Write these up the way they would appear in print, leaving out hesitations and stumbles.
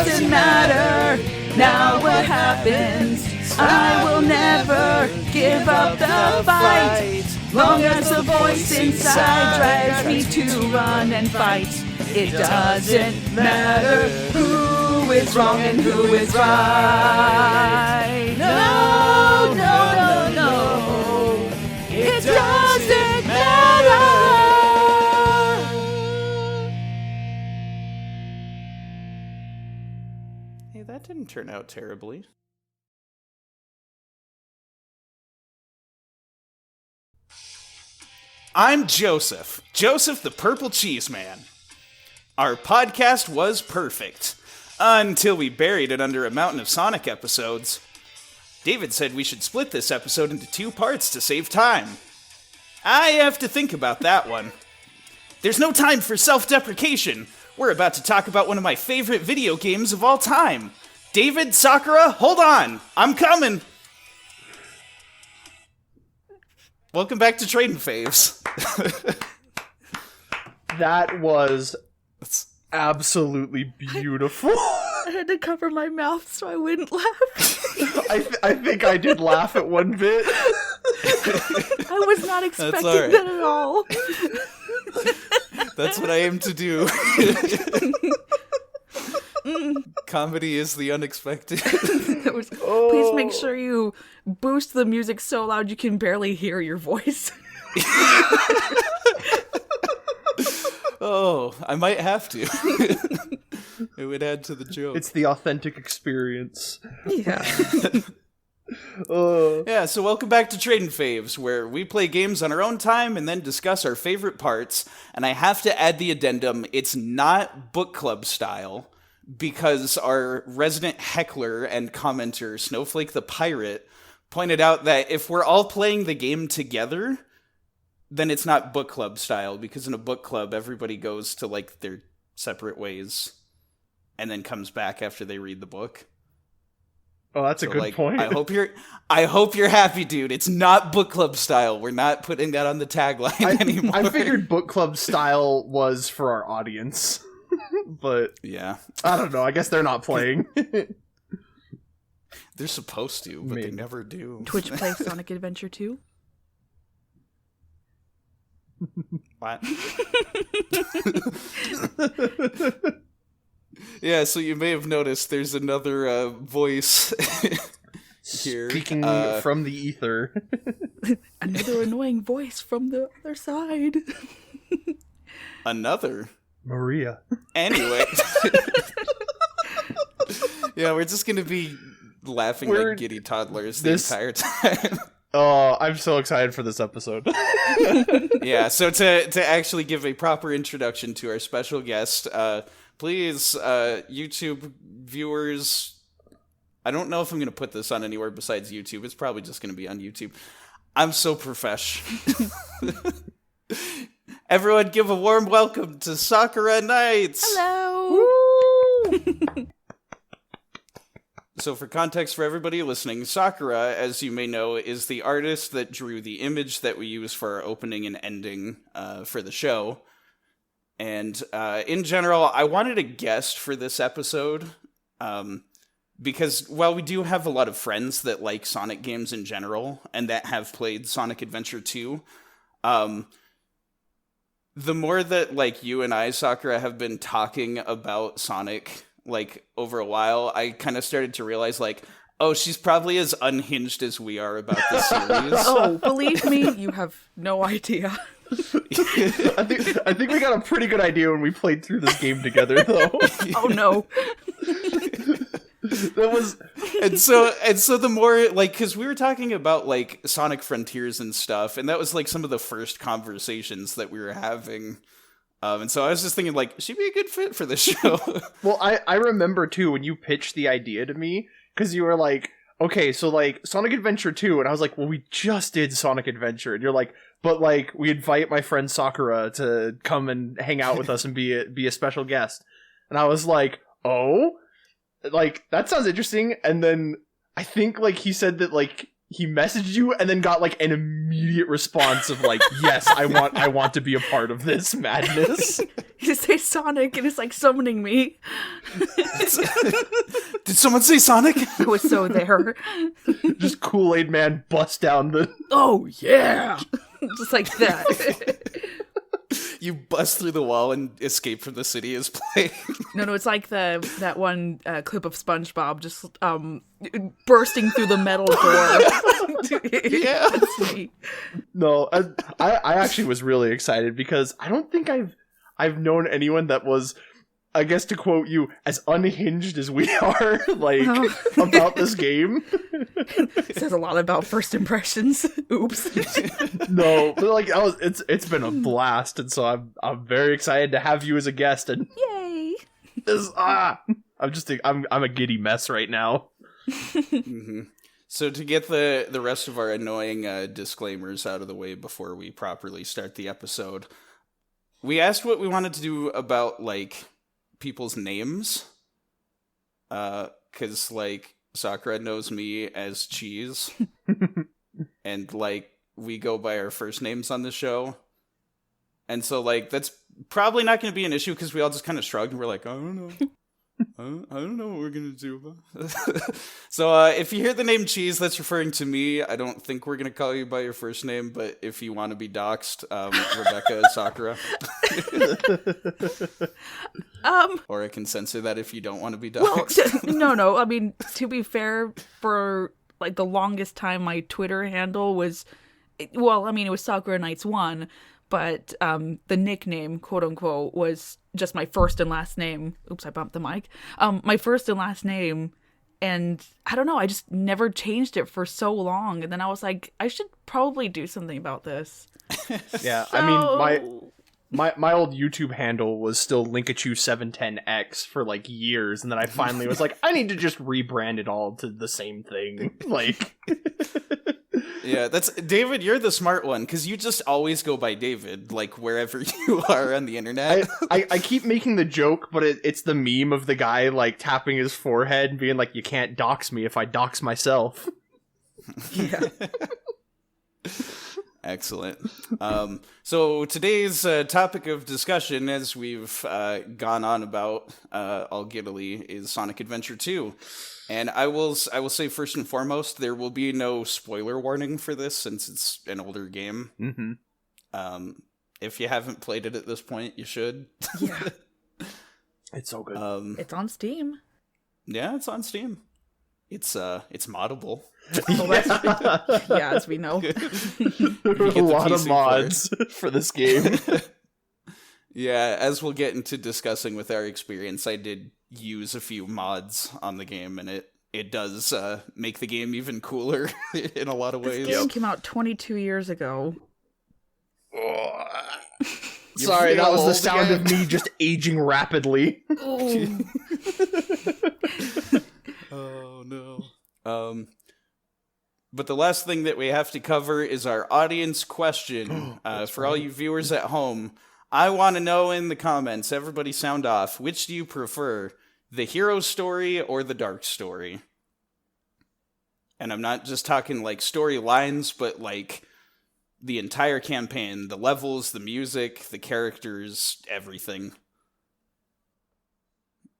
doesn't matter now what happens. I will never give up the fight. Long as the voice inside drives me to run and fight. It doesn't matter who is wrong and who is right. No, no, no, no. It doesn't matter. Hey, that didn't turn out terribly. I'm Joseph the PurpleCheeseMan. Our podcast was perfect, until we buried it under a mountain of Sonic episodes. David said we should split this episode into 2 parts to save time. I have to think about that one. There's no time for self-deprecation. We're about to talk about one of my favorite video games of all time. David, Sakura, hold on. I'm coming. Welcome back to Tradin Faves. That was absolutely beautiful. I had to cover my mouth so I wouldn't laugh. I think I did laugh at one bit. I was not expecting that at all. That's what I aim to do. Comedy is the unexpected. Please make sure you boost the music so loud you can barely hear your voice. Oh, I might have to. It would add to the joke. It's the authentic experience. Yeah. Yeah, so welcome back to Tradin Faves, where we play games on our own time and then discuss our favorite parts. And I have to add the addendum, it's not book club style, because our resident heckler and commenter, Snowflake the Pirate, pointed out that if we're all playing the game together, then it's not book club style, because in a book club, everybody goes to, like, their separate ways and then comes back after they read the book. Oh, that's a good point. I hope you're happy, dude. It's not book club style. We're not putting that on the tagline anymore. I figured book club style was for our audience. But yeah, I don't know. I guess they're not playing. They're supposed to, but they never do. Twitch plays Sonic Adventure 2? What? Yeah, so you may have noticed there's another voice here. Speaking from the ether. Another annoying voice from the other side. Another? Maria. Anyway. Yeah, we're just going to be laughing like giddy toddlers the entire time. Oh, I'm so excited for this episode. Yeah, so to actually give a proper introduction to our special guest, please, YouTube viewers, I don't know if I'm going to put this on anywhere besides YouTube. It's probably just going to be on YouTube. I'm so profesh. Everyone give a warm welcome to SakuraNights! Hello! So for context for everybody listening, Sakura, as you may know, is the artist that drew the image that we use for our opening and ending for the show. And in general, I wanted a guest for this episode, because while we do have a lot of friends that like Sonic games in general, and that have played Sonic Adventure 2, the more that, like, you and I, Sakura, have been talking about Sonic, like, over a while, I kind of started to realize, like, oh, she's probably as unhinged as we are about this series. Oh, believe me, you have no idea. I think we got a pretty good idea when we played through this game together, though. Oh, no. That was... And so the more, like, because we were talking about, like, Sonic Frontiers and stuff, and that was, like, some of the first conversations that we were having. And so I was just thinking, like, she'd be a good fit for this show. Well, I remember, too, when you pitched the idea to me, because you were like, okay, so, like, Sonic Adventure 2, and I was like, well, we just did Sonic Adventure, and you're like, but, like, we invite my friend Sakura to come and hang out with us and be a special guest. And I was like, oh? Like, that sounds interesting. And then I think, like, he said that, like, he messaged you and then got, like, an immediate response of, like, yes, I want to be a part of this madness. You say Sonic and it's like summoning me. Did someone say Sonic? I was so there. Just Kool-Aid Man bust down the... Oh, yeah! Just like that. You bust through the wall and escape from the city is playing. No, it's like that one clip of SpongeBob just bursting through the metal door. Yeah. That's me. No, I actually was really excited because I don't think I've known anyone that was, I guess to quote you, as unhinged as we are, about this game. Says a lot about first impressions. Oops. No, but it's been a blast, and so I'm very excited to have you as a guest. And Yay! I'm a giddy mess right now. Mm-hmm. So to get the rest of our annoying disclaimers out of the way before we properly start the episode, we asked what we wanted to do about people's names, because Sakura knows me as Cheese, and we go by our first names on the show, and so that's probably not going to be an issue because we all just kind of shrugged and we're like, I don't know. I don't know what we're gonna do. So if you hear the name Cheese, that's referring to me. I don't think we're gonna call you by your first name, but if you want to be doxxed, Rebecca is Sakura. Or I can censor that if you don't want to be doxxed. Well, no. I mean, to be fair, for the longest time, my Twitter handle was, it was SakuraNights 1. But the nickname, quote unquote, was just my first and last name. Oops, I bumped the mic. My first and last name. And I don't know, I just never changed it for so long. And then I was like, I should probably do something about this. Yeah, So... I mean, my old YouTube handle was still Linkachu710X for years. And then I finally was like, I need to just rebrand it all to the same thing. Yeah, that's David. You're the smart one because you just always go by David, wherever you are on the internet. I keep making the joke, but it's the meme of the guy tapping his forehead and being like, "You can't dox me if I dox myself." Yeah. Excellent. So today's topic of discussion, as we've gone on about all giddily, is Sonic Adventure 2. And I will say first and foremost, there will be no spoiler warning for this since it's an older game. Mm-hmm. If you haven't played it at this point, you should. Yeah. It's so good. It's on Steam. Yeah, it's on Steam. It's moddable. Yeah, as we know. A lot of mods for this game. Yeah, as we'll get into discussing with our experience, I did use a few mods on the game, and it does make the game even cooler in a lot of ways. This game came out 22 years ago. Sorry, that was the sound of me just aging rapidly. Oh no. But the last thing that we have to cover is our audience question. For all you viewers at home, I want to know in the comments, everybody sound off, which do you prefer, the hero story or the dark story? And I'm not just talking storylines, but the entire campaign, the levels, the music, the characters, everything.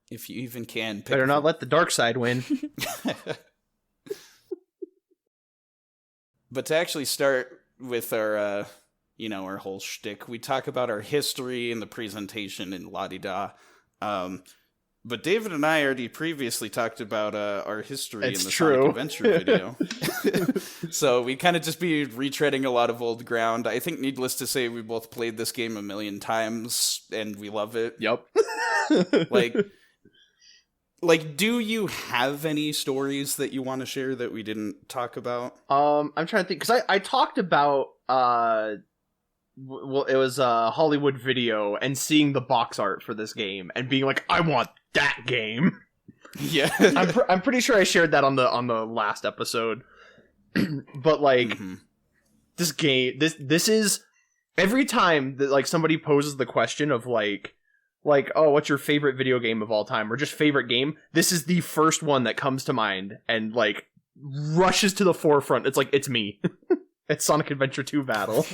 If you even can. Better not let the dark side win. But to actually start with our, our whole shtick, we talk about our history and the presentation and la-di-da. But David and I already previously talked about our history in the Sonic Adventure video. So we kind of just be retreading a lot of old ground. I think needless to say, we both played this game 1,000,000 times, and we love it. Yep. Do you have any stories that you want to share that we didn't talk about? I'm trying to think, because I talked about, it was a Hollywood video, and seeing the box art for this game, and being like, I want that game! Yeah. I'm pretty sure I shared that on the last episode. But, this game, this is, every time that, somebody poses the question of, oh, what's your favorite video game of all time? Or just favorite game? This is the first one that comes to mind and, rushes to the forefront. It's it's me. It's Sonic Adventure 2 Battle.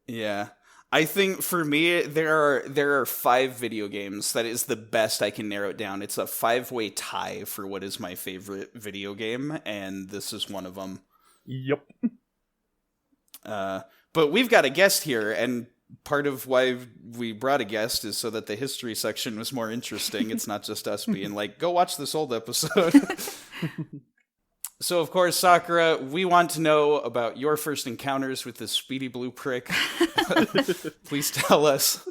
Yeah. I think for me, there are 5 video games. That is the best I can narrow it down. It's a 5-way tie for what is my favorite video game, and this is one of them. Yep. But we've got a guest here, and part of why we brought a guest is so that the history section was more interesting. It's not just us being like, go watch this old episode. So, of course, Sakura, we want to know about your first encounters with this speedy blue prick. Please tell us.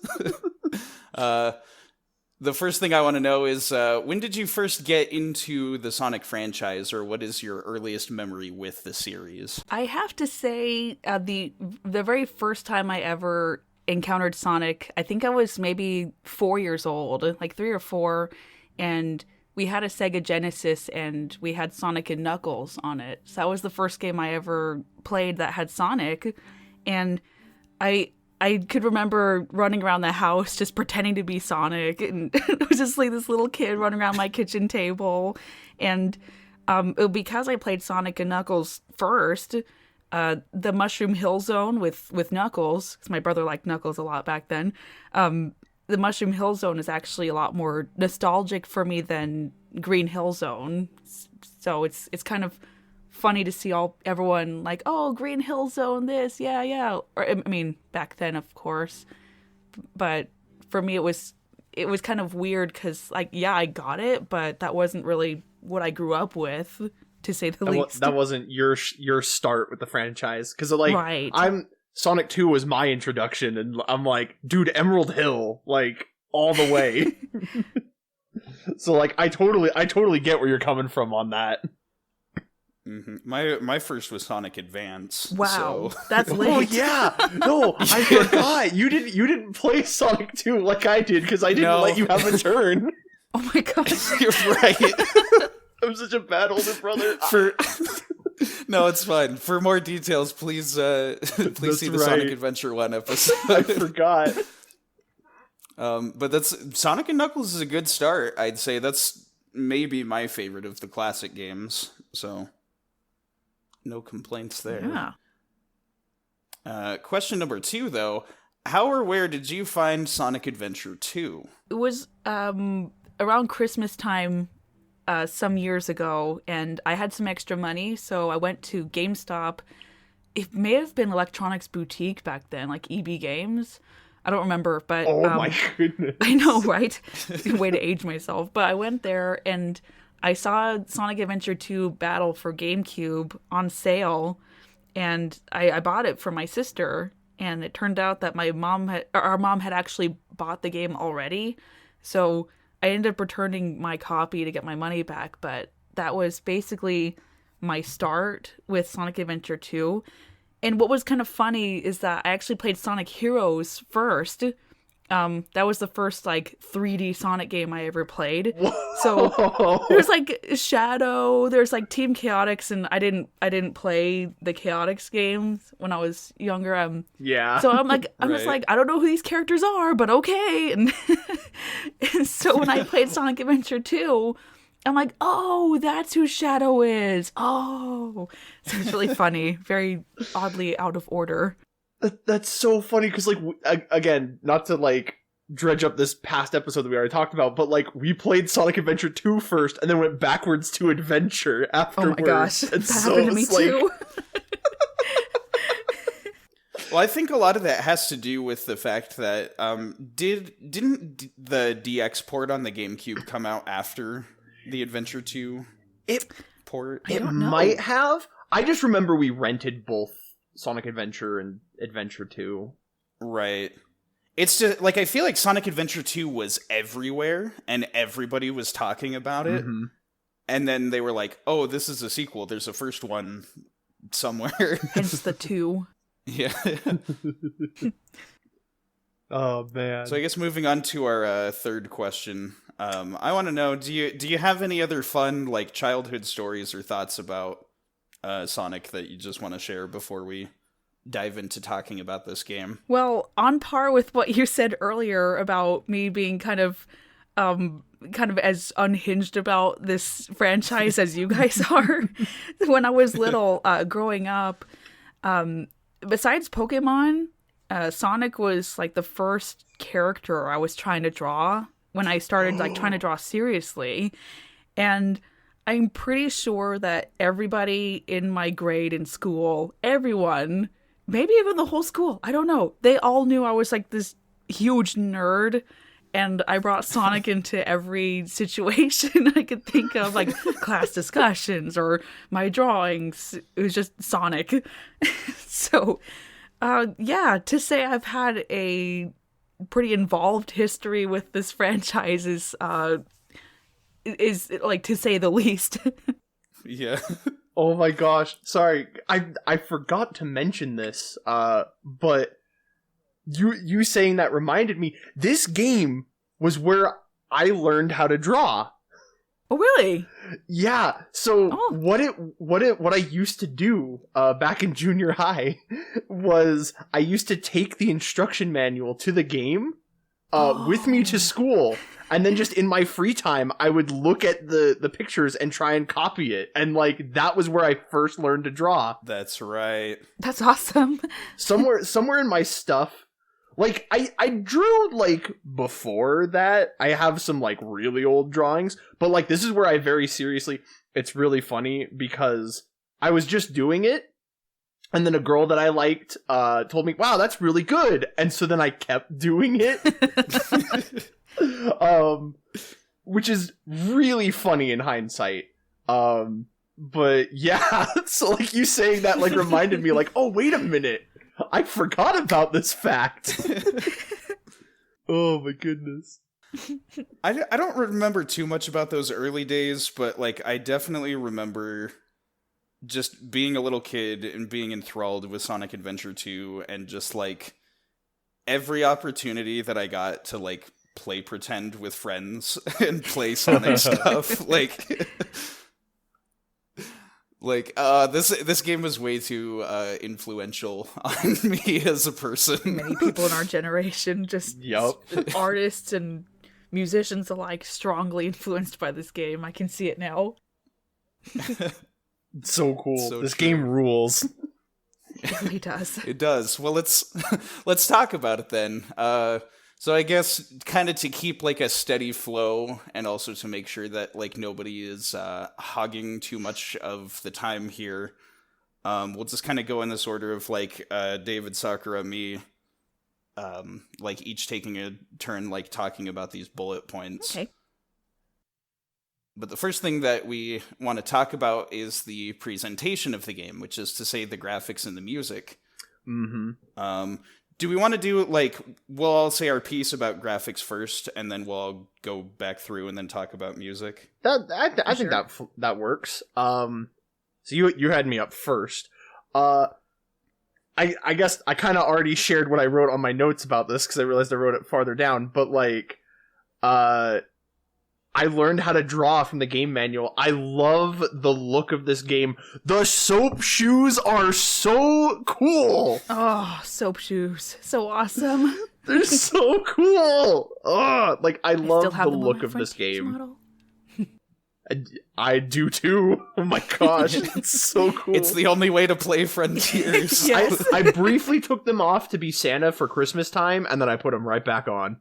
The first thing I want to know is, when did you first get into the Sonic franchise, or what is your earliest memory with the series? I have to say, the very first time I ever encountered Sonic, I think I was maybe 4 years old, like 3 or 4, and we had a Sega Genesis, and we had Sonic and Knuckles on it. So that was the first game I ever played that had Sonic, and I could remember running around the house just pretending to be Sonic, and it was just like this little kid running around my kitchen table. And because I played Sonic and Knuckles first, the Mushroom Hill Zone with Knuckles, because my brother liked Knuckles a lot back then, the Mushroom Hill Zone is actually a lot more nostalgic for me than Green Hill Zone. So it's kind of funny to see everyone like, oh, Green Hill Zone, this, yeah. Or I mean, back then, of course. But for me, it was kind of weird because, like, yeah, I got it, but that wasn't really what I grew up with, to say the least. That wasn't your start with the franchise, because like, right. Sonic 2 was my introduction, and I'm like, dude, Emerald Hill, like, all the way. So like, I totally get where you're coming from on that. Mm-hmm. My first was Sonic Advance. Wow, so. that's late. Oh yeah, no, I forgot. You didn't play Sonic 2 like I did, because I didn't let you have a turn. Oh my gosh, you're right. I'm such a bad older brother. No, it's fine. For more details, please see the Sonic Adventure 1 episode. I forgot. But Sonic and Knuckles is a good start. I'd say that's maybe my favorite of the classic games. So, no complaints there. Yeah. Question number 2, though. How or where did you find Sonic Adventure 2? It was around Christmas time some years ago, and I had some extra money, so I went to GameStop. It may have been Electronics Boutique back then, like EB Games. I don't remember, but... Oh my goodness. I know, right? Way to age myself. But I went there, and I saw Sonic Adventure 2 Battle for GameCube on sale, and I bought it for my sister, and it turned out that our mom had actually bought the game already, so I ended up returning my copy to get my money back, but that was basically my start with Sonic Adventure 2. And what was kind of funny is that I actually played Sonic Heroes first. That was the first, like, 3D Sonic game I ever played. Whoa. So there's, like, Shadow, there's, like, Team Chaotix, and I didn't play the Chaotix games when I was younger. Yeah. So I'm just like, I don't know who these characters are, but okay. And so when I played Sonic Adventure 2, I'm like, oh, that's who Shadow is. Oh. So it's really funny. Very oddly out of order. That's so funny, because, like, again, not to, like, dredge up this past episode that we already talked about, but, like, we played Sonic Adventure 2 first, and then went backwards to Adventure afterwards. Oh my gosh, and that so happened to me too. Well, I think a lot of that has to do with the fact that didn't the DX port on the GameCube come out after the Adventure 2 port? It might have. I just remember we rented both Sonic Adventure and Adventure 2. Right. It's just, like, I feel like Sonic Adventure 2 was everywhere, and everybody was talking about it. Mm-hmm. And then they were like, oh, this is a sequel. There's a first one somewhere. Hence the 2. Yeah. Oh, man. So I guess moving on to our third question. I want to know, do you have any other fun, like, childhood stories or thoughts about Sonic that you just want to share before we dive into talking about this game? Well, on par with what you said earlier about me being kind of as unhinged about this franchise as you guys are. When I was little, growing up, besides Pokemon, Sonic was like the first character I was trying to draw when I started like trying to draw seriously. And I'm pretty sure that everybody in my grade in school, everyone, maybe even the whole school, I don't know, they all knew I was like this huge nerd. And I brought Sonic into every situation I could think of, like class discussions or my drawings. It was just Sonic. So, yeah, to say I've had a pretty involved history with this franchise is like, to say the least. Yeah. Oh my gosh. Sorry. I forgot to mention this, but you saying that reminded me, this game was where I learned how to draw. Oh, really? Yeah. So what I used to do back in junior high was I used to take the instruction manual to the game with me to school, and then just in my free time I would look at the pictures and try and copy it, and like that was where I first learned to draw. That's right. That's awesome. Somewhere in my stuff, like, I drew, like, before that. I have some, like, really old drawings. But, like, this is where I very seriously... It's really funny because I was just doing it. And then a girl that I liked told me, wow, that's really good. And so then I kept doing it. Which is really funny in hindsight. But, yeah. So, like, you saying that, like, reminded me, like, oh, wait a minute. I forgot about this fact. Oh my goodness. I don't remember too much about those early days, but like I definitely remember just being a little kid and being enthralled with Sonic Adventure 2, and just like every opportunity that I got to like play pretend with friends and play Sonic stuff, this game was way too influential on me as a person. Many people in our generation, just artists and musicians alike, strongly influenced by this game. I can see it now. So cool. So this true. Game rules. It really does. It does. Well, let's talk about it then. So I guess kind of to keep like a steady flow, and also to make sure that like nobody is hogging too much of the time here, we'll just kind of go in this order of like David, Sakura, me, like each taking a turn like talking about these bullet points. Okay. But the first thing that we want to talk about is the presentation of the game, which is to say the graphics and the music. Mm-hmm. Do we want to do, like, we'll all say our piece about graphics first, and then we'll all go back through and then talk about music? I think that works. So you had me up first. I guess I kind of already shared what I wrote on my notes about this, because I realized I wrote it farther down, but, like, I learned how to draw from the game manual. I love the look of this game. The soap shoes are so cool. Oh, soap shoes. So awesome. They're so cool. Oh, like, I love the look of this game. I do too. Oh my gosh. It's so cool. It's the only way to play Frontiers. Yes. I briefly took them off to be Santa for Christmas time, and then I put them right back on.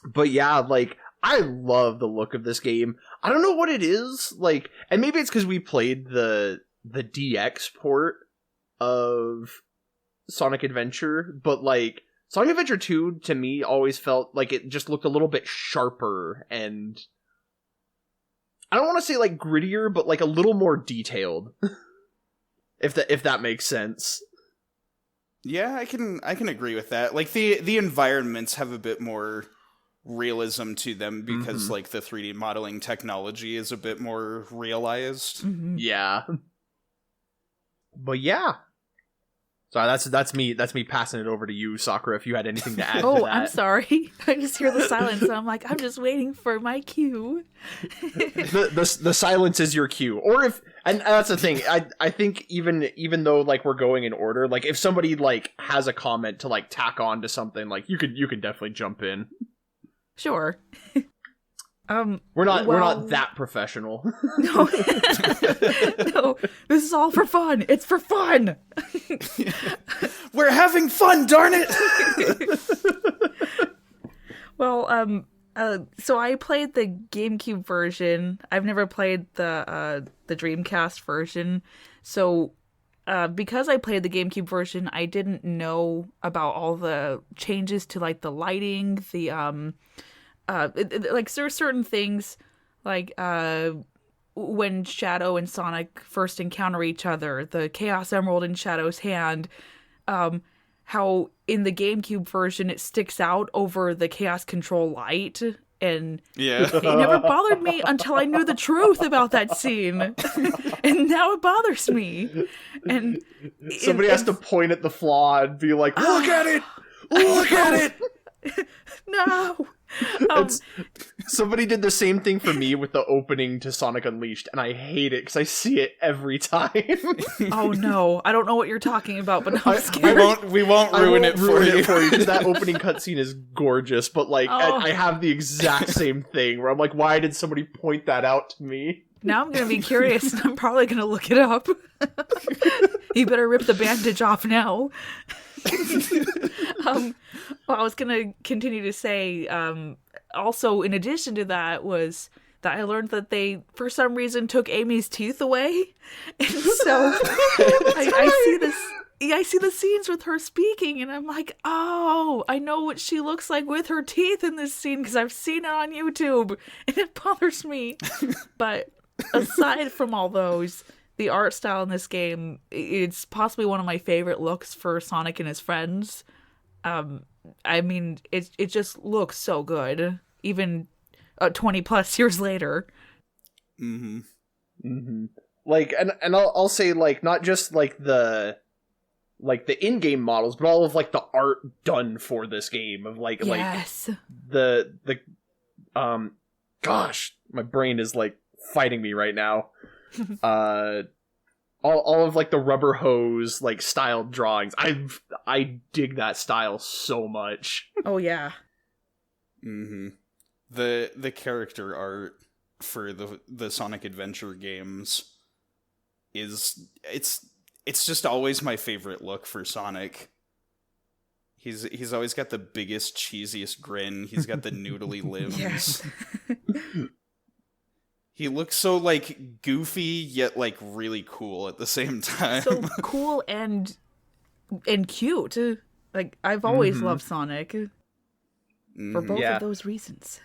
But yeah, like, I love the look of this game. I don't know what it is, like, and maybe it's because we played the DX port of Sonic Adventure, but like, Sonic Adventure 2 to me always felt like it just looked a little bit sharper, and I don't want to say like grittier, but like a little more detailed. if that makes sense. Yeah, I can agree with that. Like the environments have a bit more realism to them because like the 3D modeling technology is a bit more realized. Mm-hmm. Yeah. But yeah. So that's me passing it over to you, Sakura, if you had anything to add to that. Oh, I'm sorry. I just hear the silence, and I'm like, I'm just waiting for my cue. the silence is your cue. Or if, and that's the thing, I think even though like we're going in order, like if somebody like has a comment to like tack on to something, like you could definitely jump in. Sure. We're not that professional. No, no, this is all for fun. It's for fun. We're having fun, darn it! Well, so I played the GameCube version. I've never played the Dreamcast version. So, because I played the GameCube version, I didn't know about all the changes to like the lighting, the like there are certain things like when Shadow and Sonic first encounter each other, the Chaos Emerald in Shadow's hand, how in the GameCube version it sticks out over the Chaos Control light, and it never bothered me until I knew the truth about that scene, and now it bothers me. And somebody has to point at the flaw and be like, "Look at it! Look at it!" No. Somebody did the same thing for me with the opening to Sonic Unleashed, and I hate it because I see it every time. Oh no, I don't know what you're talking about, but I'm scared. We won't ruin it for you because that opening cutscene is gorgeous. But like, I have the exact same thing where I'm like, why did somebody point that out to me? Now I'm gonna be curious, and I'm probably gonna look it up. You better rip the bandage off now. Well, I was gonna continue to say, also in addition to that was that I learned that they, for some reason, took Amy's teeth away, and so I see the scenes with her speaking, and I'm like, oh, I know what she looks like with her teeth in this scene because I've seen it on YouTube, and it bothers me. But aside from all those, the art style in this game, it's possibly one of my favorite looks for Sonic and his friends. I mean, it just looks so good, even 20 plus years later. Mm-hmm. Mm-hmm. Like, and I'll say, like, not just like the in-game models, but all of like the art done for this game of like the gosh, my brain is like fighting me right now. All of like the rubber hose like styled drawings. I dig that style so much. Oh yeah. Mm-hmm. The character art for the Sonic Adventure games it's just always my favorite look for Sonic. He's always got the biggest, cheesiest grin. He's got the noodly limbs. Yes. He looks so, like, goofy, yet, like, really cool at the same time. So cool and cute. Like, I've always loved Sonic. For both of those reasons.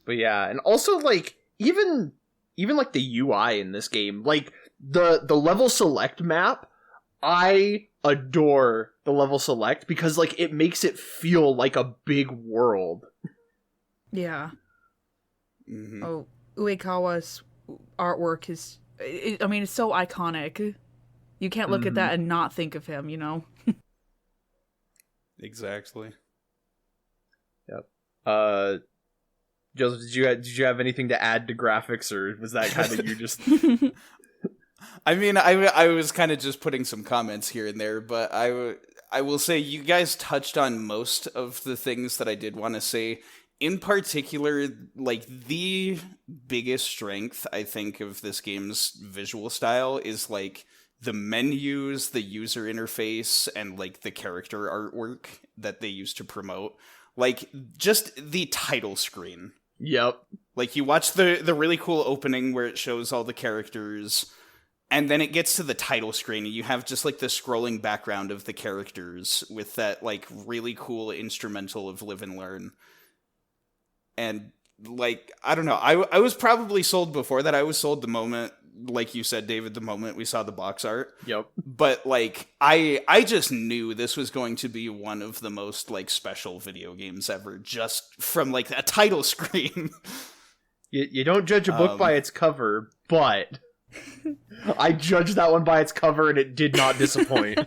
But yeah, and also, like, even like, the UI in this game, like, the level select map, I adore the level select because, like, it makes it feel like a big world. Yeah. Mm-hmm. Oh, Uekawa's artwork is, I mean, it's so iconic. You can't look at that and not think of him, you know? Exactly. Yep. Joseph, did you have anything to add to graphics, or was that kind of you just... I mean, I was kind of just putting some comments here and there, but I will say you guys touched on most of the things that I did want to say. In particular, like, the biggest strength, I think, of this game's visual style is, like, the menus, the user interface, and, like, the character artwork that they use to promote. Like, just the title screen. Yep. Like, you watch the really cool opening where it shows all the characters, and then it gets to the title screen, and you have just, like, the scrolling background of the characters with that, like, really cool instrumental of Live and Learn. And, like, I don't know, I was probably sold before that. I was sold the moment, like you said, David, the moment we saw the box art. Yep. But, like, I just knew this was going to be one of the most, like, special video games ever, just from, like, a title screen. You don't judge a book by its cover, but I judged that one by its cover, and it did not disappoint.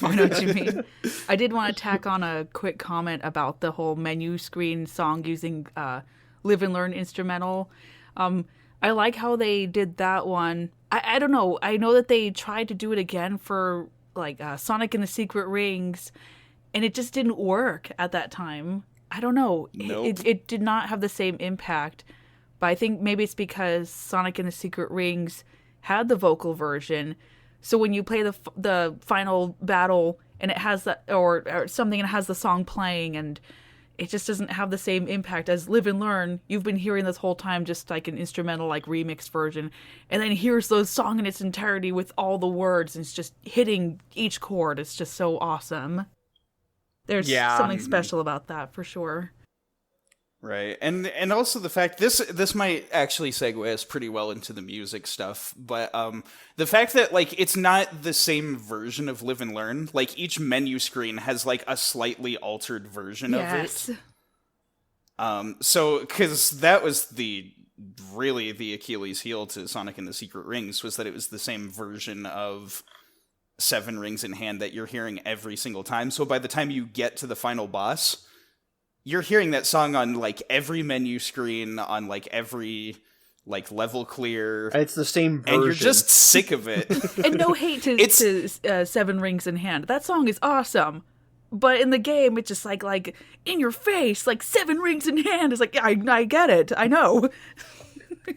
I know what you mean. I did want to tack on a quick comment about the whole menu screen song using Live and Learn instrumental. I like how they did that one. I don't know. I know that they tried to do it again for like Sonic and the Secret Rings, and it just didn't work at that time. I don't know. Nope. It did not have the same impact. But I think maybe it's because Sonic and the Secret Rings had the vocal version. So when you play the final battle and it has that, or something, and it has the song playing, and it just doesn't have the same impact as Live and Learn. You've been hearing this whole time just like an instrumental, like remixed version, and then here's the song in its entirety with all the words, and it's just hitting each chord. It's just so awesome. There's something special about that for sure. Right, and also the fact this might actually segue us pretty well into the music stuff, but the fact that like it's not the same version of Live and Learn, like each menu screen has like a slightly altered version of it. So because that was really the Achilles heel to Sonic and the Secret Rings, was that it was the same version of Seven Rings in Hand that you're hearing every single time. So by the time you get to the final boss, you're hearing that song on, like, every menu screen, on, like, every, like, level clear. It's the same version. And you're just sick of it. And no hate to Seven Rings in Hand. That song is awesome. But in the game, it's just, like in your face, like, 7 rings in hand. It's like, yeah, I get it. I know.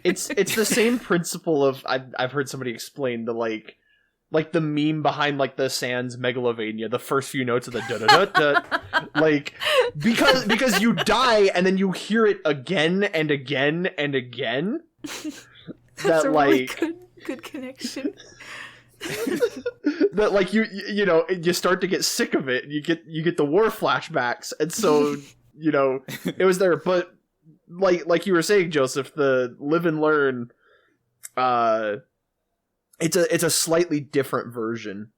It's the same principle of, I've heard somebody explain the, like the meme behind like the Sans Megalovania, the first few notes of the da-da-da-da, like because you die and then you hear it again and again and again. That's a really good connection. That like you know, you start to get sick of it. You get the war flashbacks, and so you know it was there. But like you were saying, Joseph, the Live and Learn, it's a slightly different version,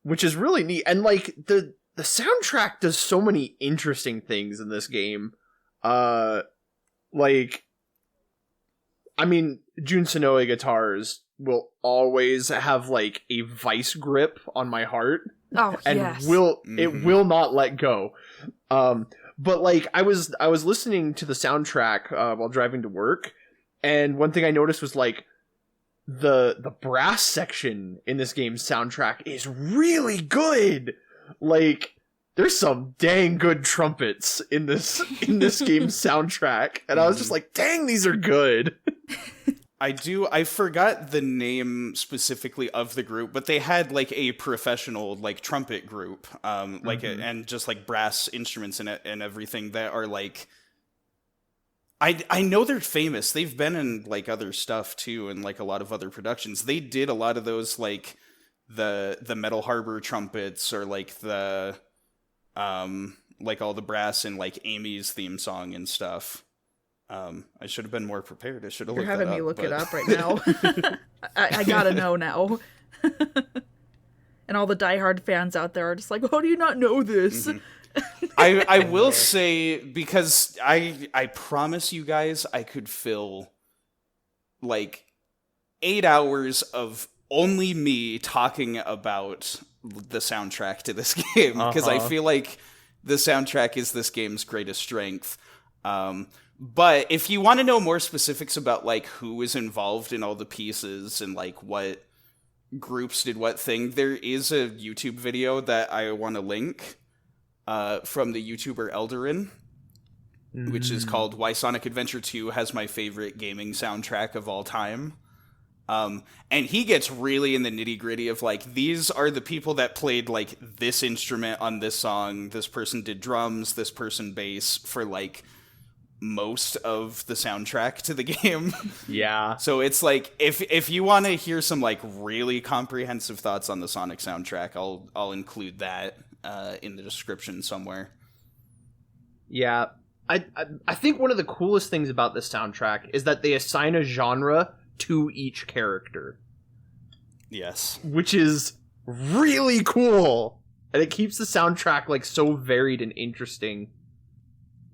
which is really neat. And like the soundtrack does so many interesting things in this game. Like, I mean, Jun Sonoe guitars will always have like a vice grip on my heart. Oh, and yes. It will not let go. But like I was listening to the soundtrack while driving to work, and one thing I noticed was like the brass section in this game's soundtrack is really good. Like, there's some dang good trumpets in this game's soundtrack, and I was just like, dang, these are good. I forgot the name specifically of the group, but they had like a professional like trumpet group, and just like brass instruments in it and everything that are like, I know they're famous. They've been in like other stuff too, and like a lot of other productions. They did a lot of those, like the Metal Harbor trumpets, or like the like all the brass in like Amy's theme song and stuff. I should have been more prepared. I should have looked that up. You're having me look it up right now. I gotta know now. And all the diehard fans out there are just like, how do you not know this? Mm-hmm. I will say, because I promise you guys I could fill like 8 hours of only me talking about the soundtrack to this game, because I feel like the soundtrack is this game's greatest strength. But if you want to know more specifics about like who is involved in all the pieces and like what groups did what thing, there is a YouTube video that I want to link from the YouTuber Eldarin, which is called Why Sonic Adventure 2 Has My Favorite Gaming Soundtrack of All Time. And he gets really in the nitty-gritty of like, these are the people that played like this instrument on this song, this person did drums, this person bass, for like most of the soundtrack to the game. Yeah. So it's like, if you want to hear some like really comprehensive thoughts on the Sonic soundtrack, I'll include that in the description somewhere. Yeah. I think one of the coolest things about this soundtrack is that they assign a genre to each character. Yes. Which is really cool. And it keeps the soundtrack like so varied and interesting.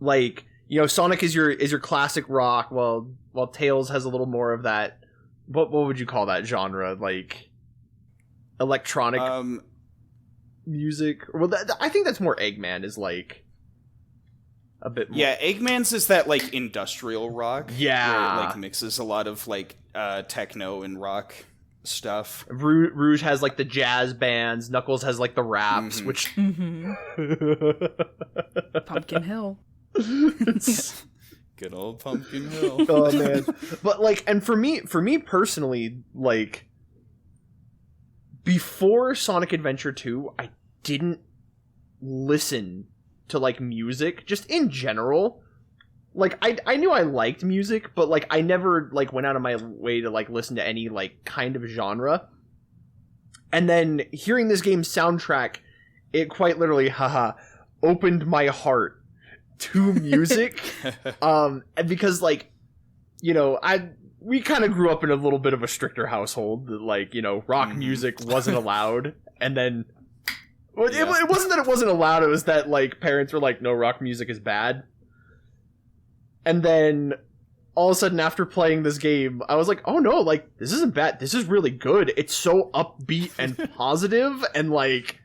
Like, you know, Sonic is your classic rock, while Tails has a little more of that, what would you call that genre? Like electronic music? Well, I think that's more Eggman is like a bit more. Yeah, Eggman's is that like industrial rock. Yeah. Where it like mixes a lot of like techno and rock stuff. Rouge has like the jazz bands. Knuckles has like the raps, which Pumpkin Hill. Good old Pumpkin Hill. Oh man. But like, and for me personally, like, before Sonic Adventure 2, I didn't listen to like music just in general. Like, I knew I liked music, but like I never like went out of my way to like listen to any like kind of genre. And then hearing this game's soundtrack, it quite literally opened my heart to music. And because like, you know, we kind of grew up in a little bit of a stricter household that, like, you know, rock music wasn't allowed. And then it wasn't that it wasn't allowed, it was that like parents were like, no, rock music is bad. And then all of a sudden after playing this game, I was like, oh no, like, this isn't bad, this is really good. It's so upbeat and positive, and like,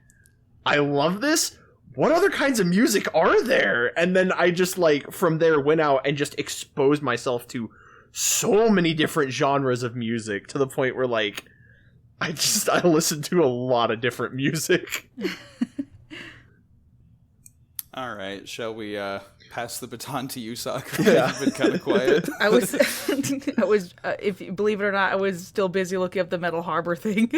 I love this. What other kinds of music are there? And then I just like from there went out and just exposed myself to so many different genres of music, to the point where like I listened to a lot of different music. All right, shall we pass the baton to you, Sakura? Yeah. You've been kind of quiet. I was, if you believe it or not, I was still busy looking up the Metal Harbor thing.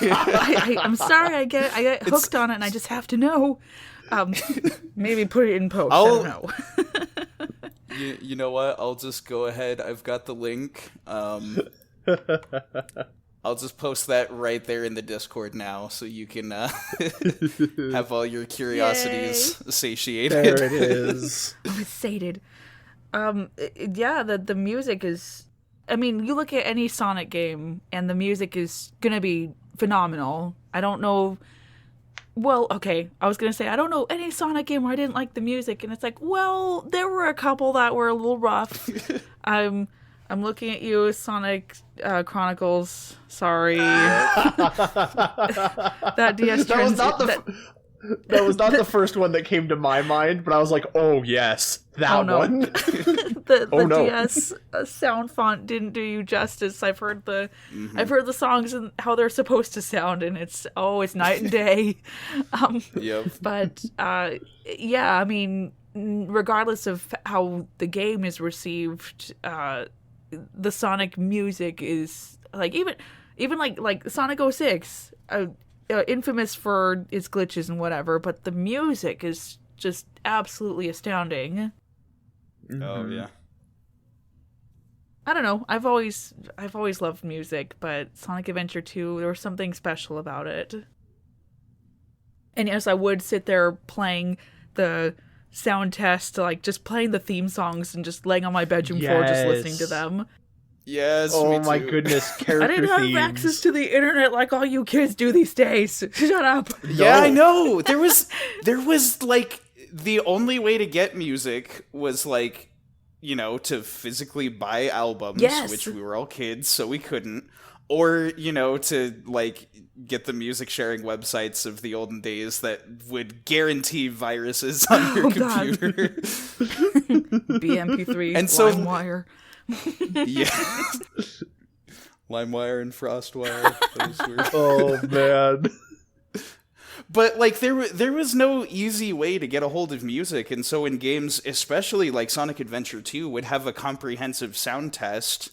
I'm sorry, I get hooked on it, and I just have to know. Maybe put it in post. I don't know. You know what? I'll just go ahead. I've got the link. I'll just post that right there in the Discord now, so you can have all your curiosities satiated. There it is. I'm sated. Yeah, the music is... I mean, you look at any Sonic game, and the music is gonna be phenomenal. I don't know... Well, okay, I was gonna say, I don't know any Sonic game where I didn't like the music, and it's like, well, there were a couple that were a little rough. I'm looking at you, Sonic Chronicles. Sorry. That DS That was not the first one that came to my mind, but I was like, oh yes, that one. The DS sound font didn't do you justice. I've heard the songs and how they're supposed to sound, and it's night and day. Yep. But yeah, I mean, regardless of how the game is received, the Sonic music is like even like Sonic 06, infamous for its glitches and whatever, but the music is just absolutely astounding. Oh yeah. I don't know. I've always loved music, but Sonic Adventure 2, there was something special about it. And yes, I would sit there playing the sound test, like just playing the theme songs and just laying on my bedroom floor just listening to them. Yes. Oh my goodness, character I didn't themes. have access to the internet like all you kids do these days. Shut up. Yeah, I know. There was like the only way to get music was like, you know, to physically buy albums, which we were all kids, so we couldn't. Or, you know, to like get the music sharing websites of the olden days that would guarantee viruses on your computer. BMP3, and so, LimeWire. Yeah. LimeWire and FrostWire. Those were... Oh man. But like there was no easy way to get a hold of music, and so in games, especially like Sonic Adventure 2 would have a comprehensive sound test,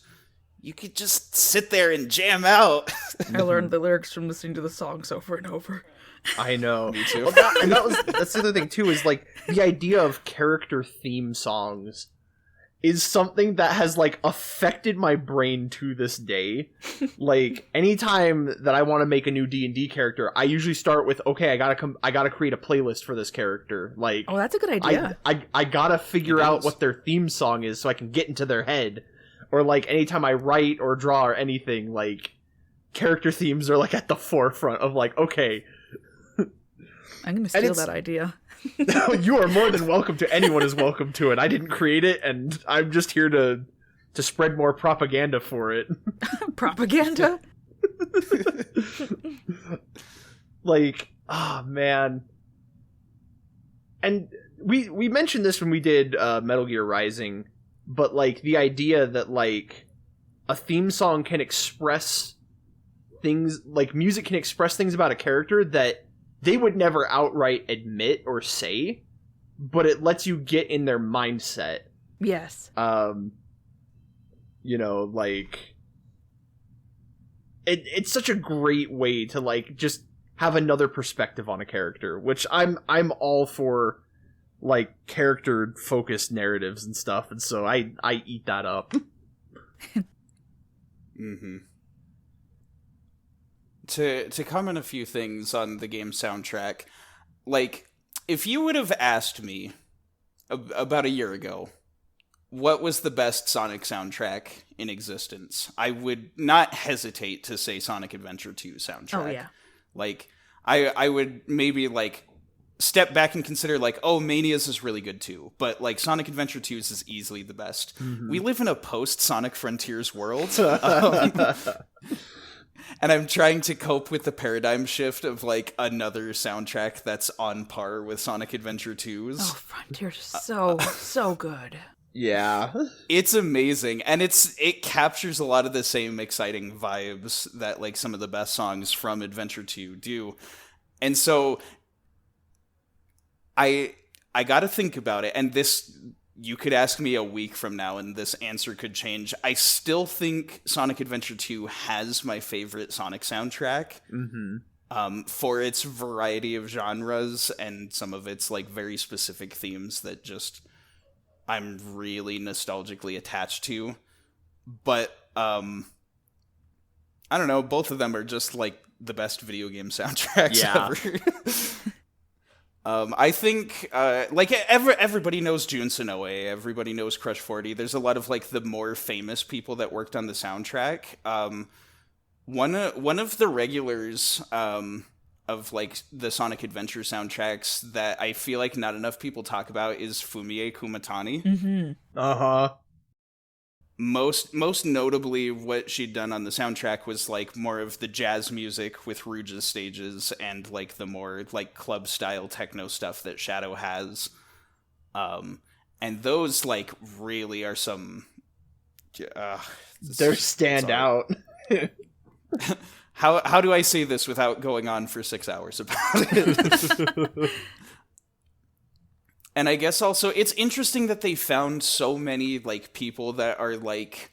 you could just sit there and jam out. I learned the lyrics from listening to the songs over and over. I know. Me too. Well, that's the other thing too, is like the idea of character theme songs is something that has like affected my brain to this day. Like anytime that I want to make a new D&D character, I usually start with, okay, I gotta create a playlist for this character. Like, oh, that's a good idea. I gotta figure out what their theme song is so I can get into their head. Or like anytime I write or draw or anything, like character themes are like at the forefront of like, okay. I'm gonna steal that idea. You are more than welcome to. Anyone is welcome to it. I didn't create it, and I'm just here to spread more propaganda for it. Propaganda? Like, oh man. And we mentioned this when we did Metal Gear Rising, but like the idea that like a theme song can express things, like music can express things about a character that they would never outright admit or say, but it lets you get in their mindset. Yes. You know, like it's such a great way to like just have another perspective on a character, which I'm all for, like, character focused narratives and stuff, and so I eat that up. Mm-hmm. To comment a few things on the game's soundtrack, like, if you would have asked me about a year ago what was the best Sonic soundtrack in existence, I would not hesitate to say Sonic Adventure 2 soundtrack. Oh, yeah. Like, I would maybe, like, step back and consider, like, oh, Mania's is really good too, but, like, Sonic Adventure 2's is easily the best. Mm-hmm. We live in a post-Sonic Frontiers world, and I'm trying to cope with the paradigm shift of, like, another soundtrack that's on par with Sonic Adventure 2's. Oh, Frontiers is so good. Yeah. It's amazing, and it captures a lot of the same exciting vibes that, like, some of the best songs from Adventure 2 do. And so I gotta think about it, and this, you could ask me a week from now and this answer could change. I still think Sonic Adventure 2 has my favorite Sonic soundtrack. Mm-hmm. For its variety of genres and some of its, like, very specific themes that just I'm really nostalgically attached to. But I don't know, both of them are just, like, the best video game soundtracks ever. I think, like, everybody knows Jun Sonoe, everybody knows Crush 40. There's a lot of, like, the more famous people that worked on the soundtrack. One of the regulars of, like, the Sonic Adventure soundtracks that I feel like not enough people talk about is Fumie Kumatani. Mm-hmm. Uh-huh. Most notably, what she'd done on the soundtrack was, like, more of the jazz music with Rouge's stages and, like, the more, like, club-style techno stuff that Shadow has. And those, like, really are some... They're standout. How do I say this without going on for 6 hours about it? And I guess also, it's interesting that they found so many, like, people that are, like,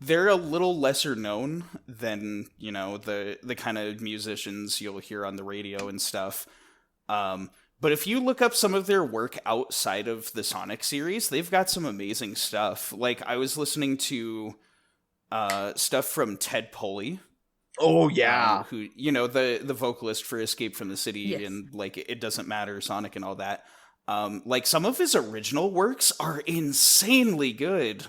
they're a little lesser known than, you know, the kind of musicians you'll hear on the radio and stuff. But if you look up some of their work outside of the Sonic series, they've got some amazing stuff. Like, I was listening to stuff from Ted Poley. Oh, yeah. Who, you know, the vocalist for Escape from the City, yes. And, like, It Doesn't Matter, Sonic and all that. Like, some of his original works are insanely good.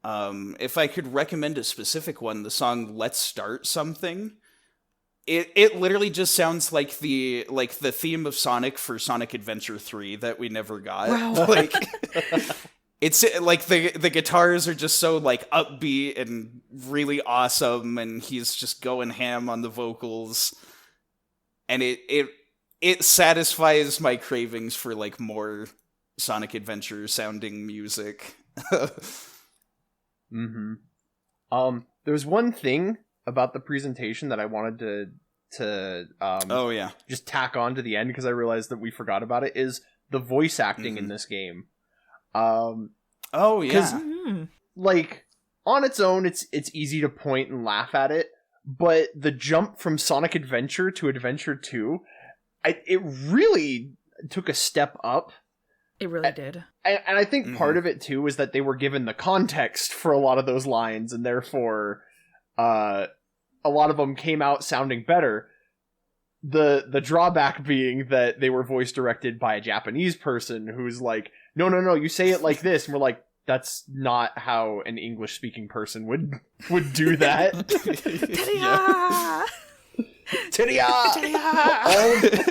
If I could recommend a specific one, the song Let's Start Something, it literally just sounds like the theme of Sonic for Sonic Adventure 3 that we never got. Wow. Like, it's like the guitars are just so, like, upbeat and really awesome, and he's just going ham on the vocals, and it satisfies my cravings for, like, more Sonic Adventure sounding music. Mm-hmm. There's one thing about the presentation that I wanted to just tack on to the end, because I realized that we forgot about it, is the voice acting in this game. Because, like, on its own, it's easy to point and laugh at it, but the jump from Sonic Adventure to Adventure 2, it really took a step up. It really did. And I think part of it, too, is that they were given the context for a lot of those lines, and therefore, a lot of them came out sounding better. The drawback being that they were voice directed by a Japanese person who's like, no, you say it like this. And we're like, that's not how an English-speaking person would do that. Tiriya!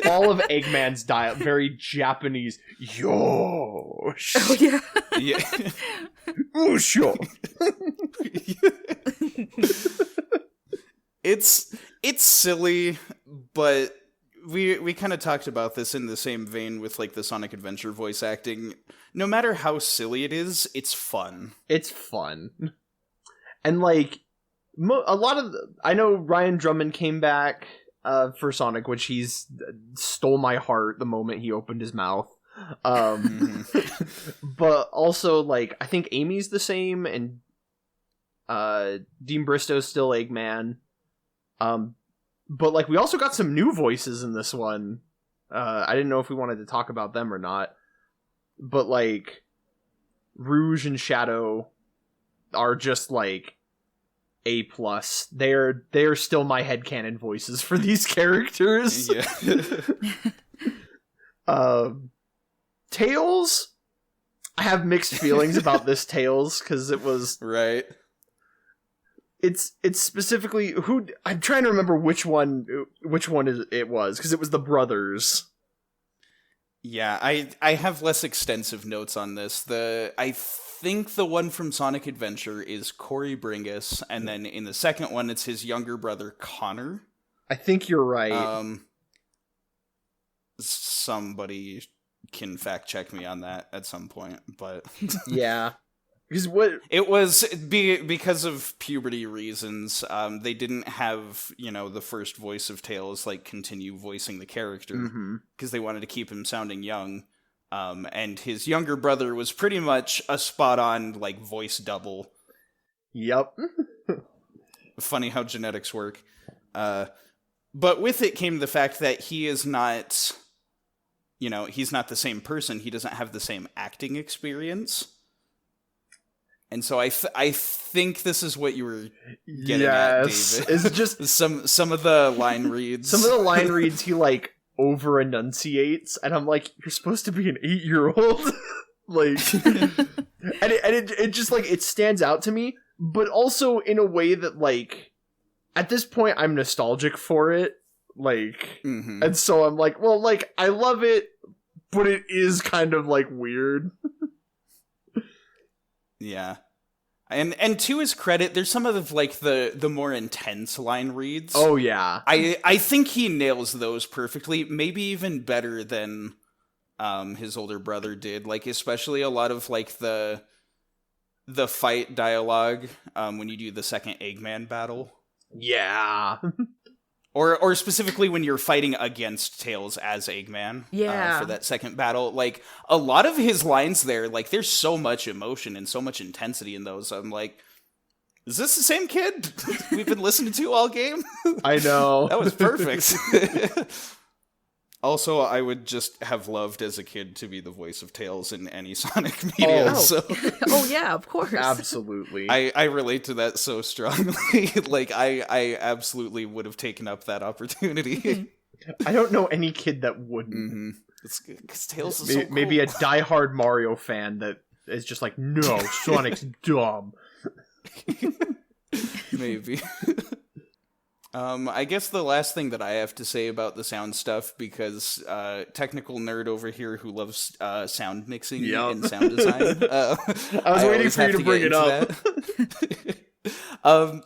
all of Eggman's dialogue, very Japanese. Yo. Oh, yeah. Yeah. Usho. It's silly, but we kind of talked about this in the same vein with, like, the Sonic Adventure voice acting. No matter how silly it is, it's fun. It's fun. And, like, a lot of I know Ryan Drummond came back for Sonic, which he's stole my heart the moment he opened his mouth. But also, like, I think Amy's the same, and Dean Bristow's still Eggman. But like, we also got some new voices in this one. I didn't know if we wanted to talk about them or not. But like, Rouge and Shadow are just like A+. They're still my headcanon voices for these characters. Yeah. Tails, I have mixed feelings about this Tails, because it was right. It's specifically who I'm trying to remember which one it was, because it was the brothers. Yeah, I have less extensive notes on this. I think the one from Sonic Adventure is Corey Bringus, and then in the second one it's his younger brother Connor. I think you're right. Somebody can fact check me on that at some point, but yeah, because what it was because of puberty reasons, they didn't have the first voice of Tails like continue voicing the character because they wanted to keep him sounding young, and his younger brother was pretty much a spot on like voice double. Yep. Funny how genetics work. But with it came the fact that he is not. He's not the same person. He doesn't have the same acting experience. And so I think this is what you were getting at, David. It's just some of the line reads. Some of the line reads he like over enunciates, and I'm like, you're supposed to be an 8-year-old. Like, and it just like it stands out to me, but also in a way that like at this point I'm nostalgic for it. Like, and so I'm like, well, like, I love it, but it is kind of, like, weird. Yeah. And to his credit, there's some of, like, the more intense line reads. Oh, yeah. I think he nails those perfectly, maybe even better than his older brother did. Like, especially a lot of, like, the fight dialogue when you do the second Eggman battle. Yeah. Or specifically when you're fighting against Tails as Eggman for that second battle. Like, a lot of his lines there, like, there's so much emotion and so much intensity in those. I'm like, is this the same kid we've been listening to all game? I know. That was perfect. Also, I would just have loved as a kid to be the voice of Tails in any Sonic media. Oh yeah, of course. Absolutely. I relate to that so strongly. Like, I absolutely would have taken up that opportunity. I don't know any kid that wouldn't. It's because Tails is so cool. Maybe a diehard Mario fan that is just like, no, Sonic's dumb. Maybe. I guess the last thing that I have to say about the sound stuff, because technical nerd over here who loves sound mixing and sound design. I was waiting for you to bring it up.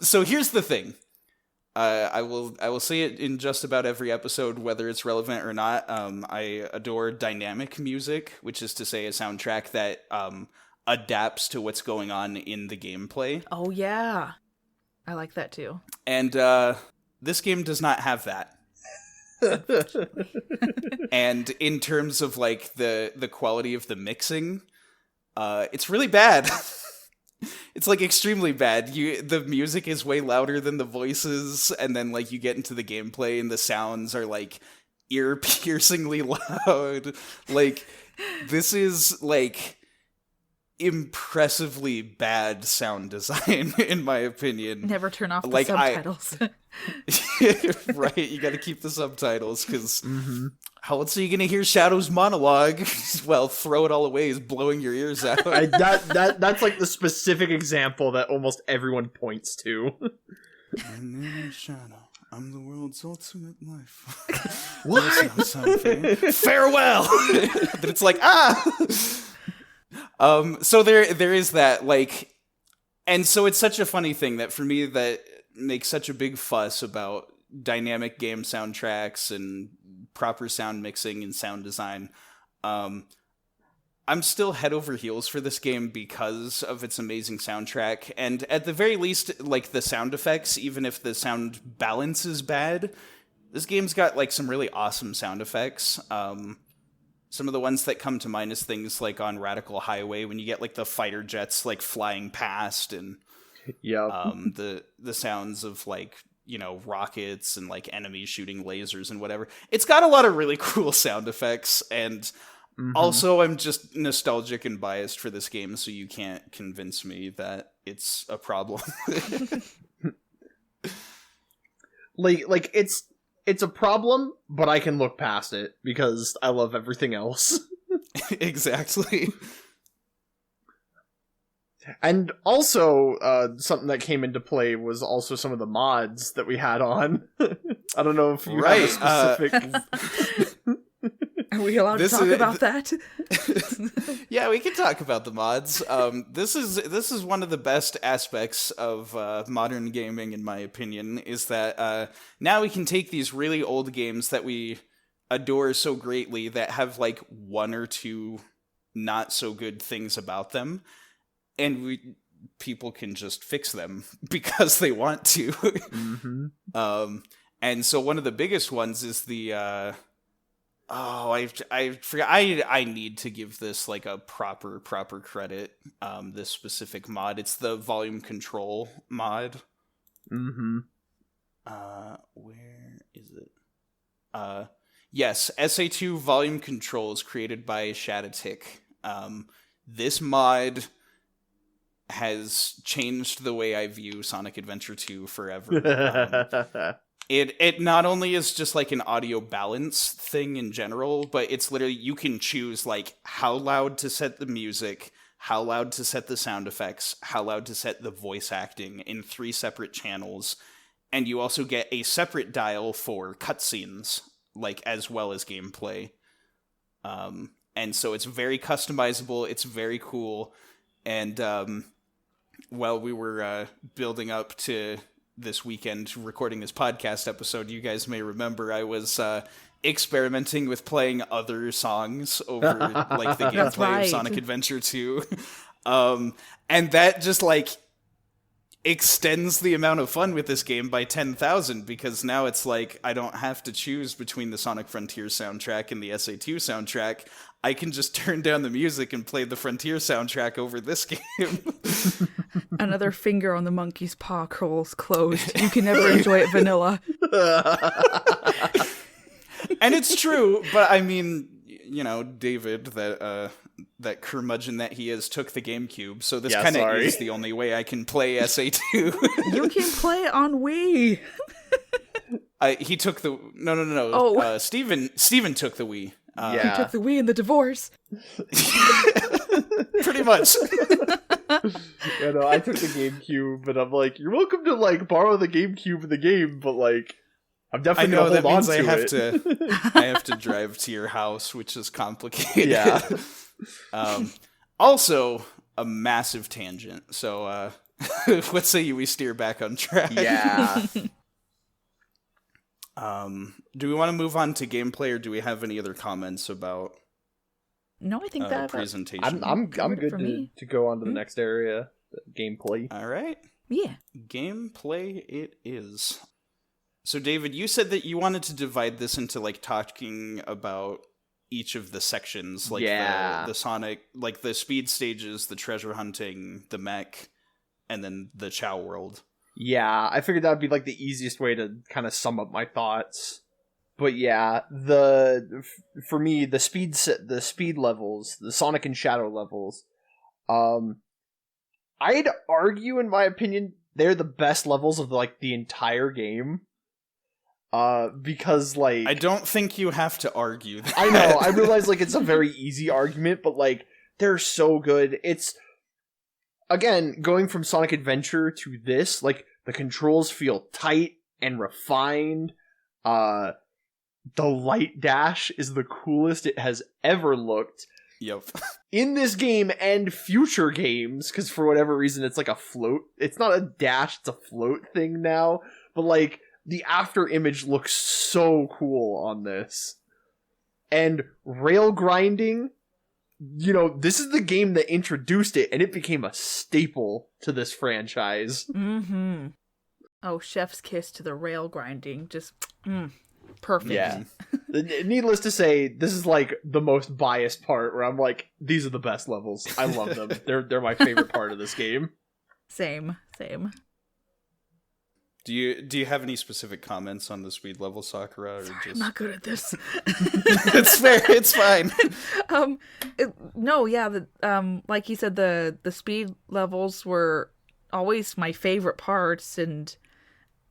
So here's the thing. I will say it in just about every episode, whether it's relevant or not. I adore dynamic music, which is to say a soundtrack that adapts to what's going on in the gameplay. Oh yeah, I like that too. And this game does not have that. And in terms of like the quality of the mixing, it's really bad. It's like extremely bad. The music is way louder than the voices, and then like you get into the gameplay and the sounds are like ear-piercingly loud. Like, this is like impressively bad sound design, in my opinion. Never turn off the subtitles. Right, you gotta keep the subtitles, because how else are you gonna hear Shadow's monologue? Well, throw it all away is blowing your ears out. That's like the specific example that almost everyone points to. My name is Shadow. I'm the world's ultimate life. What? Farewell! But it's like, so there is that, like, and so it's such a funny thing that for me that makes such a big fuss about dynamic game soundtracks and proper sound mixing and sound design. I I'm still head over heels for this game because of its amazing soundtrack, and at the very least, like, the sound effects, even if the sound balance is bad, this game's got, like, some really awesome sound effects. Some of the ones that come to mind is things like on Radical Highway, when you get, like, the fighter jets, like, flying past, and the sounds of, like, you know, rockets and, like, enemies shooting lasers and whatever. It's got a lot of really cool sound effects, and also I'm just nostalgic and biased for this game, so you can't convince me that it's a problem. like it's a problem, but I can look past it because I love everything else. Exactly. And also, something that came into play was also some of the mods that we had on. I don't know if you have a specific... Are we allowed to talk about that? Yeah, we can talk about the mods. This is one of the best aspects of modern gaming, in my opinion, is that now we can take these really old games that we adore so greatly that have, like, one or two not so good things about them, and people can just fix them because they want to. And so one of the biggest ones is the I forgot. I need to give this, like, a proper credit. This specific mod, it's the volume control mod. Where is it? Yes, SA2 volume control is created by Shadatic. This mod has changed the way I view Sonic Adventure 2 forever. It not only is just, like, an audio balance thing in general, but it's literally, you can choose, like, how loud to set the music, how loud to set the sound effects, how loud to set the voice acting in 3 separate channels, and you also get a separate dial for cutscenes, like, as well as gameplay. And so it's very customizable, it's very cool, and while we were building up to this weekend recording this podcast episode, you guys may remember I was experimenting with playing other songs over, like, the gameplay of Sonic Adventure 2. And that just, like, extends the amount of fun with this game by 10,000, because now it's like I don't have to choose between the Sonic Frontier soundtrack and the SA2 soundtrack. I can just turn down the music and play the Frontier soundtrack over this game. Another finger on the monkey's paw crawls closed. You can never enjoy it vanilla. And it's true, but I mean, you know, David, that curmudgeon that he is, took the GameCube, so this kind of is the only way I can play SA2. You can play it on Wii. He took the... No. Oh. Steven took the Wii. He took the Wii in the divorce. Pretty much. Yeah, no, I took the GameCube, and I'm like, you're welcome to, like, borrow the GameCube in the game, but, like, I'm definitely gonna hold on to it. I have to drive to your house, which is complicated. Yeah. Also, a massive tangent. So, let's say we steer back on track. Yeah. Do we want to move on to gameplay, or do we have any other comments about? No, I think that presentation. I'm good to go on to the next area, gameplay. All right. Yeah. Gameplay it is. So, David, you said that you wanted to divide this into, like, talking about each of the sections, like the Sonic, like the speed stages, the treasure hunting, the mech, and then the Chao world. Yeah, I figured that would be, like, the easiest way to kind of sum up my thoughts. But yeah, for me, the speed levels, the Sonic and Shadow levels, I'd argue, in my opinion, they're the best levels of, like, the entire game. Because, like... I don't think you have to argue that. I know, I realize, like, it's a very easy argument, but, like, they're so good. It's, again, going from Sonic Adventure to this, like, the controls feel tight and refined. The light dash is the coolest it has ever looked. Yep. In this game and future games, because for whatever reason it's like a float. It's not a dash, it's a float thing now. But, like, the after image looks so cool on this. And rail grinding this is the game that introduced it, and it became a staple to this franchise. Mm-hmm. Oh, chef's kiss to the rail grinding. Just, perfect. Yeah. Needless to say, this is like the most biased part where I'm like, these are the best levels. I love them. They're my favorite part of this game. Same. Do you have any specific comments on the speed level, Sakura? Or Sorry, just... I'm not good at this. It's fair. It's fine. Like you said, the speed levels were always my favorite parts, and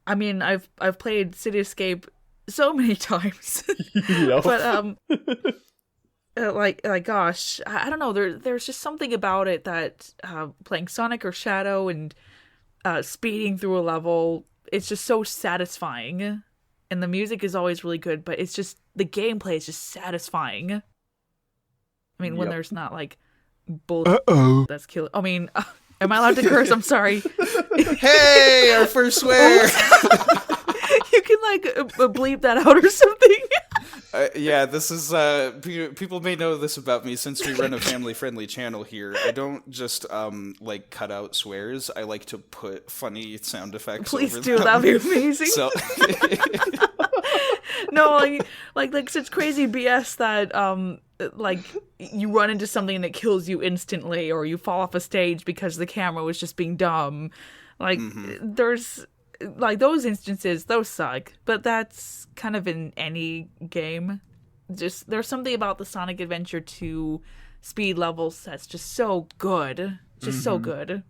I mean, I've played City Escape so many times, but gosh, I don't know. There's just something about it that playing Sonic or Shadow and speeding through a level. It's just so satisfying, and the music is always really good, but it's just, the gameplay is just satisfying. I mean, when there's not, like, bullshit that's killing. I mean, am I allowed to curse? I'm sorry. Hey, our first swear! You can, like, bleep that out or something. Yeah, this is, people may know this about me since we run a family-friendly channel here. I don't just, cut out swears. I like to put funny sound effects Please over do, them. that'd be amazing. So... No, like such crazy BS that, you run into something that kills you instantly, or you fall off a stage because the camera was just being dumb. Like, there's... Like, those instances, those suck, but that's kind of in any game. Just, there's something about the Sonic Adventure 2 speed levels that's just so good. Just so good.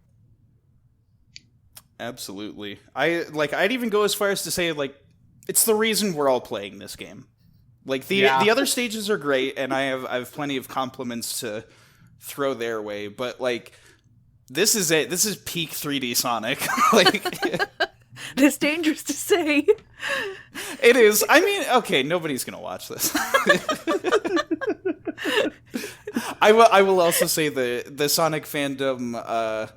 Absolutely. I'd even go as far as to say, it's the reason we're all playing this game. The other stages are great, and I have plenty of compliments to throw their way, but, this is it. This is peak 3D Sonic. It's dangerous to say. It is. I mean, okay, nobody's gonna watch this. I will also say the Sonic fandom,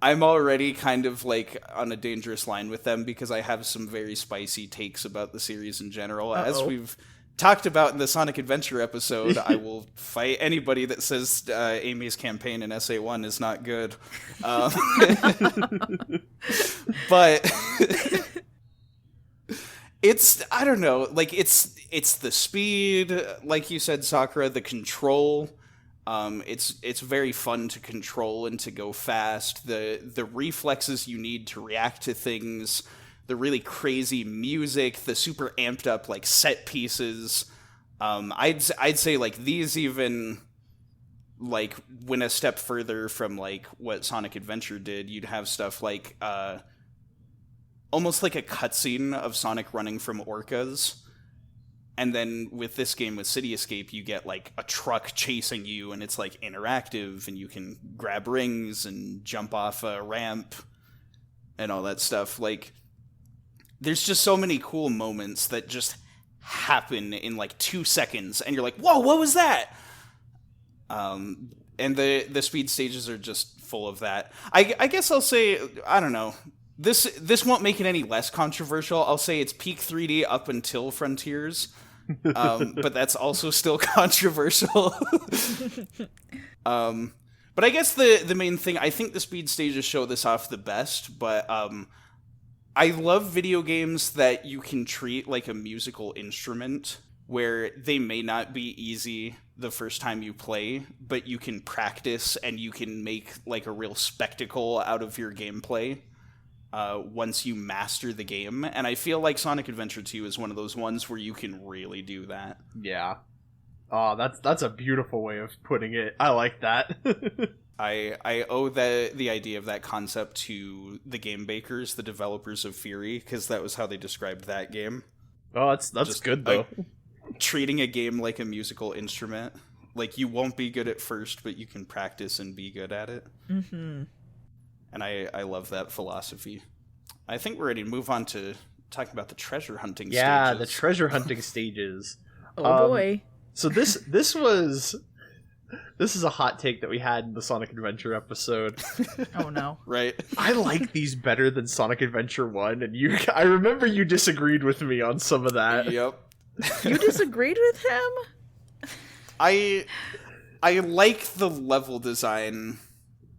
I'm already kind of on a dangerous line with them because I have some very spicy takes about the series in general. As we've talked about in the Sonic Adventure episode, I will fight anybody that says Amy's campaign in SA1 is not good. But it's, I don't know, it's the speed, like you said, Sakura, the control. It's very fun to control and to go fast. The reflexes you need to react to things, the really crazy music, the super amped up set pieces. I'd say these even went a step further from what Sonic Adventure did. You'd have stuff almost like a cutscene of Sonic running from orcas. And then with this game, with City Escape, you get a truck chasing you, and it's interactive, and you can grab rings and jump off a ramp and all that stuff. There's just so many cool moments that just happen in 2 seconds, and you're like, whoa, what was that? And the speed stages are just full of that. I guess I'll say, I don't know, this won't make it any less controversial. I'll say it's peak 3D up until Frontiers, but that's also still controversial. But I guess the main thing, I think the speed stages show this off the best, but I love video games that you can treat like a musical instrument, where they may not be easy the first time you play, but you can practice and you can make a real spectacle out of your gameplay once you master the game. And I feel like Sonic Adventure 2 is one of those ones where you can really do that. Yeah. Oh, that's a beautiful way of putting it. I like that. I owe the idea of that concept to the game bakers, the developers of Fury, because that was how they described that game. Oh, that's just good, though. Treating a game like a musical instrument. You won't be good at first, but you can practice and be good at it. Mm-hmm. And I love that philosophy. I think we're ready to move on to talking about the treasure hunting stages. Yeah, the treasure hunting stages. Oh, boy. So this is a hot take that we had in the Sonic Adventure episode. Oh no. Right. I like these better than Sonic Adventure 1, and I remember you disagreed with me on some of that. Yep. You disagreed with him? I like the level design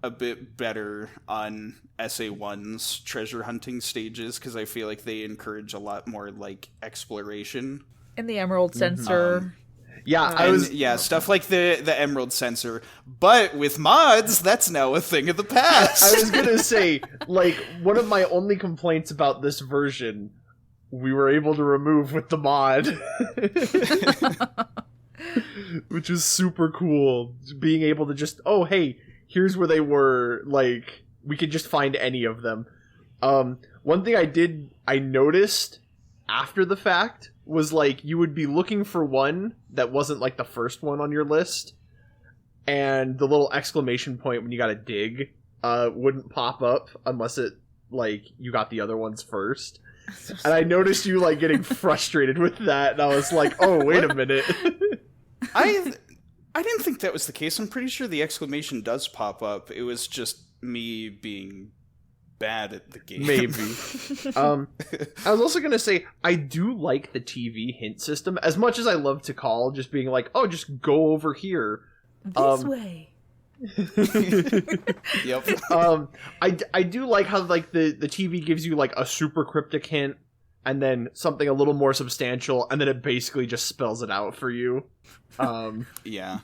a bit better on SA1's treasure hunting stages, because I feel like they encourage a lot more, like, exploration. And the emerald sensor. Stuff like the emerald sensor. But with mods, that's now a thing of the past. I was gonna say, like, one of my only complaints about this version, we were able to remove with the mod. Which is super cool. Being able to just, oh, hey, here's where they were, like, we could just find any of them. One thing I noticed after the fact was, like, you would be looking for one that wasn't, like, the first one on your list, and the little exclamation point when you gotta dig wouldn't pop up unless it, like, you got the other ones first. And I noticed you, like, getting frustrated with that, and I was like, oh, wait a minute. I didn't think that was the case. I'm pretty sure the exclamation does pop up. It was just me being bad at the game. Maybe. I was also going to say, I do like the TV hint system, as much as I love to call, just being like, oh, just go over here. This way. Yep. I do like how, like, the TV gives you, like, a super cryptic hint, and then something a little more substantial, and then it basically just spells it out for you. Yeah.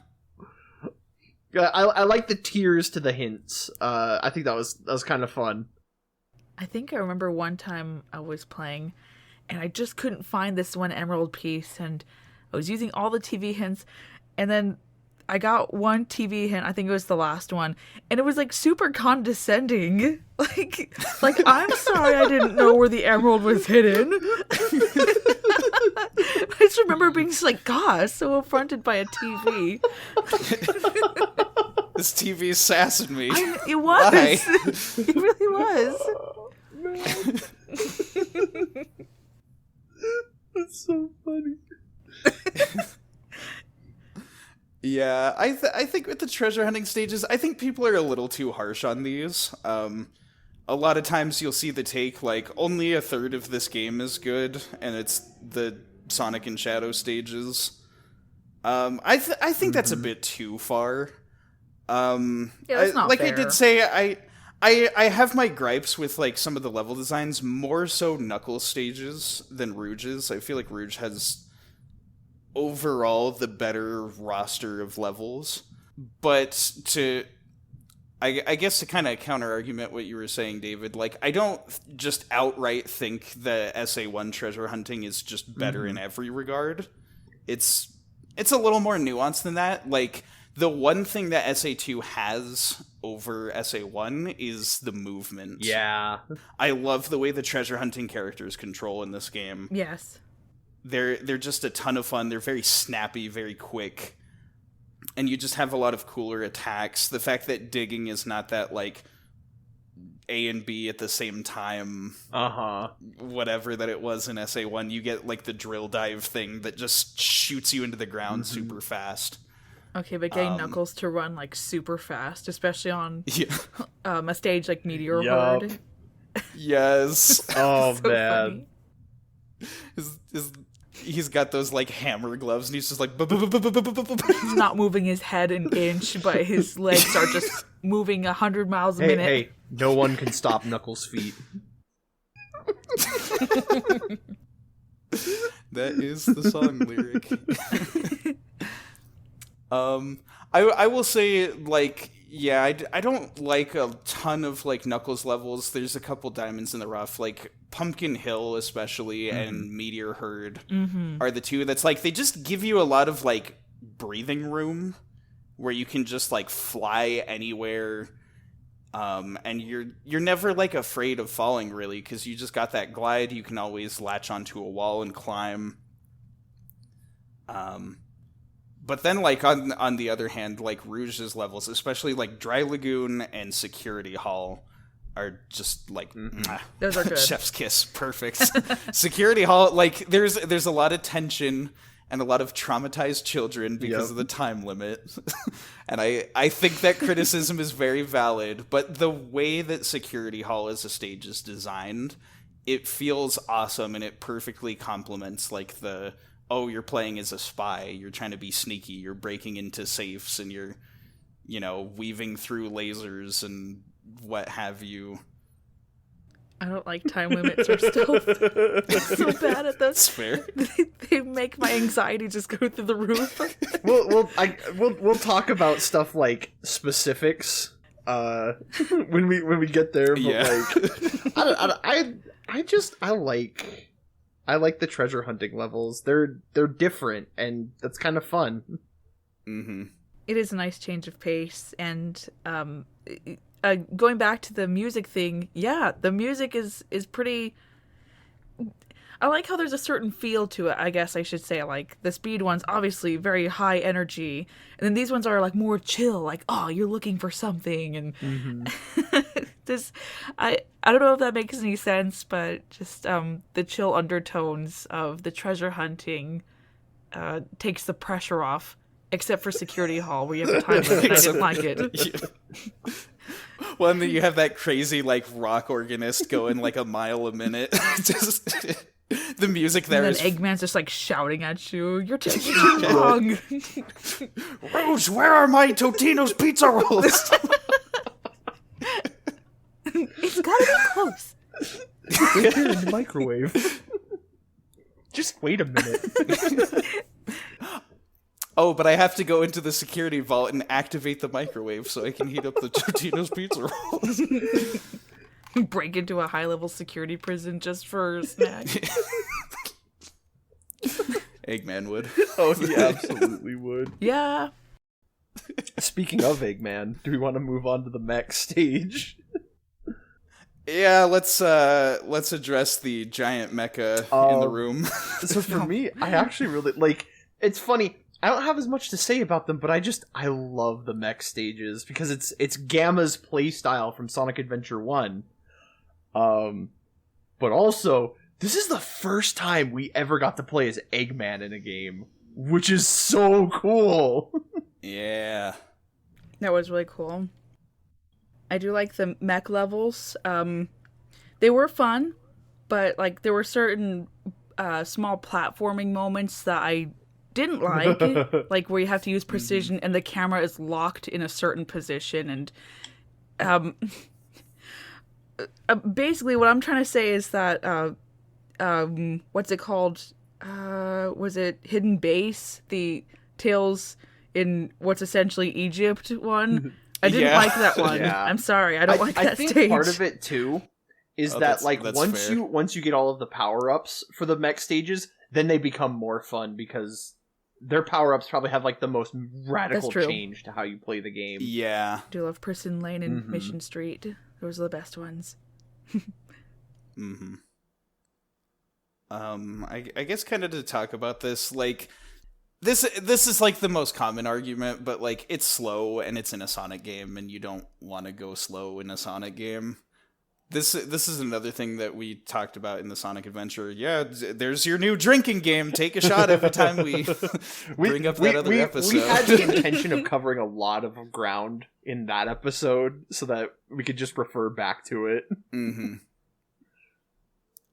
I like the tiers to the hints. I think that was kind of fun. I think I remember one time I was playing, and I just couldn't find this one emerald piece, and I was using all the TV hints, and then I got one TV hint, I think it was the last one, and it was, like, super condescending. Like I'm sorry I didn't know where the emerald was hidden. I just remember being just like, gosh, so affronted by a TV. This TV's sassing me. It was. Why? It really was. Oh, man. That's so funny. Yeah, I think with the treasure hunting stages, I think people are a little too harsh on these. A lot of times you'll see the take, like, only a third of this game is good, and it's the Sonic and Shadow stages. I think that's a bit too far. That's not like fair. I did say, I have my gripes with, like, some of the level designs, more so Knuckles stages than Rouge's. I feel like Rouge has overall the better roster of levels. But I guess to kind of counter-argument what you were saying, David, like, I don't just outright think the SA1 treasure hunting is just better in every regard. It's a little more nuanced than that. Like, the one thing that SA2 has over SA1 is the movement. Yeah. I love the way the treasure hunting characters control in this game. Yes. They're just a ton of fun. They're very snappy, very quick. And you just have a lot of cooler attacks. The fact that digging is not that, like, A and B at the same time, whatever that it was in SA1. You get, like, the drill dive thing that just shoots you into the ground super fast. Okay, but getting Knuckles to run, like, super fast, especially on a stage like Meteor Horde. Yes. Oh, So man. funny. He's got those, like, hammer gloves, and he's just like... He's not moving his head an inch, but his legs are just moving 100 miles a minute. Hey, no one can stop Knuckles' feet. That is the song lyric. I will say, like, yeah, I don't like a ton of, like, Knuckles levels. There's a couple diamonds in the rough, like Pumpkin Hill especially, and Meteor Herd are the two that's, like, they just give you a lot of, like, breathing room where you can just, like, fly anywhere, and you're never, like, afraid of falling, really, because you just got that glide. You can always latch onto a wall and climb. But then, like, on the other hand, like, Rouge's levels, especially, like, Dry Lagoon and Security Hall, are just, like, Those are good. chef's kiss, perfect. Security Hall, like, there's a lot of tension and a lot of traumatized children because of the time limit. And I think that criticism is very valid, but the way that Security Hall as a stage is designed, it feels awesome, and it perfectly complements, like, the oh, you're playing as a spy, you're trying to be sneaky, you're breaking into safes, and you're, weaving through lasers and what have you. I don't like time limits or stealth. I'm so bad at those. That's fair. They make my anxiety just go through the roof. We'll talk about stuff like specifics when we get there. But Yeah. I like the treasure hunting levels. They're different, and that's kind of fun. Mm-hmm. It is a nice change of pace, and going back to the music thing, yeah, the music is pretty. I like how there's a certain feel to it, I guess I should say. Like, the speed ones, obviously very high energy, and then these ones are like more chill, like, oh, you're looking for something, and this, I don't know if that makes any sense, but just the chill undertones of the treasure hunting takes the pressure off. Except for Security Hall, where you have a time limit, and I didn't like it. Well, and then you have that crazy, like, rock organist going, like, a mile a minute. Just, the music there and is... then Eggman's just, like, shouting at you, you're taking too long! Rose, where are my Totino's pizza rolls? It's gotta be close! They're here in the microwave. Just wait a minute. Oh, but I have to go into the security vault and activate the microwave so I can heat up the Totino's pizza rolls. Break into a high-level security prison just for a snack. Eggman would. Oh, he absolutely would. Yeah. Speaking of Eggman, do we want to move on to the Mech stage? Yeah, let's address the giant mecha in the room. So for me, I actually really like. It's funny. I don't have as much to say about them, but I love the Mech stages because it's Gamma's playstyle from Sonic Adventure 1. But also, this is the first time we ever got to play as Eggman in a game, which is so cool. Yeah. That was really cool. I do like the mech levels. They were fun, but like there were certain small platforming moments that I didn't like where you have to use precision and the camera is locked in a certain position, and basically what I'm trying to say is that what's it called? Was it Hidden Base? The Tales in what's essentially Egypt one? I didn't like that one. Yeah. I'm sorry, I don't like that stage. I think part of it too is that like once you get all of the power-ups for the mech stages, then they become more fun because their power-ups probably have like the most radical change to how you play the game. Yeah. I do love Prison Lane and Mission Street. Those are the best ones. I guess kind of to talk about this, like this is like the most common argument, but like it's slow and it's in a Sonic game and you don't want to go slow in a Sonic game. This is another thing that we talked about in the Sonic Adventure. Yeah, there's your new drinking game. Take a shot every time we bring up that other episode. We had the intention of covering a lot of ground in that episode so that we could just refer back to it.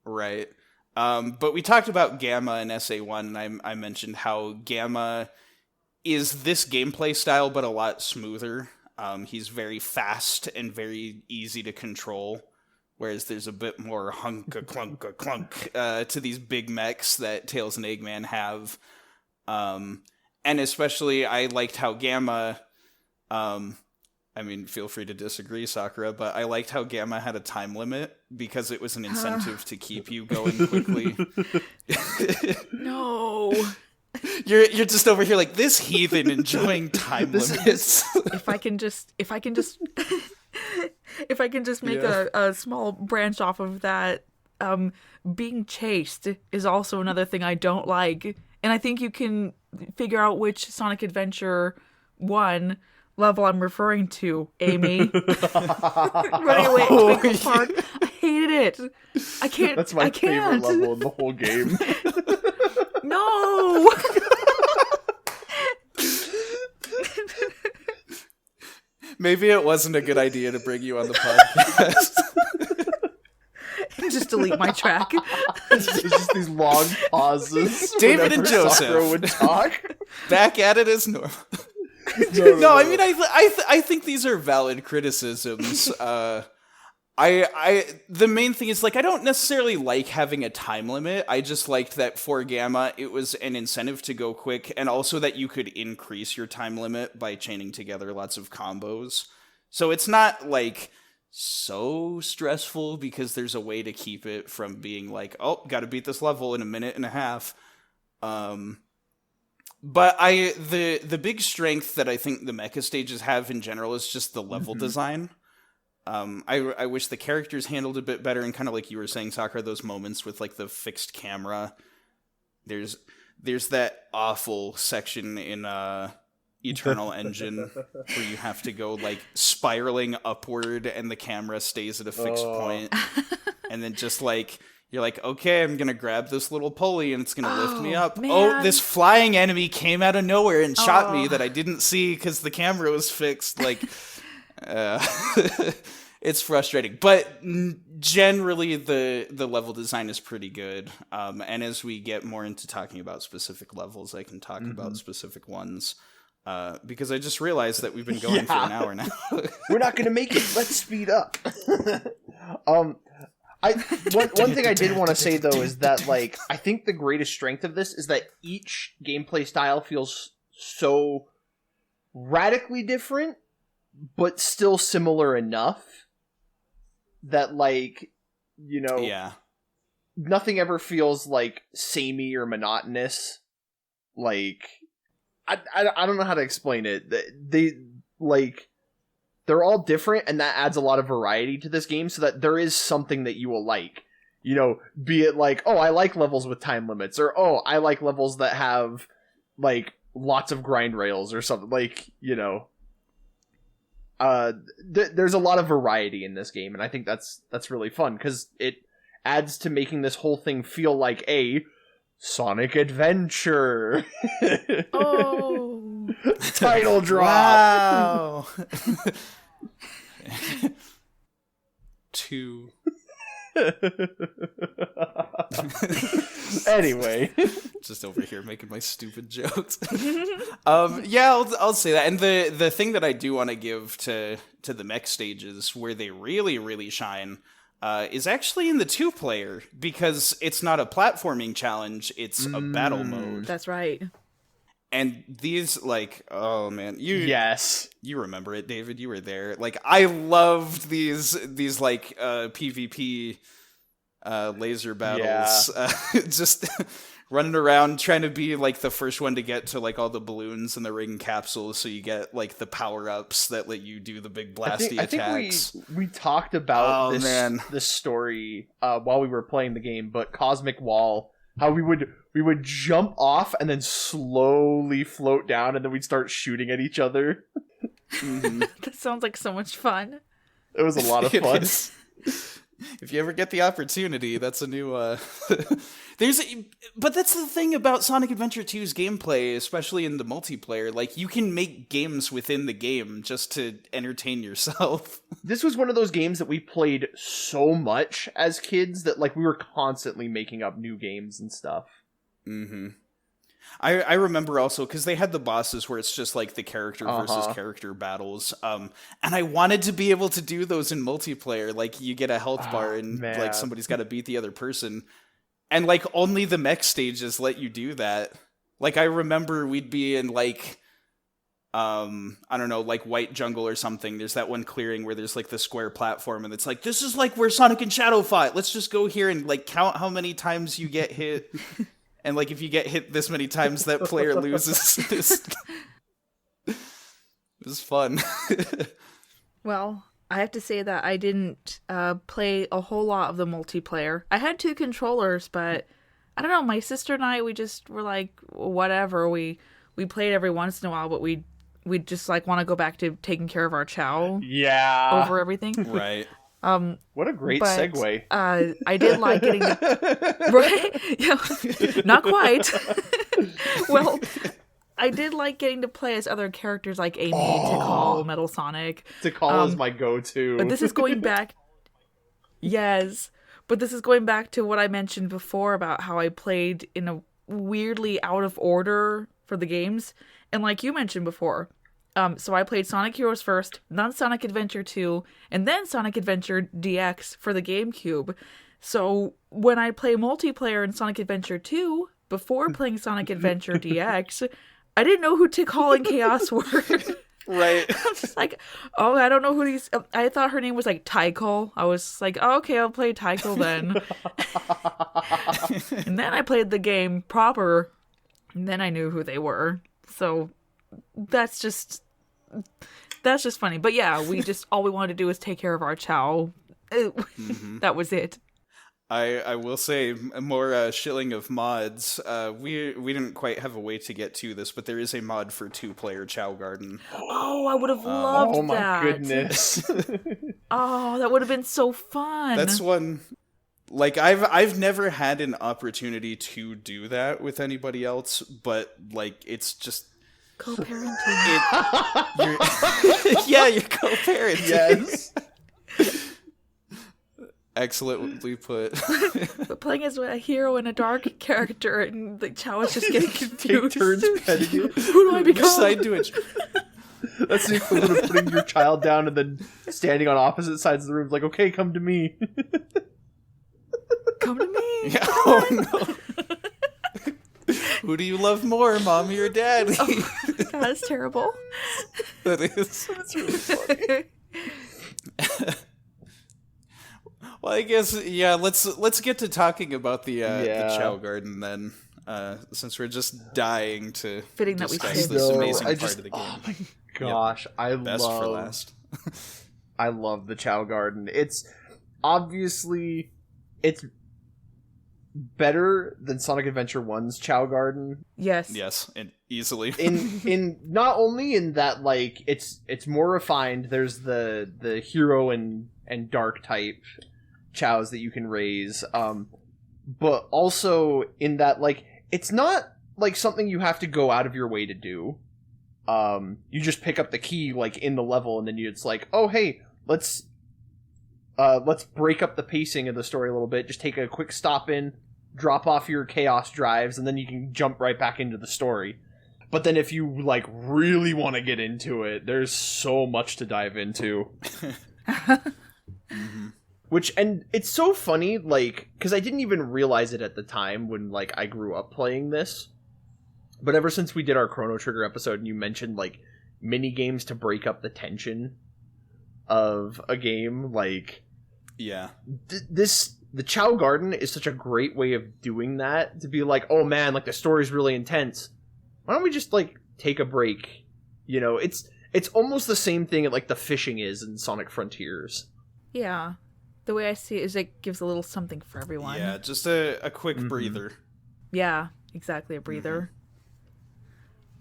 Right. But we talked about Gamma in SA1, and I mentioned how Gamma is this gameplay style, but a lot smoother. He's very fast and very easy to control. Whereas there's a bit more hunk-a-clunk-a-clunk to these big mechs that Tails and Eggman have. And especially, I liked how Gamma... I mean, feel free to disagree, Sakura, but I liked how Gamma had a time limit because it was an incentive to keep you going quickly. No! You're just over here like, this heathen enjoying time limits. If I can just make a small branch off of that, being chased is also another thing I don't like. And I think you can figure out which Sonic Adventure 1 level I'm referring to, Amy. Running away at Twinkle Park. I hated it. I can't. That's my favorite level in the whole game. No! Maybe it wasn't a good idea to bring you on the podcast. just delete my track. There's just these long pauses. David and whenever Joseph. Sakura would talk. Back at it as normal. No, I mean, I think these are valid criticisms. The main thing is, like, I don't necessarily like having a time limit. I just liked that for Gamma, it was an incentive to go quick, and also that you could increase your time limit by chaining together lots of combos. So it's not, like, so stressful because there's a way to keep it from being like, oh, gotta beat this level in a minute and a half. But the big strength that I think the mecha stages have in general is just the level design. I wish the characters handled a bit better, and kind of like you were saying, Sakura, those moments with like the fixed camera. There's that awful section in Eternal Engine where you have to go like spiraling upward and the camera stays at a fixed point. And then just like you're like, okay, I'm gonna grab this little pulley and it's gonna lift me up. Man. Oh, this flying enemy came out of nowhere and shot me that I didn't see because the camera was fixed. Like, it's frustrating, but generally the level design is pretty good. And as we get more into talking about specific levels, I can talk about specific ones. Because I just realized that we've been going for an hour now. We're not going to make it. Let's speed up. One thing I did want to say, though, is that, like, I think the greatest strength of this is that each gameplay style feels so radically different, but still similar enough that, like, you know, nothing ever feels, like, samey or monotonous. Like, I don't know how to explain it. They're all different, and that adds a lot of variety to this game, so that there is something that you will like. You know, be it like, oh, I like levels with time limits, or oh, I like levels that have, like, lots of grind rails or something. Like, you know, there's a lot of variety in this game, and I think that's really fun, because it adds to making this whole thing feel like a Sonic Adventure. Oh. Title drop. Wow. 2. Anyway, just over here making my stupid jokes. I'll say that. And the thing that I do want to give to the mech stages where they really, really shine is actually in the 2-player, because it's not a platforming challenge, it's a battle mode. That's right. And these, like, oh man, you remember it, David, you were there. Like, I loved these like PvP laser battles. Just running around trying to be like the first one to get to like all the balloons and the ring capsules, so you get like the power-ups that let you do the big blasty attacks. I think we talked about this story while we were playing the game, but Cosmic Wall, how we would jump off and then slowly float down, and then we'd start shooting at each other. That sounds like so much fun. It was a lot of fun. If you ever get the opportunity, that's a new but that's the thing about Sonic Adventure 2's gameplay, especially in the multiplayer. Like, you can make games within the game just to entertain yourself. This was one of those games that we played so much as kids that, like, we were constantly making up new games and stuff. I remember also, because they had the bosses where it's just like the character versus character battles, and I wanted to be able to do those in multiplayer. Like, you get a health bar and like somebody's got to beat the other person, and like only the mech stages let you do that. Like, I remember we'd be in like I don't know, like White Jungle or something. There's that one clearing where there's like the square platform, and it's like, this is like where Sonic and Shadow fought. Let's just go here and like count how many times you get hit. And, like, if you get hit this many times, that player loses. It was fun. Well, I have to say that I didn't play a whole lot of the multiplayer. I had 2 controllers, but I don't know, my sister and I, we just were like, whatever. We played every once in a while, but we just, like, want to go back to taking care of our Chao. Yeah. Over everything. Right. What a great segue. I did like getting to... Right? Yeah, not quite. Well, I did like getting to play as other characters like Amy, Tikal, Metal Sonic. Tikal is my go-to. But this is going back... Yes. But this is going back to what I mentioned before about how I played in a weirdly out of order for the games. And like you mentioned before, so I played Sonic Heroes first, then Sonic Adventure 2, and then Sonic Adventure DX for the GameCube. So when I play multiplayer in Sonic Adventure 2, before playing Sonic Adventure DX, I didn't know who Tick Hall and Chaos were. Right. I'm just like, oh, I don't know who these... I thought her name was like Tycho. I was like, oh, okay, I'll play Tycho then. And then I played the game proper, and then I knew who they were. So that's just funny. But yeah, all we wanted to do was take care of our Chao. That was it. I will say, more shilling of mods. We didn't quite have a way to get to this, but there is a mod for 2-player Chao Garden. Oh, I would have loved that. Oh my goodness. Oh, that would have been so fun. That's one. Like, I've never had an opportunity to do that with anybody else, but like it's just co-parenting. Yeah, you're co-parenting. Yes. Excellently put. But playing as a hero and a dark character, and the Chao is just getting confused. Take turns petting you. Who do I become? Which side do it? That's the equivalent of putting your child down and then standing on opposite sides of the room, like, okay, come to me. Come to me. Yeah, oh no. Who do you love more, mommy or daddy? Oh, God, that's terrible. That is. That's really funny. Well, I guess, yeah, let's get to talking about the Chao Garden then, since we're just dying to Fitting that we discuss should. this amazing part of the game. Oh my gosh, Best for last. I love the Chao Garden. It's obviously better than Sonic Adventure 1's Chao Garden. Yes, and easily. in not only in that, like, it's more refined. There's the hero and dark type Chaos that you can raise, but also in that, like, it's not like something you have to go out of your way to do. You just pick up the key, like, in the level, and then it's like, oh hey, let's break up the pacing of the story a little bit. Just take a quick stop in, drop off your chaos drives, and then you can jump right back into the story. But then if you, like, really want to get into it, there's so much to dive into. Mm-hmm. And it's so funny, like, because I didn't even realize it at the time when, like, I grew up playing this. But ever since we did our Chrono Trigger episode and you mentioned, like, mini games to break up the tension of a game, like... Yeah. The Chao Garden is such a great way of doing that, to be like, oh man, like, the story's really intense. Why don't we just, like, take a break? You know, it's almost the same thing that, like, the fishing is in Sonic Frontiers. Yeah. The way I see it is it gives a little something for everyone. Yeah, just a quick breather. Yeah, exactly, a breather.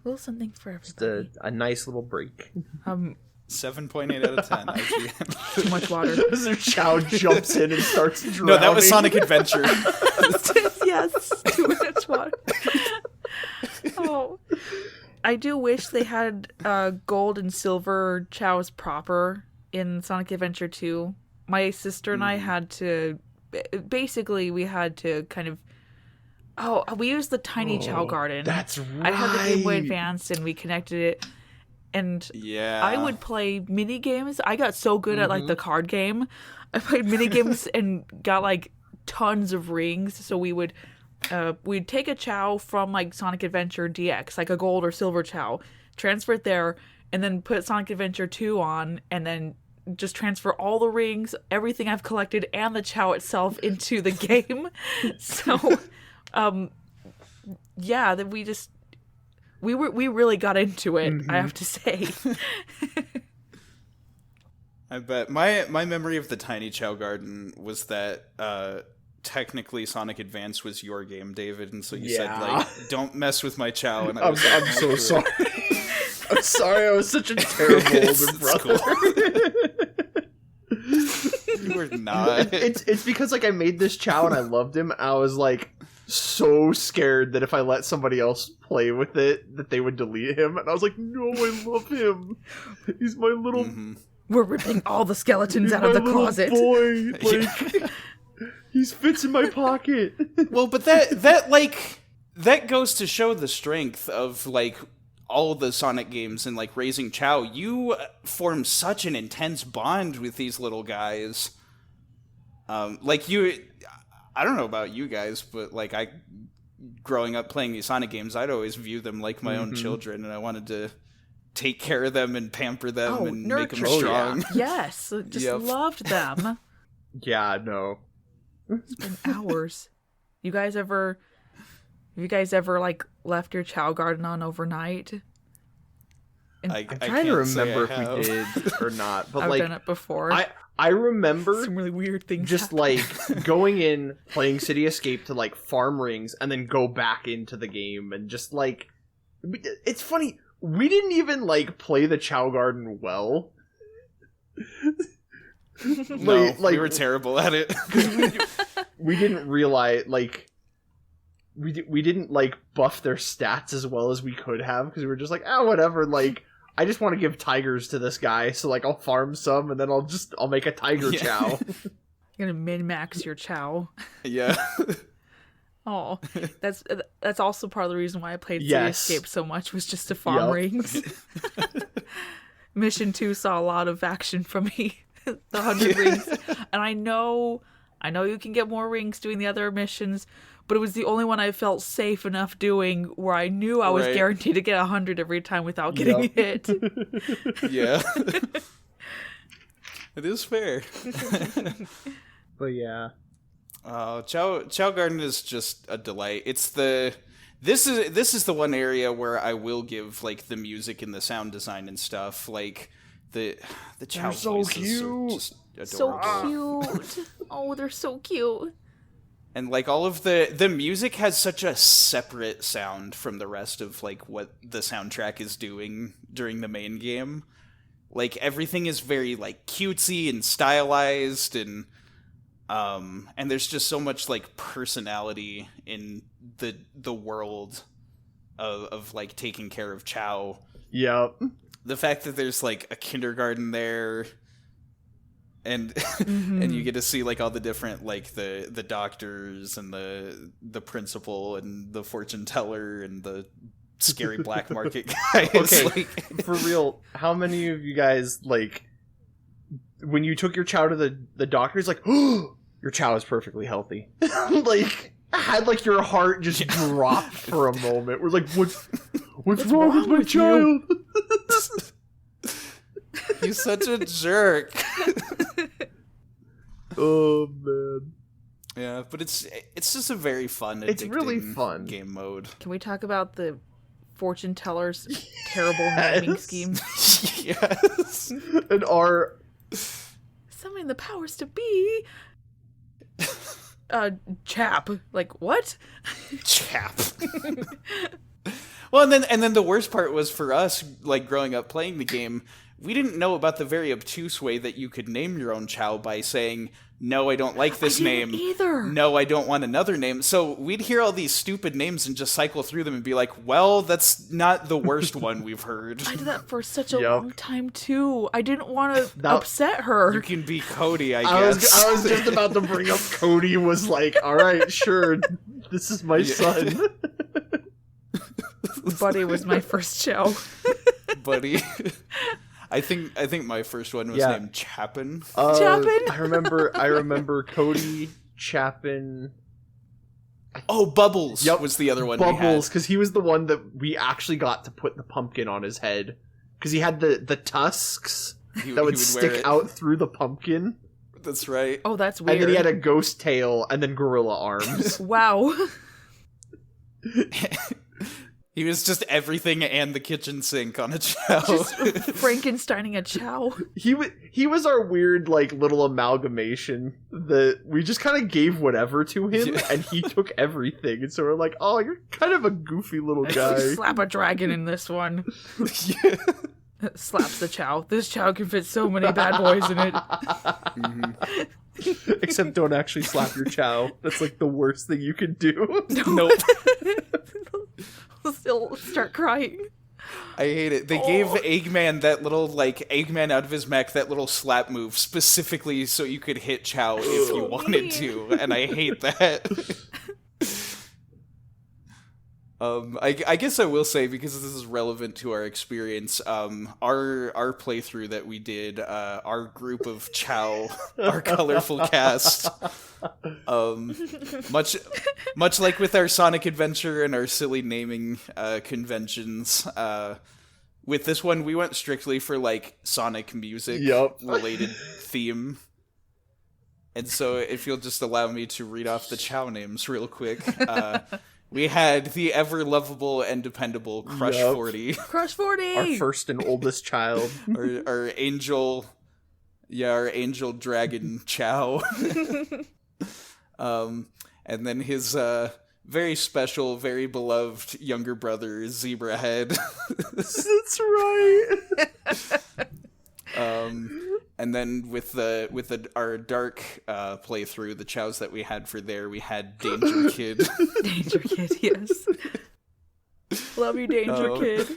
A little something for everybody. Just a nice little break. 7.8 out of 10. IGN. Too much water. So Chao jumps in and starts drowning. No, that was Sonic Adventure. Yes, too much water. Oh. I do wish they had gold and silver Chaos proper in Sonic Adventure 2. My sister and I had to... Basically, we had to kind of... Oh, we used the tiny Chao Garden. That's right. I had the Game Boy Advance, and we connected it. And I would play mini games. I got so good at, like, the card game. I played mini games and got, like, tons of rings. So we'd take a Chao from, like, Sonic Adventure DX, like a gold or silver Chao, transfer it there, and then put Sonic Adventure 2 on, and then just transfer all the rings, everything I've collected, and the Chao itself into the game. So, yeah, that we really got into it, I have to say. I bet. My memory of the Tiny Chao Garden was that technically Sonic Advance was your game, David, and so you said, like, don't mess with my Chao, and I'm so sorry. I'm sorry, I was such a terrible older brother. You were not. It's because, like, I made this Chao and I loved him. I was, like, so scared that if I let somebody else play with it, that they would delete him. And I was like, no, I love him. He's my little... We're ripping all the skeletons out of the closet. Boy. Like, He fits in my pocket. Well, but that goes to show the strength of like all the Sonic games and like raising Chao. You form such an intense bond with these little guys. Like I don't know about you guys, but like growing up playing these Sonic games, I'd always view them like my own children, and I wanted to take care of them and pamper them and make them strong. Yes, just loved them. Yeah, no. It's been hours. Have you guys ever like left your Chao garden on overnight? I'm trying to remember if we did or not, but I've done it before. I remember some really weird things. Just happen. Like going in, playing City Escape to like farm rings, and then go back into the game, and just like it's funny. We didn't even like play the Chao garden well. No, we were terrible at it. we didn't realize like we didn't like buff their stats as well as we could have, because we were just like, whatever, like I just want to give tigers to this guy, so like I'll farm some and then I'll make a tiger Chao. You're gonna min-max your Chao. Yeah. Oh, that's also part of the reason why I played City Escape so much, was just to farm rings. Mission 2 saw a lot of action from me. The 100 rings. And I know you can get more rings doing the other missions, but it was the only one I felt safe enough doing where I knew I was guaranteed to get 100 every time without getting hit. Yeah. It is fair. But yeah. Chao Garden is just a delight. This is the one area where I will give like the music and the sound design and stuff, like the Chao voices are just adorable. So cute. Oh, they're so cute. And like all of the music has such a separate sound from the rest of like what the soundtrack is doing during the main game. Like everything is very like cutesy and stylized, and there's just so much like personality in the world of like taking care of Chao. Yep. The fact that there's like a kindergarten there, and and you get to see like all the different like the doctors and the principal and the fortune teller and the scary black market guys. Okay, like, for real, how many of you guys like when you took your Chao to the doctor's like, oh, your Chao is perfectly healthy? Like had like your heart just drop for a moment. We're like, what's wrong with my child? He's such a jerk. Oh man. Yeah, but it's just a very fun, it's really fun game mode. Can we talk about the fortune teller's terrible naming scheme? Yes. And our summoning the powers to be chap. Like what? Chap. Well, and then the worst part was for us, like growing up playing the game, we didn't know about the very obtuse way that you could name your own Chao by saying, no, I don't like this name. Either. No, I don't want another name. So we'd hear all these stupid names and just cycle through them and be like, well, that's not the worst one we've heard. I did that for such a long time, too. I didn't want to upset her. You can be Cody, I guess. I was just about to bring up Cody was like, all right, sure, this is my son. Buddy was my first Chao. Buddy. I think my first one was named Chapin. Chapin? I remember Cody, Chapin. Oh, Bubbles was the other one. Bubbles, because he was the one that we actually got to put the pumpkin on his head. Because he had the tusks that would stick out through the pumpkin. That's right. Oh, that's weird. And then he had a ghost tail and then gorilla arms. Wow. He was just everything and the kitchen sink on a Chao. Just Frankensteining a Chao. He was our weird like little amalgamation that we just kind of gave whatever to him, and he took everything. And so we're like, oh, you're kind of a goofy little guy. Slap a dragon in this one. Yeah. Slaps the Chao. This Chao can fit so many bad boys in it. Mm-hmm. Except don't actually slap your Chao. That's like the worst thing you can do. Nope. Still start crying. I hate it. They gave Eggman that little, like, Eggman out of his mech, that little slap move, specifically so you could hit Chao if you wanted to, and I hate that. I guess I will say, because this is relevant to our experience, our playthrough that we did, our group of Chao, our colorful cast, much like with our Sonic Adventure and our silly naming conventions, with this one we went strictly for like Sonic music related theme. And so if you'll just allow me to read off the Chao names real quick. We had the ever-lovable and dependable Crush 40. Crush 40! Our first and oldest child. our angel dragon Chao. And then his very special, very beloved younger brother, Zebra Head. That's right! And then with our dark playthrough, the Chaos that we had for there, we had Danger Kid. Danger Kid, yes. Love you, Danger Kid.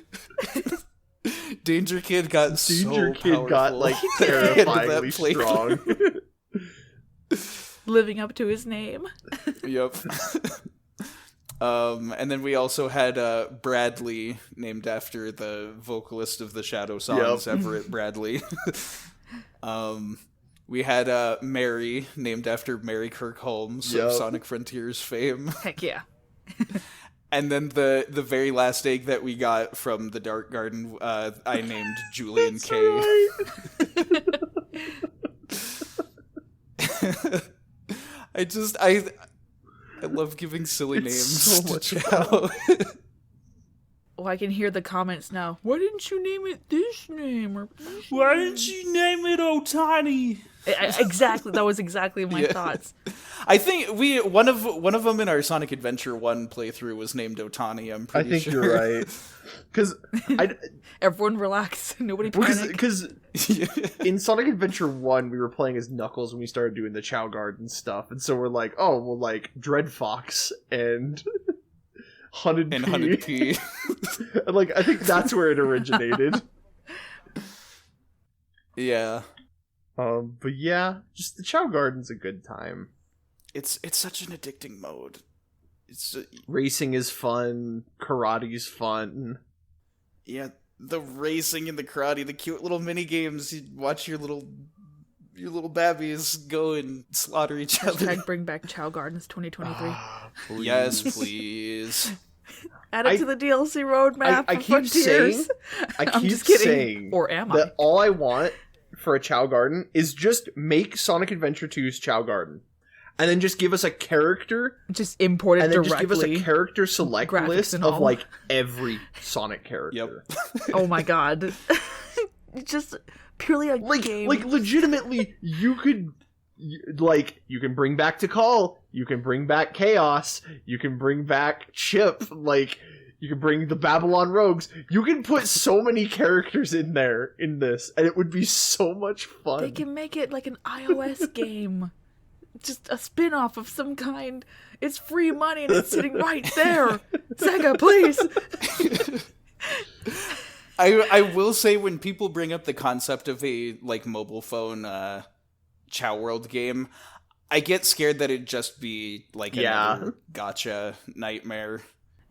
Danger Kid got Danger so Kid powerful. got like terrifyingly strong. Living up to his name. Yep. And then we also had Bradley, named after the vocalist of the Shadow songs, Everett Bradley. We had Mary, named after Mary Kirk Holmes of Sonic Frontiers fame. Heck yeah. And then the very last egg that we got from the Dark Garden, I named Julian K. Right. I love giving silly names so to much Chao. Oh, I can hear the comments now. Why didn't you name it this name? Or this Why name? didn't you name it Otani? Exactly. That was exactly my thoughts. I think one of them in our Sonic Adventure 1 playthrough was named Otani. I'm pretty sure. I think you're right. Because Everyone relax. Nobody panic. Because in Sonic Adventure 1, we were playing as Knuckles when we started doing the Chao Garden stuff. And so we're like, oh, well, like, Dread Fox and Hunted P. And, like, I think that's where it originated. Yeah. But yeah, just the Chao Garden's a good time. It's such an addicting mode. Racing is fun. Karate's fun. Yeah, the racing and the karate, the cute little mini games. You watch your little babbies go and slaughter each other. Bring back Chao Gardens 2023. Yes, please. Add it to the DLC roadmap. I keep saying, or am that I? all I want for a Chao Garden is just make Sonic Adventure 2's Chao Garden. And then just give us a character. Just import it directly. And then just give us a character select list of, like, every Sonic character. Yep. Oh my god. Just purely a game. Like, legitimately, you can bring back Tikal, you can bring back Chaos, you can bring back Chip, like, you can bring the Babylon Rogues. You can put so many characters in there, in this, and it would be so much fun. They can make it like an iOS game. Just a spin-off of some kind. It's free money and it's sitting right there. Sega, please. I will say, when people bring up the concept of a like mobile phone Chao World game, I get scared that it'd just be like another gacha nightmare.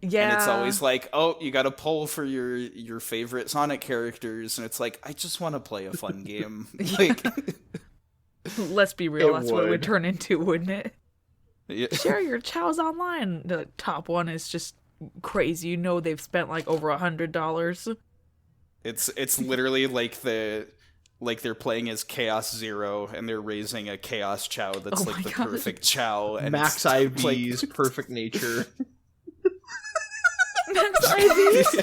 Yeah. And it's always like, oh, you gotta pull for your favorite Sonic characters, and it's like, I just want to play a fun game. Like, let's be real, that's what it would would turn into, wouldn't it? Yeah. Share your Chaos online. The top one is just crazy. You know they've spent like over $100. It's literally like they're playing as Chaos Zero, and they're raising a Chaos Chao that's like the perfect Chao, and Max IV's perfect nature. Max IV's.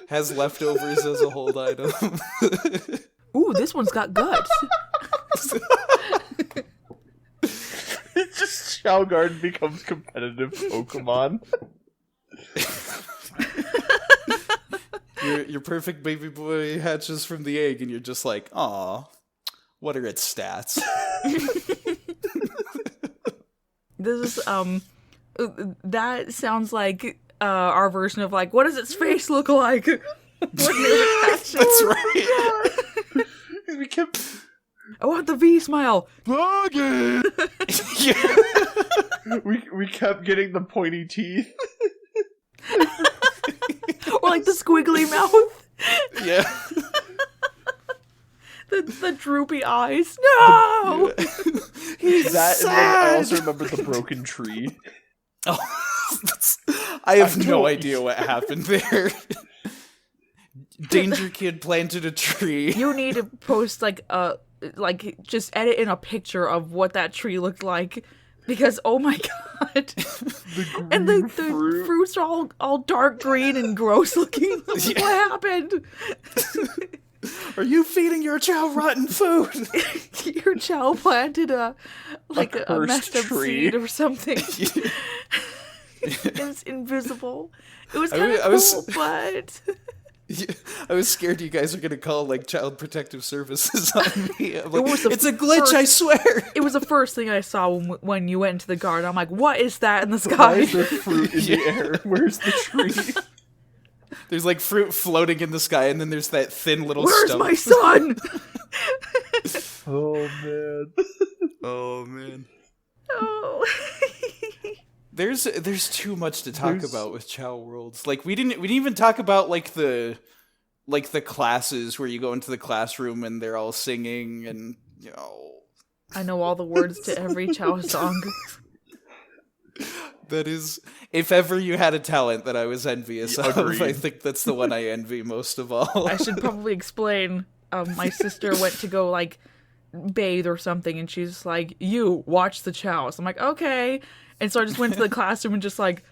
Has leftovers as a hold item. Ooh, this one's got guts. It's just Chao Garden becomes competitive Pokemon. Your perfect baby boy hatches from the egg, and you're just like, aw, what are its stats? This is That sounds like our version of like, what does its face look like? That's right. We kept. I want the V smile. Yeah. we kept getting the pointy teeth. Or like the squiggly mouth. Yeah. The droopy eyes. No! That, and then I also remember the broken tree. Oh, I have no idea what happened there. Danger Kid planted a tree. You need to post just edit in a picture of what that tree looked like, because oh my god, and the fruits are all dark green and gross looking. What happened? Are you feeding your Chao rotten food? Your Chao planted a messed up tree. seed or something. It was invisible. It was kind of cool, but I was scared you guys are gonna call like Child Protective Services on me. I'm like, it's a glitch, first, I swear. It was the first thing I saw when you went into the garden. I'm like, what is that in the sky? Why is there fruit in the air? Where's the tree? There's like fruit floating in the sky, and then there's that thin little Where's stump. my son? Oh man. Oh man. Oh. There's too much to talk about with Chao Worlds. Like we didn't even talk about like the classes where you go into the classroom and they're all singing and I know all the words to every Chao song. That is, if ever you had a talent that I was envious of, I think that's the one I envy most of all. I should probably explain. My sister went to go like bathe or something, and she's like, "You watch the Chao." So I'm like, "Okay." And so I just went to the classroom and just like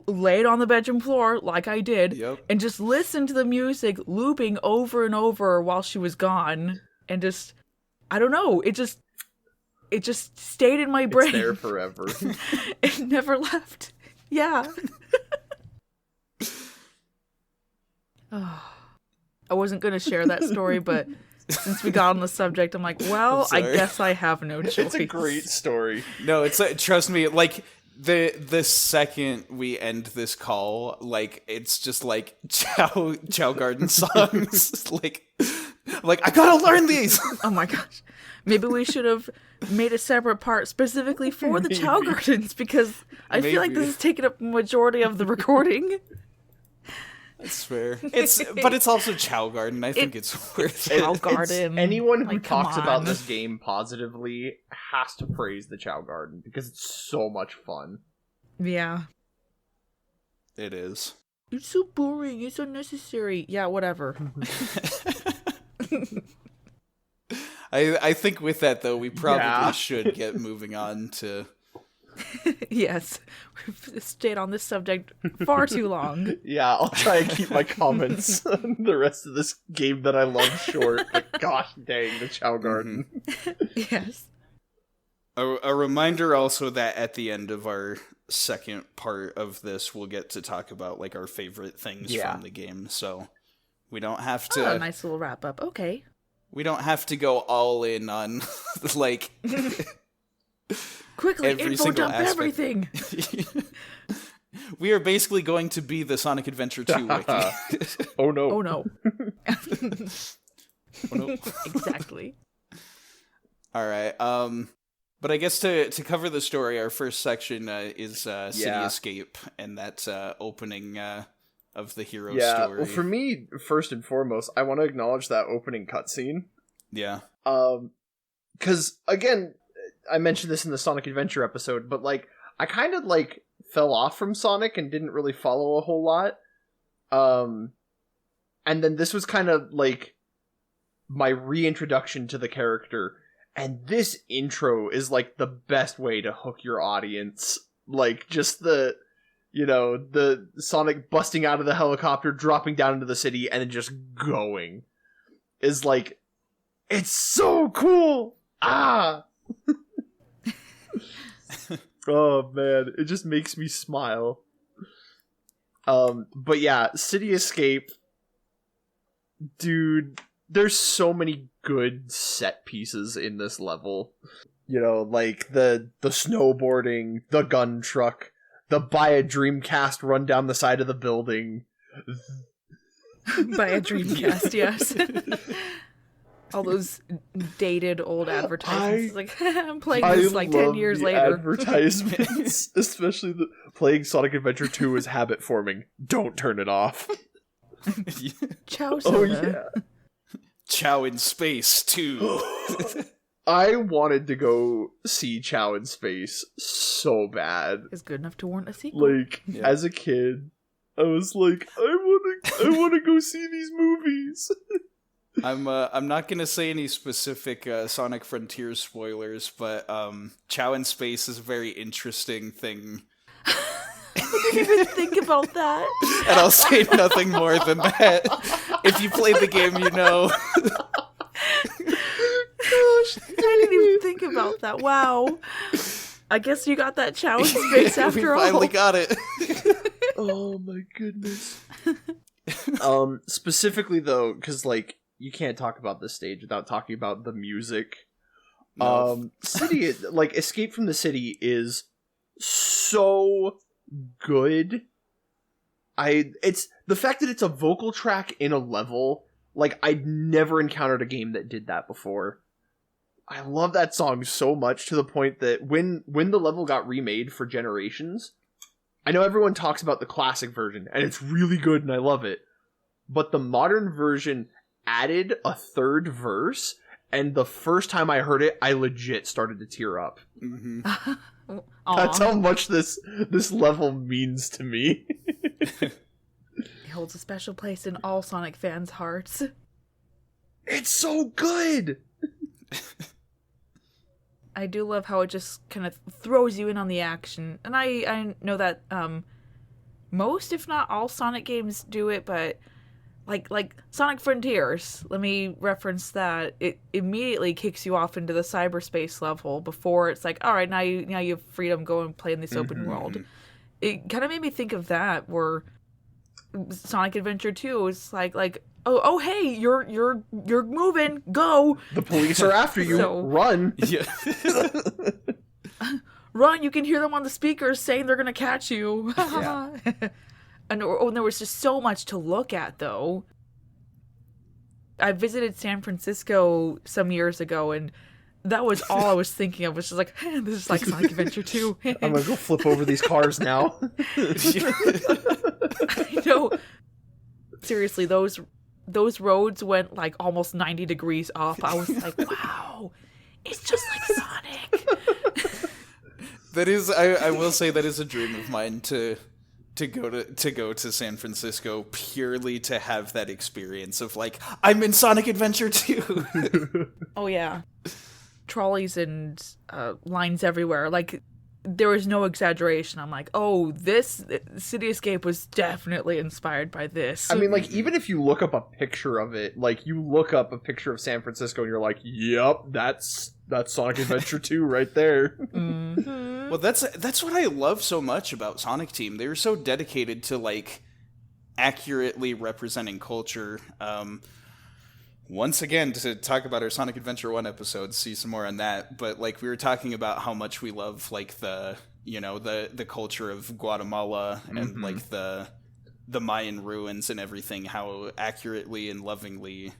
laid on the bedroom floor like I did, and just listened to the music looping over and over while she was gone, and just I don't know, it just stayed in my brain. It's there forever. It never left. Yeah. I wasn't going to share that story, but since we got on the subject, I'm like, well, I guess I have no choice. It's a great story. No, it's trust me, like the second we end this call, like it's just like Chao Garden songs. like I gotta learn these. Oh my gosh. Maybe we should have made a separate part specifically for the Chao Gardens, because I feel like this is taking up the majority of the recording. That's fair. But it's also Chao Garden. I think it's worth it. Chao Garden. Anyone who talks about this game positively has to praise the Chao Garden, because it's so much fun. Yeah. It is. It's so boring. It's unnecessary. Yeah, whatever. I think with that, though, we probably should get moving on to... Yes. We've stayed on this subject far too long. Yeah, I'll try and keep my comments on the rest of this game that I love short. But gosh dang, the Chao Garden. Yes. A reminder also that at the end of our second part of this, we'll get to talk about like our favorite things from the game. So we don't have to... Oh, a nice little wrap up. Okay. We don't have to go all in on, like... Quickly, info dump everything! We are basically going to be the Sonic Adventure 2 wiki. Oh no. Oh no. Oh no. Exactly. Alright, but I guess to cover the story, our first section is City Escape, and that's opening of the hero story. Well, for me, first and foremost, I want to acknowledge that opening cutscene. Yeah. Because, again, I mentioned this in the Sonic Adventure episode, but, like, I kind of, like, fell off from Sonic and didn't really follow a whole lot. And then this was kind of, like, my reintroduction to the character. And this intro is, like, the best way to hook your audience. Like, just the Sonic busting out of the helicopter, dropping down into the city, and then just going. Is, like, it's so cool! Ah! Oh, man. It just makes me smile. But yeah, City Escape. Dude, there's so many good set pieces in this level. You know, like the snowboarding, the gun truck, the buy a Dreamcast run down the side of the building. Buy a Dreamcast, yes. All those dated old advertisements. Like, I'm playing this like 10 years later. Advertisements, especially playing Sonic Adventure 2 is habit forming. Don't turn it off. Chao soda. Oh yeah. Chao in Space 2. I wanted to go see Chao in Space so bad. It's good enough to warrant a sequel. Like, as a kid, I was like, I want to go see these movies. I'm not gonna say any specific Sonic Frontiers spoilers, but Chao in Space is a very interesting thing. I didn't even think about that. And I'll say nothing more than that. If you played the game, you know. Gosh, I didn't even think about that. Wow. I guess you got that Chao in Space after all. We finally got it. Oh my goodness. Specifically though, because like you can't talk about this stage without talking about the music. No. City, like Escape from the City, is so good. It's the fact that it's a vocal track in a level. Like, I'd never encountered a game that did that before. I love that song so much to the point that when the level got remade for Generations, I know everyone talks about the classic version, and it's really good and I love it. But the modern version added a third verse, and the first time I heard it, I legit started to tear up. Mm-hmm. That's how much this level means to me. It holds a special place in all Sonic fans' hearts. It's so good! I do love how it just kind of throws you in on the action. And I know that most, if not all, Sonic games do it, but like Sonic Frontiers, let me reference that. It immediately kicks you off into the cyberspace level before it's like, all right, now you have freedom, go and play in this open world. It kind of made me think of that, where Sonic Adventure 2 is like oh hey, you're moving, go. The police are after you. So, run. Yeah. Run, you can hear them on the speakers saying they're gonna catch you. Yeah. And there was just so much to look at, though. I visited San Francisco some years ago, and that was all I was thinking of, was just like, this is like Sonic Adventure 2. I'm gonna go flip over these cars now. I know. Seriously, those roads went like almost 90 degrees up. I was like, wow, it's just like Sonic. That is, I will say, that is a dream of mine to go to San Francisco, purely to have that experience of like, I'm in Sonic Adventure 2. Oh yeah, trolleys and lines everywhere. Like, there was no exaggeration. I'm like, oh, this City Escape was definitely inspired by this. I mean, like, even if you look up a picture of it, like, you look up a picture of San Francisco and you're like, yep, that's Sonic Adventure 2 right there. Mm-hmm. Well, that's what I love so much about Sonic Team. They were so dedicated to, like, accurately representing culture. Once again, to talk about our Sonic Adventure 1 episode, see some more on that, but like we were talking about how much we love like the culture of Guatemala and like the Mayan ruins and everything, how accurately and lovingly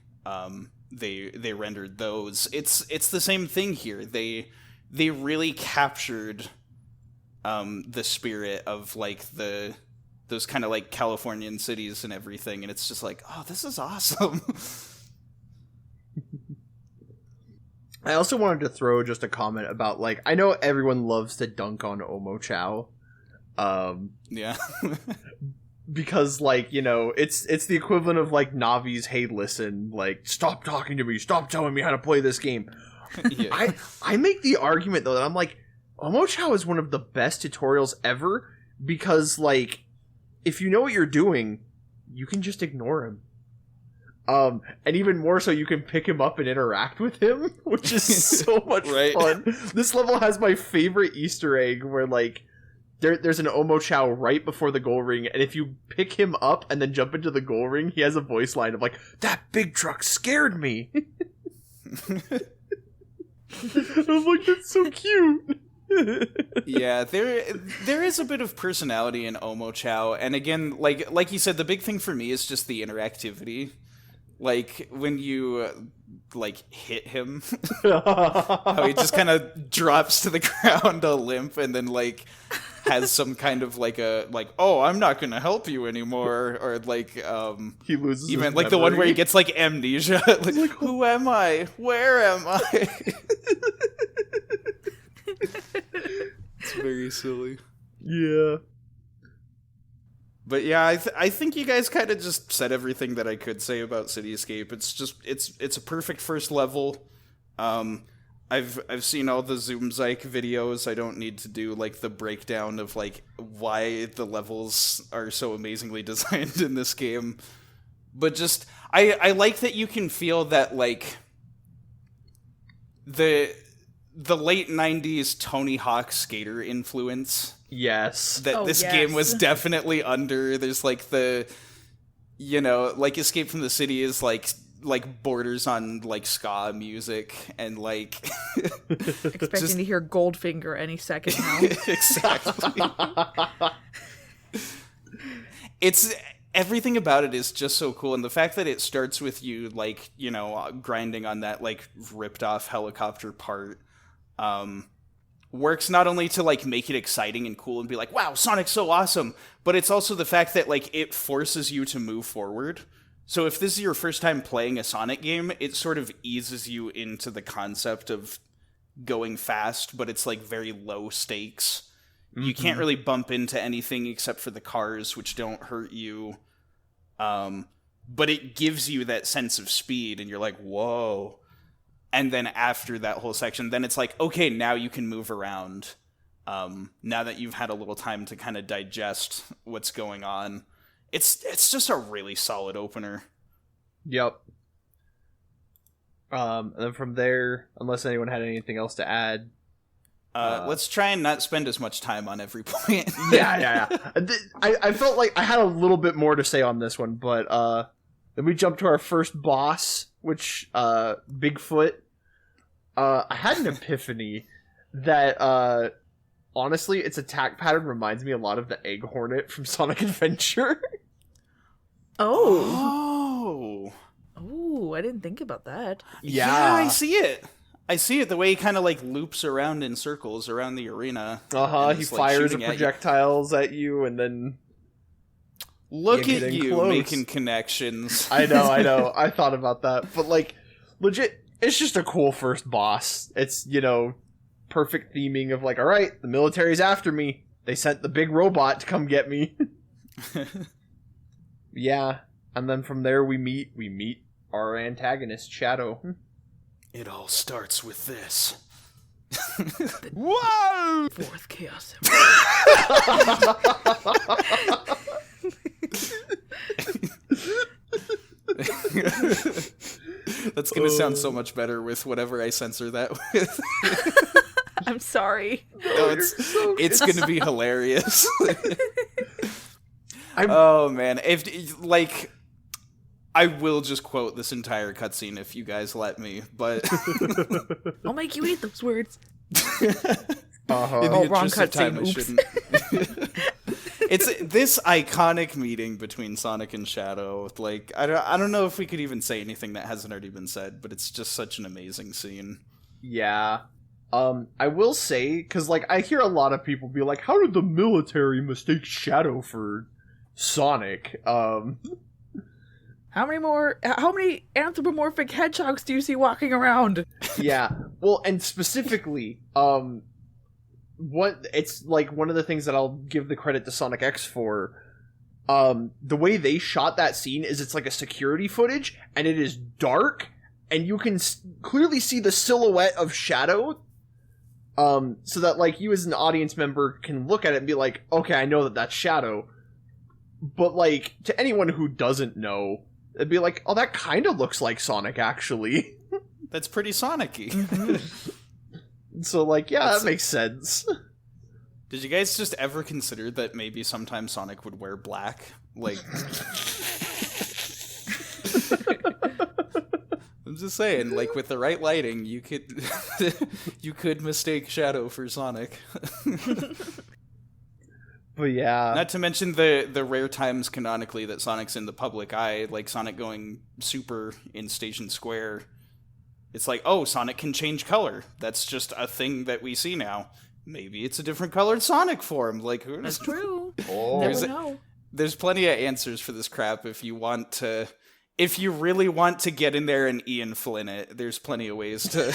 they rendered those. It's the same thing here. They really captured the spirit of like those kind of like Californian cities and everything, and it's just like, oh, this is awesome. I also wanted to throw just a comment about, like, I know everyone loves to dunk on Omo Chao. Yeah. Because, like, you know, it's the equivalent of, like, Navi's "Hey, listen," like, stop talking to me, stop telling me how to play this game. Yeah. I make the argument, though, that I'm like, Omo Chao is one of the best tutorials ever, because, like, if you know what you're doing, you can just ignore him. And even more so, you can pick him up and interact with him, which is so much fun. This level has my favorite Easter egg, where, like, there's an Omo Chao right before the goal ring, and if you pick him up and then jump into the goal ring, he has a voice line of, like, that big truck scared me! I'm like, that's so cute. Yeah, there is a bit of personality in Omo Chao, and again, like you said, the big thing for me is just the interactivity. Like when you hit him, how he just kind of drops to the ground a limp, and then has some kind of oh, I'm not gonna help you anymore, or he loses even his the one memory. where he gets amnesia, who am I? Where am I? It's very silly. Yeah. But yeah, I think you guys kind of just said everything that I could say about Cityscape. It's a perfect first level. I've seen all the Zoomzyke videos. I don't need to do the breakdown of why the levels are so amazingly designed in this game. But just I like that you can feel that the late 90s Tony Hawk skater influence. Yes. That this game was definitely under. There's the, Escape from the City is borders on ska music and expecting to hear Goldfinger any second now. Exactly. It's everything about it is just so cool, and the fact that it starts with you grinding on that ripped off helicopter part works not only to make it exciting and cool and be wow, Sonic's so awesome, but it's also the fact that it forces you to move forward. So if this is your first time playing a Sonic game, it sort of eases you into the concept of going fast, but it's very low stakes. Mm-hmm. You can't really bump into anything except for the cars, which don't hurt you. But it gives you that sense of speed, and you're whoa. And then after that whole section, then it's okay, now you can move around. Now that you've had a little time to kind of digest what's going on. It's just a really solid opener. Yep. And then from there, unless anyone had anything else to add, let's try and not spend as much time on every point. yeah. I felt like I had a little bit more to say on this one, but then we jumped to our first boss, which Bigfoot. I had an epiphany that honestly, its attack pattern reminds me a lot of the Egg Hornet from Sonic Adventure. Oh, I didn't think about that. Yeah, I see it. The way he kind of loops around in circles around the arena. He fires projectiles at you, and then look at you making connections. I know. I thought about that, but legit, it's just a cool first boss. It's perfect theming of all right, the military's after me. They sent the big robot to come get me. Yeah, and then from there we meet our antagonist, Shadow. It all starts with this. Whoa! Fourth Chaos. That's gonna sound so much better with whatever I censor that with. I'm sorry. No, it's gonna be hilarious. Oh man, if I will just quote this entire cutscene if you guys let me, but I'll make you eat those words. In the wrong interest of time, cutscene. I shouldn't. It's this iconic meeting between Sonic and Shadow. I don't know if we could even say anything that hasn't already been said, but it's just such an amazing scene. Yeah. I will say, because I hear a lot of people be like, how did the military mistake Shadow for Sonic? How many anthropomorphic hedgehogs do you see walking around? Yeah. Well, and specifically, what it's one of the things that I'll give the credit to Sonic X for, the way they shot that scene is it's a security footage, and it is dark, and you can clearly see the silhouette of Shadow, so that you as an audience member can look at it and be okay, I know that that's Shadow. But to anyone who doesn't know, it'd be oh, that kind of looks like Sonic, actually. That's pretty Sonic-y. So that makes sense. Did you guys just ever consider that maybe sometime Sonic would wear black? I'm just saying, like with the right lighting, you could you could mistake Shadow for Sonic. But yeah. Not to mention the rare times canonically that Sonic's in the public eye, like Sonic going super in Station Square. It's like, oh, Sonic can change color. That's just a thing that we see now. Maybe it's a different colored Sonic form. Like, who knows? That's true. Oh. Never know. There's plenty of answers for this crap if you want to. If you really want to get in there and Ian Flynn it, there's plenty of ways to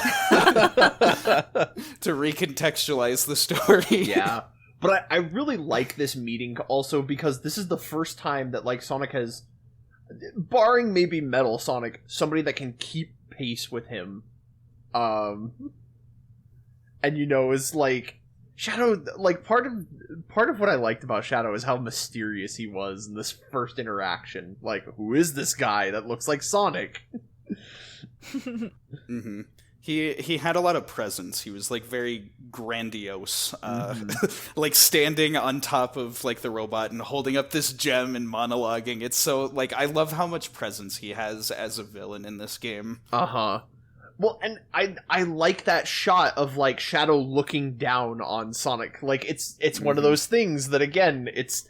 to recontextualize the story. Yeah. But I really like this meeting also because this is the first time that, like, Sonic has, barring maybe Metal Sonic, somebody that can keep pace with him. And, you know, is, like, Shadow, like, part of what I liked about Shadow is how mysterious he was in this first interaction. Like, who is this guy that looks like Sonic? Mm-hmm. He had a lot of presence. He was, like, very grandiose, like standing on top of, like, the robot and holding up this gem and monologuing. It's so, like, I love how much presence he has as a villain in this game. Uh-huh. Well, and I like that shot of, like, Shadow looking down on Sonic. Like, it's one of those things that, again, it's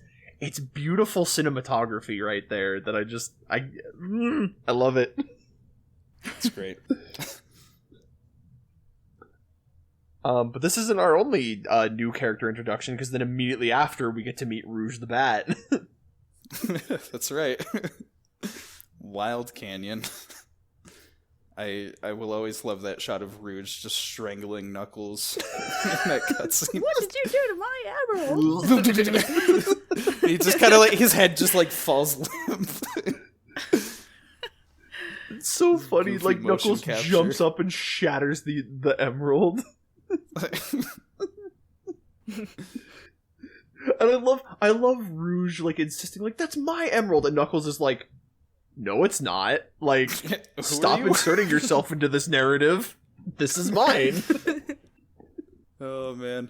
beautiful cinematography right there that I love it. It's great. But this isn't our only new character introduction, because then immediately after we get to meet Rouge the Bat. That's right. Wild Canyon. I will always love that shot of Rouge just strangling Knuckles in that cutscene. What did you do to my emerald? He just kind of like, his head just like falls limp. It's so funny, Goofy like motion Knuckles capture. jumps up and shatters the emerald. And I love Rouge like insisting like that's my emerald, and Knuckles is like, no, it's not. Like, stop inserting yourself into this narrative. This is mine. Oh man,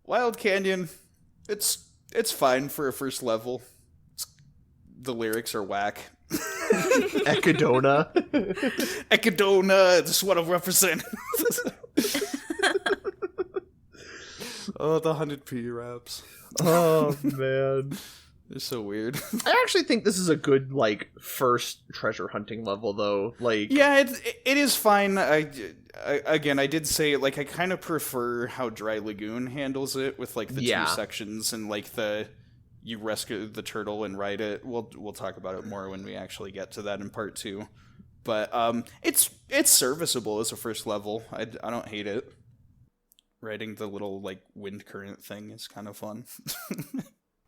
Wild Canyon. It's fine for a first level. The lyrics are whack. Echidona. Echidona, that's what I represent. Oh, the 100p raps. Oh man. They're so weird. I actually think this is a good, like, first treasure hunting level, though. Like, yeah, it is fine. I did say, like, I kind of prefer how Dry Lagoon handles it with, like, the two sections and, like, you rescue the turtle and ride it. We'll talk about it more when we actually get to that in part 2. But it's serviceable as a first level. I don't hate it. Riding the little, like, wind current thing is kind of fun.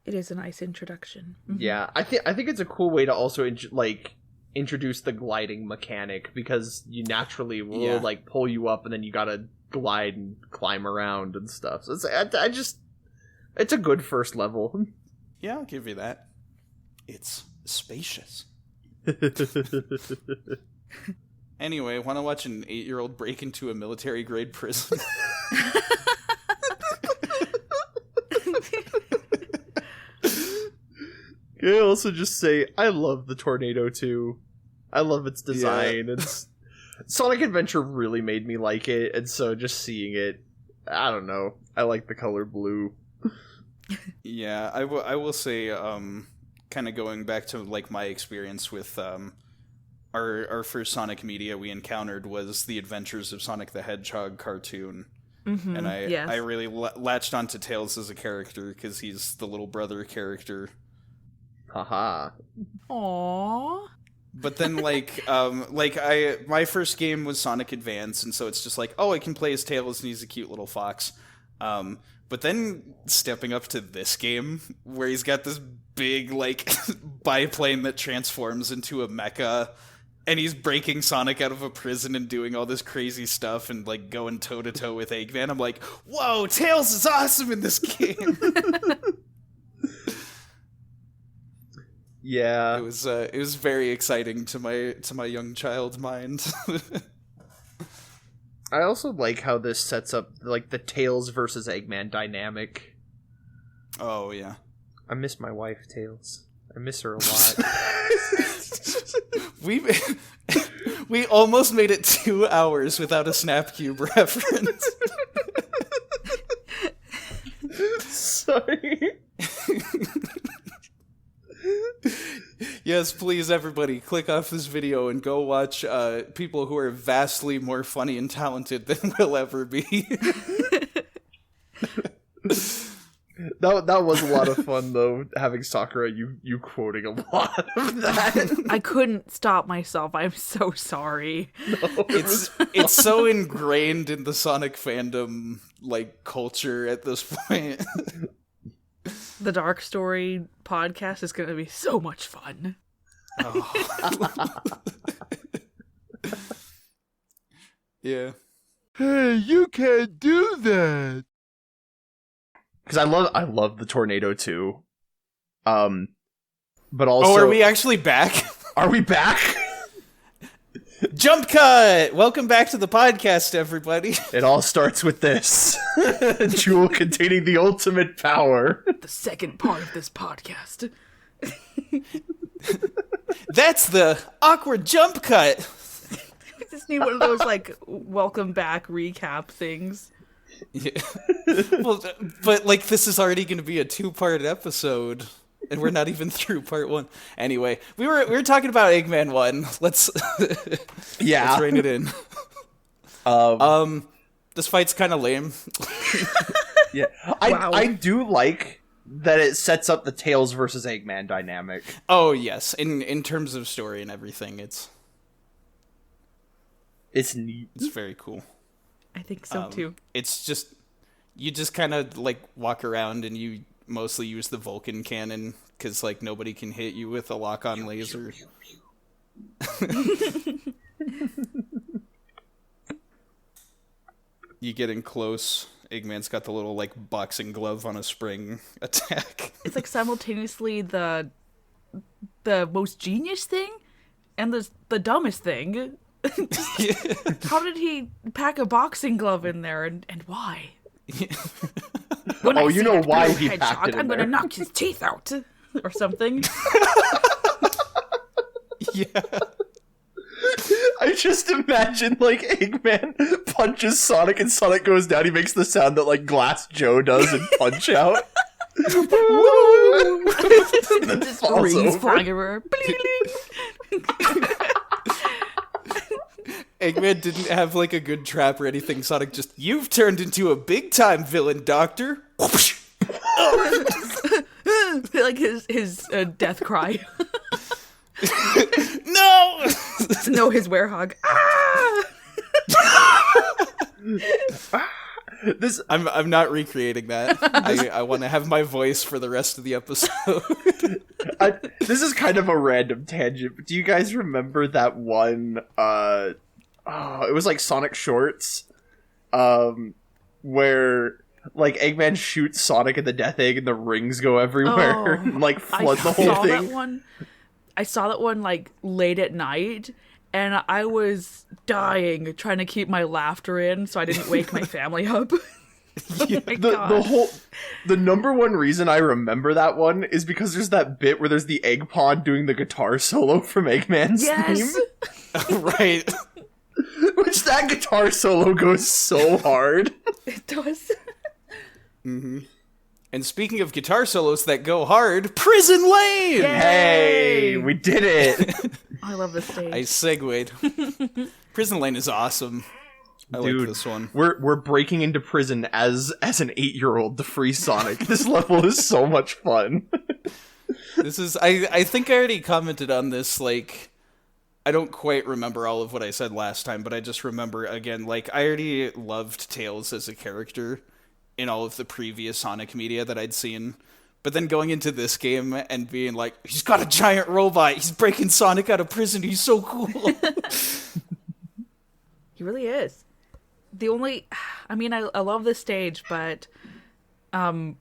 It is a nice introduction. Mm-hmm. Yeah, I think it's a cool way to also introduce the gliding mechanic, because you naturally will like pull you up and then you gotta glide and climb around and stuff. So it's a good first level. Yeah, I'll give you that. It's spacious. Anyway, want to watch an 8-year-old break into a military-grade prison? Can I also just say, I love the Tornado too. I love its design. Yeah. It's Sonic Adventure really made me like it, and so just seeing it, I don't know. I like the color blue. Yeah, I will say, kind of going back to like my experience with our first Sonic media we encountered was the Adventures of Sonic the Hedgehog cartoon. Mm-hmm, and I really latched onto Tails as a character because he's the little brother character. Haha. Aww. But then, my first game was Sonic Advance, and so it's just like, oh, I can play as Tails, and he's a cute little fox. But then stepping up to this game, where he's got this big, like, biplane that transforms into a mecha, and he's breaking Sonic out of a prison and doing all this crazy stuff, and, like, going toe-to-toe with Eggman, I'm like, whoa, Tails is awesome in this game! Yeah, it was very exciting to my young child's mind. I also like how this sets up like the Tails versus Eggman dynamic. Oh yeah, I miss my wife, Tails. I miss her a lot. We almost made it 2 hours without a Snapcube reference. Sorry. Yes, please, everybody, click off this video and go watch people who are vastly more funny and talented than we'll ever be. That was a lot of fun, though, having Sakura, you quoting a lot of that. I couldn't stop myself. I'm so sorry. No, It's so ingrained in the Sonic fandom, like, culture at this point. The Dark Story podcast is going to be so much fun. Oh. Yeah. Hey, you can't do that. because I love the tornado too. But also, are we actually back? Are we back? Jump cut! Welcome back to the podcast, everybody. It all starts with this jewel containing the ultimate power. The second part of this podcast. That's the awkward jump cut. We just need one of those, like, welcome back recap things. Yeah. Well, but, like, this is already going to be a 2-part episode, and we're not even through part 1. Anyway, we were talking about Eggman 1. Let's rein it in. This fight's kind of lame. Yeah, Wow. I do like that it sets up the Tails versus Eggman dynamic. Oh yes, in terms of story and everything, it's Neat. it's very cool. I think so, too. It's just you just kind of like walk around and you mostly use the Vulcan cannon because like nobody can hit you with a lock-on laser. You get in close. Eggman's got the little like boxing glove on a spring attack. It's like simultaneously the most genius thing and the dumbest thing. How did he pack a boxing glove in there and why? When I Oh, see you know that why blue he hedgehog, packed it in I'm gonna there. knock his teeth out or something. Yeah. I just imagine like Eggman punches Sonic and Sonic goes down. He makes the sound that like Glass Joe does in Punch Out. And then Just falls rings over. flying everywhere. Eggman didn't have like a good trap or anything. Sonic just, you've turned into a big time villain, Doctor. Like his death cry. No. No, his werehog. This I'm not recreating that. I want to have my voice for the rest of the episode. this is kind of a random tangent, but do you guys remember that one? It was like Sonic Shorts, where like Eggman shoots Sonic at the Death Egg and the rings go everywhere and like flood the whole thing. I saw that one like late at night, and I was dying trying to keep my laughter in so I didn't wake my family up. Oh my God. The number one reason I remember that one is because there's that bit where there's the Egg Pod doing the guitar solo from Eggman's Yes. theme. Right. Which that guitar solo goes so hard. It does. Mm-hmm. And speaking of guitar solos that go hard, Prison Lane! Yay! Hey, we did it. I love this stage. I segued. Prison Lane is awesome. I like Dude, this one. We're breaking into prison as an 8-year-old to free Sonic. This level is so much fun. This is I think I already commented on this, like I don't quite remember all of what I said last time, but I just remember again, like I already loved Tails as a character in all of the previous Sonic media that I'd seen. But then going into this game and being like, he's got a giant robot, he's breaking Sonic out of prison, he's so cool. He really is. I love this stage, but, I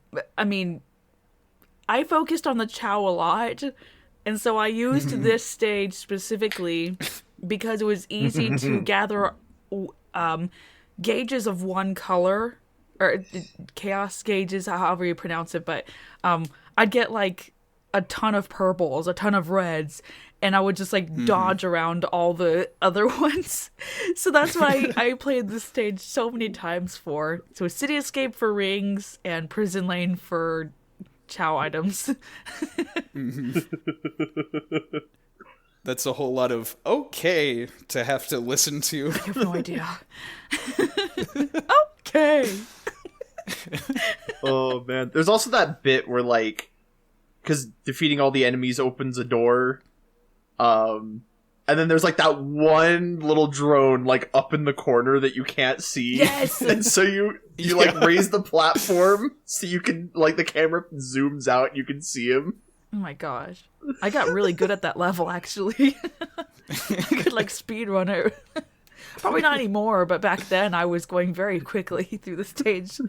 focused on the Chao a lot, and so I used this stage specifically because it was easy to gather, gauges of one color, or chaos gauges, however you pronounce it, but, I'd get, like, a ton of purples, a ton of reds, and I would just like dodge around all the other ones. So that's why I played this stage so many times for. So City Escape for rings and Prison Lane for Chao items. That's a whole lot of okay to have to listen to. I have no idea. Okay. Oh man, there's also that bit where like, because defeating all the enemies opens a door, and then there's like that one little drone like up in the corner that you can't see. Yes. And so you like raise the platform so you can like the camera zooms out and you can see him. Oh my gosh. I got really good at that level, actually. I could, like, speedrun it. Probably not anymore, but back then I was going very quickly through the stage.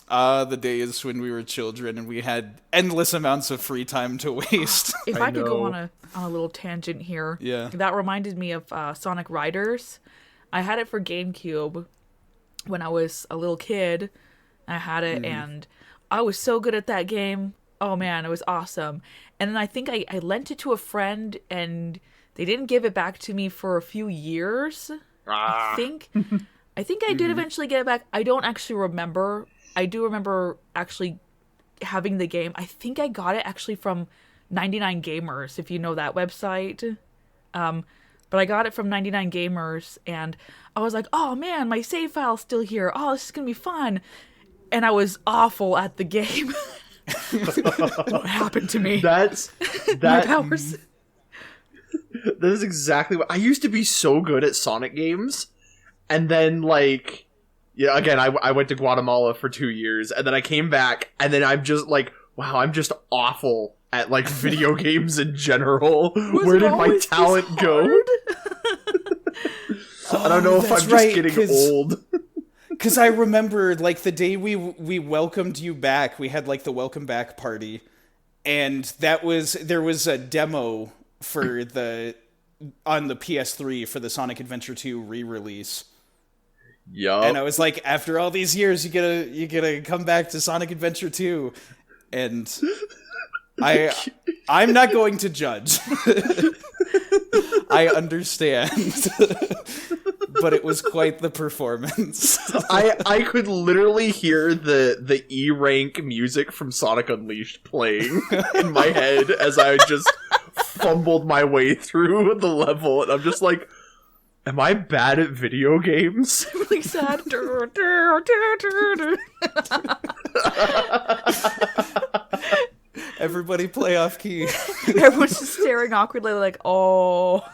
The days when we were children and we had endless amounts of free time to waste. If I I could go know. on a little tangent here. Yeah. That reminded me of Sonic Riders. I had it for GameCube when I was a little kid. I had it, and I was so good at that game. Oh man, it was awesome. And then I think I lent it to a friend, and they didn't give it back to me for a few years. I think I did eventually get it back. I don't actually remember. I do remember actually having the game. I think I got it actually from 99 Gamers, if you know that website. But I got it from 99 Gamers, and I was like, oh man, my save file's still here. Oh, this is gonna be fun. And I was awful at the game. What happened to me? My powers. That is exactly what I used to be so good at Sonic games, and then like, yeah, again, I went to Guatemala for 2 years, and then I came back, and then I'm just like, wow, I'm just awful at like video games in general. Where did my talent go? I don't know if I'm just getting old. Because I remember, like, the day we welcomed you back, we had, like, the welcome back party, and there was a demo for on the PS3 for the Sonic Adventure 2 re-release. Yup. And I was like, after all these years, you gotta come back to Sonic Adventure 2, and I'm not going to judge. I understand. But it was quite the performance. I could literally hear the E-rank music from Sonic Unleashed playing in my head as I just fumbled my way through the level, and I'm just like, am I bad at video games? Really sad. Everybody play off key. Everyone's just staring awkwardly like, oh.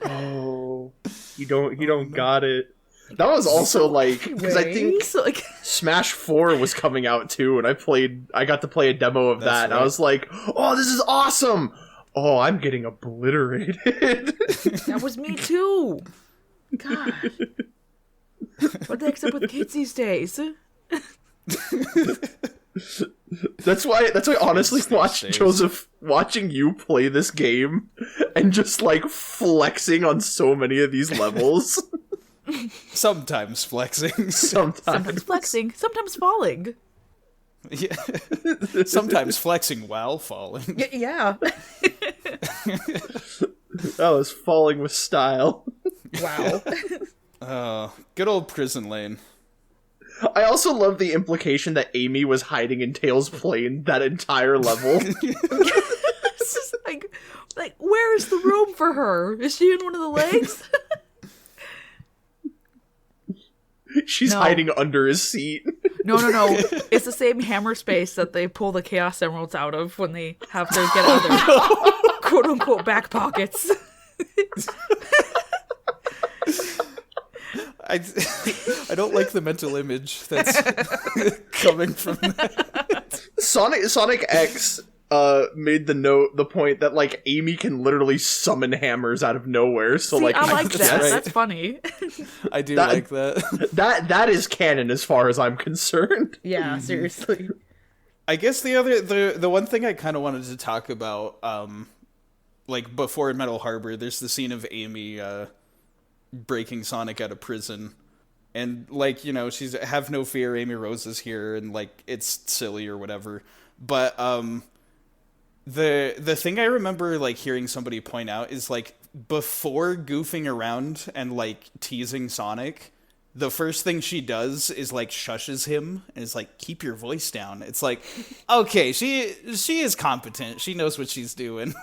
Oh, you don't got it. That was also like, because I think like, Smash 4 was coming out too, and I got to play a demo of that, and I was like, oh, this is awesome! Oh, I'm getting obliterated. that was me too. God. What the heck's up with kids these days? That's why honestly watching you play this game and just like flexing on so many of these levels. Sometimes flexing. Sometimes flexing, sometimes falling. Yeah. Sometimes flexing while falling. Yeah. That was falling with style. Wow. Good old Prison Lane. I also love the implication that Amy was hiding in Tails' plane that entire level. It's just like, where is the room for her? Is she in one of the legs? She's hiding under his seat. No. It's the same hammer space that they pull the Chaos Emeralds out of when they have to get out of their quote-unquote back pockets. I don't like the mental image that's coming from that. Sonic X made the point that like Amy can literally summon hammers out of nowhere. So like, I like that. right. That's funny. I do like that. That is canon as far as I'm concerned. Yeah, seriously. I guess the one thing I kind of wanted to talk about, like before Metal Harbor, there's the scene of Amy breaking Sonic out of prison, And, like, you know, she's have no fear, Amy Rose is here, and, like, it's silly or whatever. But the thing I remember, like, hearing somebody point out is, like, before goofing around and, like, teasing Sonic, the first thing she does is, like, shushes him and is like, keep your voice down. It's like, okay, she is competent. She knows what she's doing.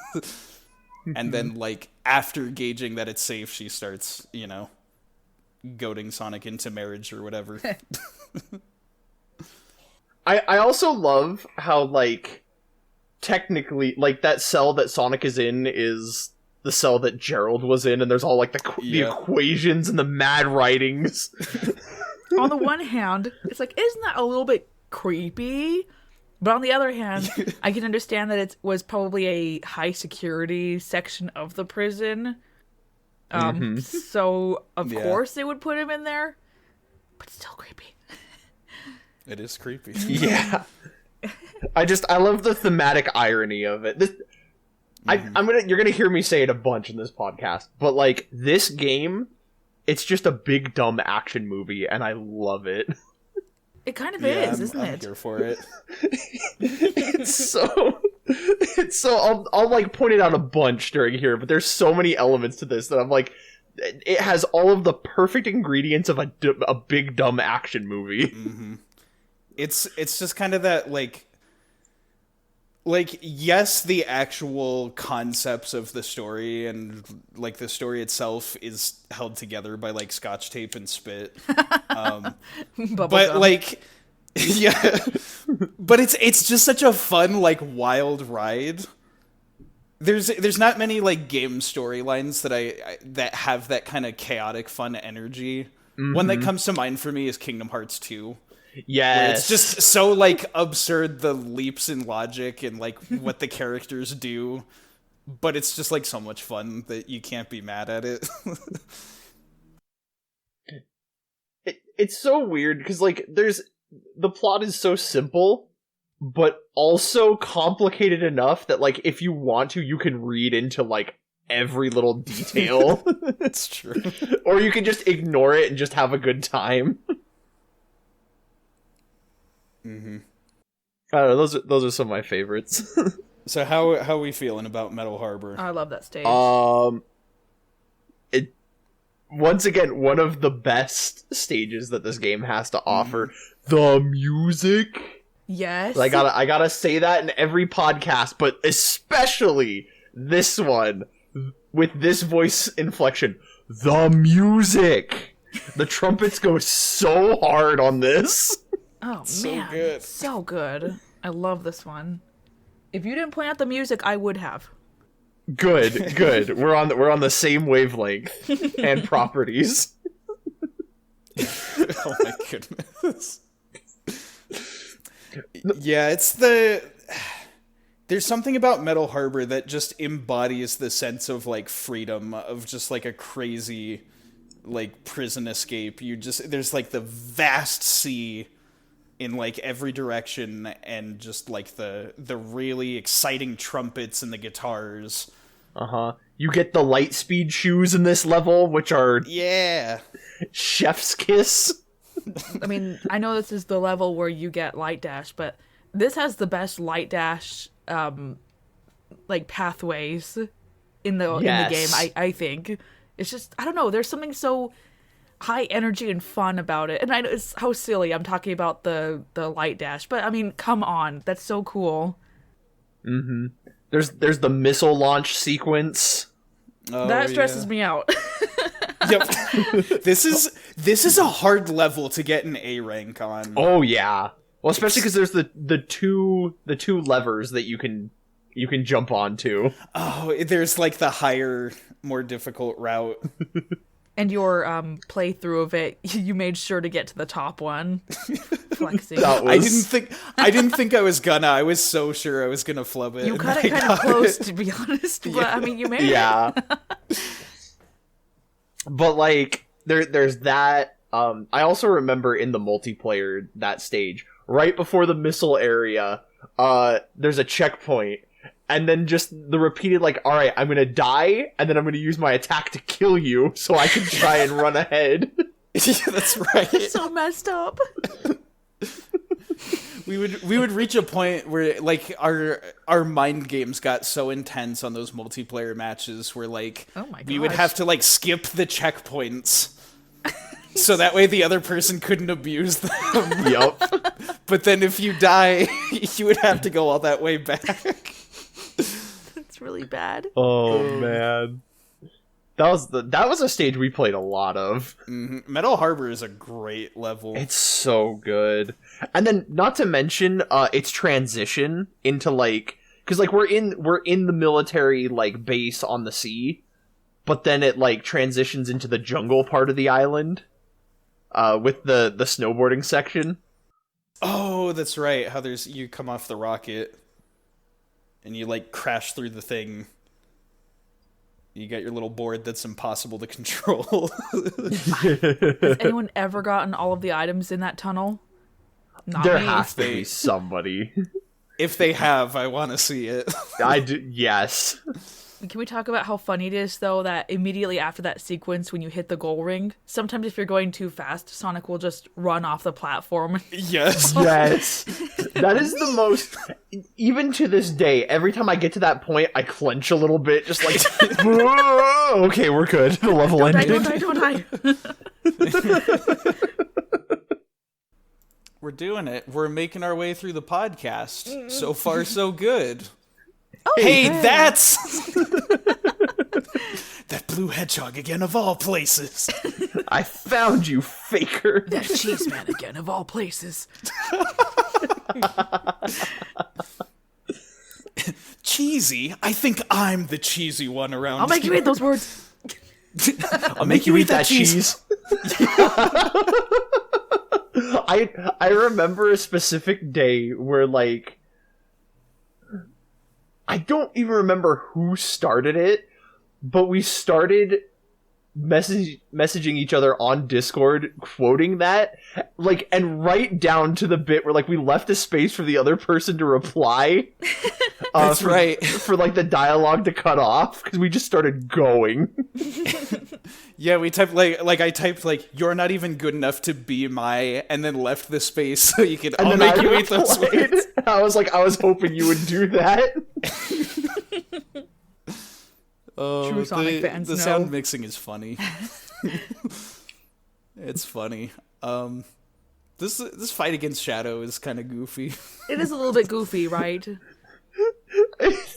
And then, like, after gauging that it's safe, she starts, you know, goading Sonic into marriage or whatever. I also love how, like, technically, like, that cell that Sonic is in is the cell that Gerald was in, and there's all, like, the equations and the mad writings. On the one hand, it's like, isn't that a little bit creepy? But on the other hand, I can understand that it was probably a high security section of the prison. So, of course, they would put him in there. But it's still creepy. It is creepy. Yeah. I love the thematic irony of it. You're gonna hear me say it a bunch in this podcast, but, like, this game, it's just a big dumb action movie, and I love it. It kind of is, isn't it? I'm here for it. It's so I'll like point it out a bunch during here, but there's so many elements to this that I'm like, it has all of the perfect ingredients of a big dumb action movie. Mm-hmm. It's just kind of that, like, yes, the actual concepts of the story and, like, the story itself is held together by, like, scotch tape and spit. But, like, yeah, but it's just such a fun, like, wild ride. There's not many, like, game storylines that have that kind of chaotic, fun energy. Mm-hmm. One that comes to mind for me is Kingdom Hearts 2. Yes. It's just so, like, absurd, the leaps in logic and, like, what the characters do. But it's just, like, so much fun that you can't be mad at it. It's so weird, because, like, the plot is so simple, but also complicated enough that, like, if you want to, you can read into, like, every little detail. It's true. Or you can just ignore it and just have a good time. Mm-hmm. I don't know, those are some of my favorites. So how are we feeling about Metal Harbor? I love that stage. It once again one of the best stages that this game has to offer. The music. Yes. I gotta say that in every podcast, but especially this one with this voice inflection. The music. The trumpets go so hard on this. Oh, so man. Good. So good. I love this one. If you didn't point out the music, I would have. Good. We're on the same wavelength and properties. Oh my goodness. Yeah, there's something about Metal Harbor that just embodies the sense of, like, freedom, of just, like, a crazy, like, prison escape. There's, like, the vast sea in, like, every direction, and just, like, the really exciting trumpets and the guitars. You get the light speed shoes in this level, which are chef's kiss. I mean, I know this is the level where you get light dash, but this has the best light dash like pathways in the game. I think it's just, I don't know, there's something so high energy and fun about it. And I know it's how silly I'm talking about the light dash, but I mean, come on, that's so cool. Mm-hmm. There's the missile launch sequence. Oh, that stresses me out. Yep. This is a hard level to get an A rank on. Oh yeah. Well, especially because there's the two levers that you can jump onto. Oh, there's, like, the higher, more difficult route. And your playthrough of it, you made sure to get to the top one. Flexing. I didn't think I was gonna. I was so sure I was gonna flub it. You cut it kind of close, to be honest. But I mean, you made it. Yeah. But, like, there's that. I also remember in the multiplayer, that stage, right before the missile area, there's a checkpoint. And then just the repeated, like, alright, I'm gonna die, and then I'm gonna use my attack to kill you, so I can try and run ahead. That's right. It's so messed up. We would reach a point where like our mind games got so intense on those multiplayer matches where like we would have to like skip the checkpoints so that way the other person couldn't abuse them. Yep. But then if you die, you would have to go all that way back. It's really bad. Oh man. That was a stage we played a lot of. Mm-hmm. Metal Harbor is a great level. It's so good. And then not to mention its transition into like, cuz like we're in the military like base on the sea, but then it like transitions into the jungle part of the island with the snowboarding section. Oh, that's right. How you come off the rocket and you like crash through the thing. You got your little board that's impossible to control. Has anyone ever gotten all of the items in that tunnel? Not There me. has to be somebody. If they have, I want to see it. I do, yes. Can we talk about how funny it is, though, that immediately after that sequence when you hit the goal ring, sometimes if you're going too fast, Sonic will just run off the platform. Yes. Yes. That is the most... Even to this day, every time I get to that point, I clench a little bit, just like... Whoa, okay, we're good. The level ended. Don't die. We're doing it. We're making our way through the podcast. So far, so good. Oh, Hey, yeah. that's... that blue hedgehog again of all places. I found you, faker. That cheeseman again, of all places. Cheesy? I think I'm the cheesy one around I'll make you eat those words. I'll make you eat that cheese. I remember a specific day where, like... I don't even remember who started it, but we started messaging each other on Discord, quoting that, like, and right down to the bit where, like, we left a space for the other person to reply. That's right. For, like, the dialogue to cut off, because we just started going. Yeah, we typed, I typed, you're not even good enough to be my, and then left the space so you could, I'll make you eat those words. I was hoping you would do that. True Sonic fans the know. sound mixing is funny. It's funny. This fight against Shadow is kind of goofy. It is a little bit goofy, right?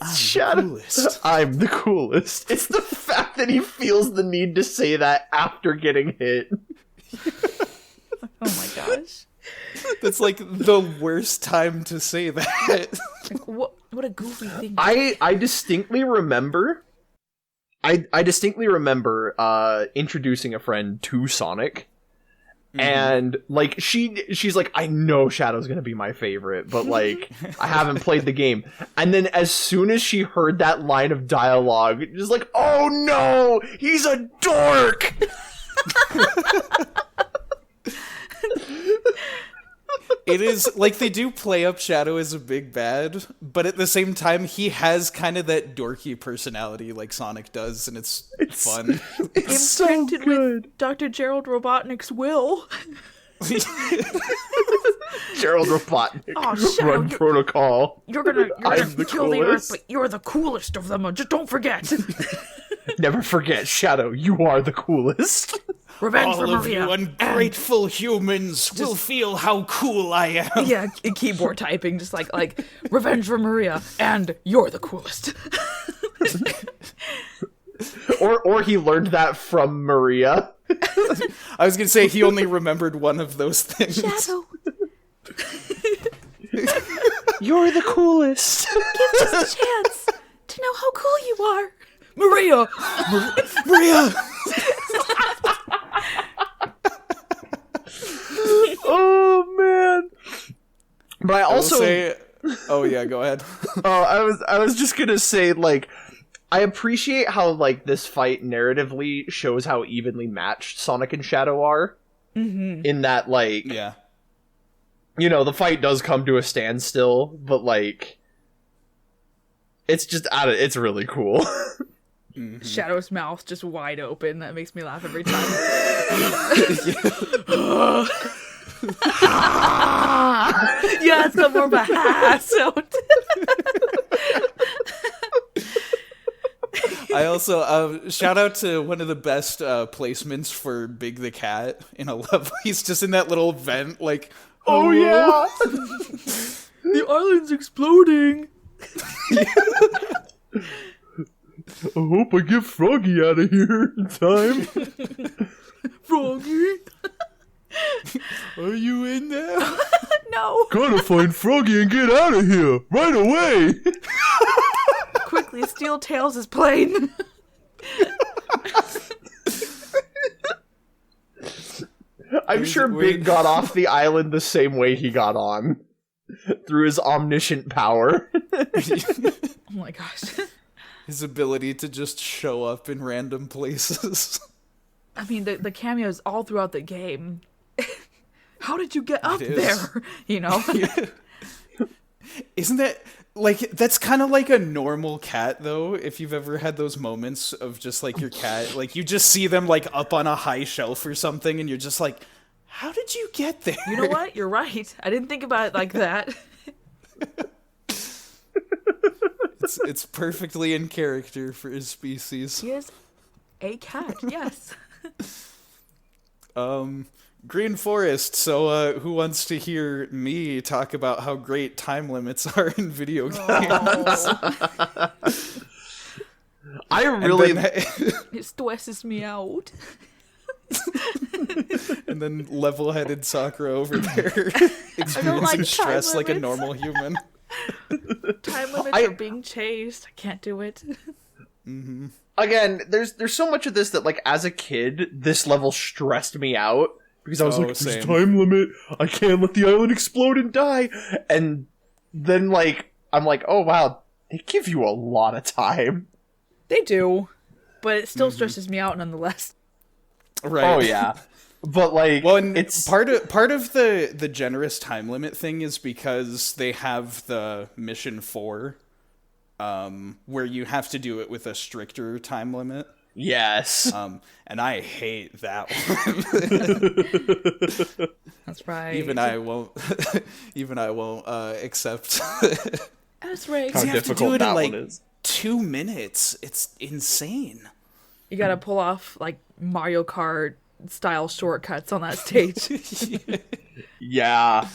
I'm the coolest. It's the fact that he feels the need to say that after getting hit. Oh my gosh. That's like the worst time to say that. Like, what a goofy thing. I distinctly remember introducing a friend to Sonic. And, like, she's like, I know Shadow's gonna be my favorite, but, like, I haven't played the game. And then as soon as she heard that line of dialogue, just like, oh no! He's a dork! It is, like, they do play up Shadow as a big bad, but at the same time, he has kind of that dorky personality like Sonic does, and it's fun. It's so Imprinted good. with Dr. Gerald Robotnik's will. Gerald Robotnik, Oh, Shadow, run protocol. You're gonna I'm the kill the Earth, coolest. but you're the coolest of them. Just don't forget. Never forget, Shadow, you are the coolest. Revenge All for of Maria. you ungrateful humans will feel how cool I am. Yeah, keyboard typing, just like revenge for Maria, and you're the coolest. Or he learned that from Maria. I was gonna say he only remembered one of those things. Shadow, You're the coolest. give us a chance to know how cool you are. Maria! Maria! Oh man. But I also Oh yeah, go ahead. I was just gonna say, like, I appreciate how, like, this fight narratively shows how evenly matched Sonic and Shadow are. Mm-hmm. In that, like, Yeah. you know, the fight does come to a standstill, but, like, it's just it's really cool. Shadow's mouth just wide open. That makes me laugh every time. Yeah, it's got more of a ha sound. I also shout out to one of the best placements for Big the Cat in a level. He's just in that little vent, like, Oh yeah. The island's exploding. I hope I get Froggy out of here in time. Froggy? are you in there? No. Gotta find Froggy and get out of here right away. Quickly, steal Tails' plane. I'm sure Big got off the island the same way he got on. Through his omniscient power. Oh my gosh. His ability to just show up in random places. I mean, the cameos all throughout the game. How did you get up is. there? You know? Isn't that, like, that's kind of like a normal cat, though, if you've ever had those moments of just, like, your cat, like, you just see them, like, up on a high shelf or something, and you're just like, how did you get there? You know what? You're right. I didn't think about it like that. It's perfectly in character for his species. He is a cat, yes. Green Forest, so who wants to hear me talk about how great time limits are in video games? Oh, I really it stresses me out. And then level-headed Sakura over there experiencing like time stress like a limits. normal human. Time limits are being chased. I can't do it. again, there's so much of this that, like, as a kid, this level stressed me out because I was like, same. "There's time limit. I can't let the island explode and die." And then, like, I'm like, "Oh wow, they give you a lot of time." They do, but it still stresses me out nonetheless. Right. Oh yeah, but like, Well, and it's part of the generous time limit thing is because they have the mission 4, where you have to do it with a stricter time limit. yes. And I hate that one. That's right. Even I won't accept. That's right. How You have to difficult do it that in like one is. 2 minutes. It's insane. You gotta pull off, like, Mario Kart style shortcuts on that stage. Yeah.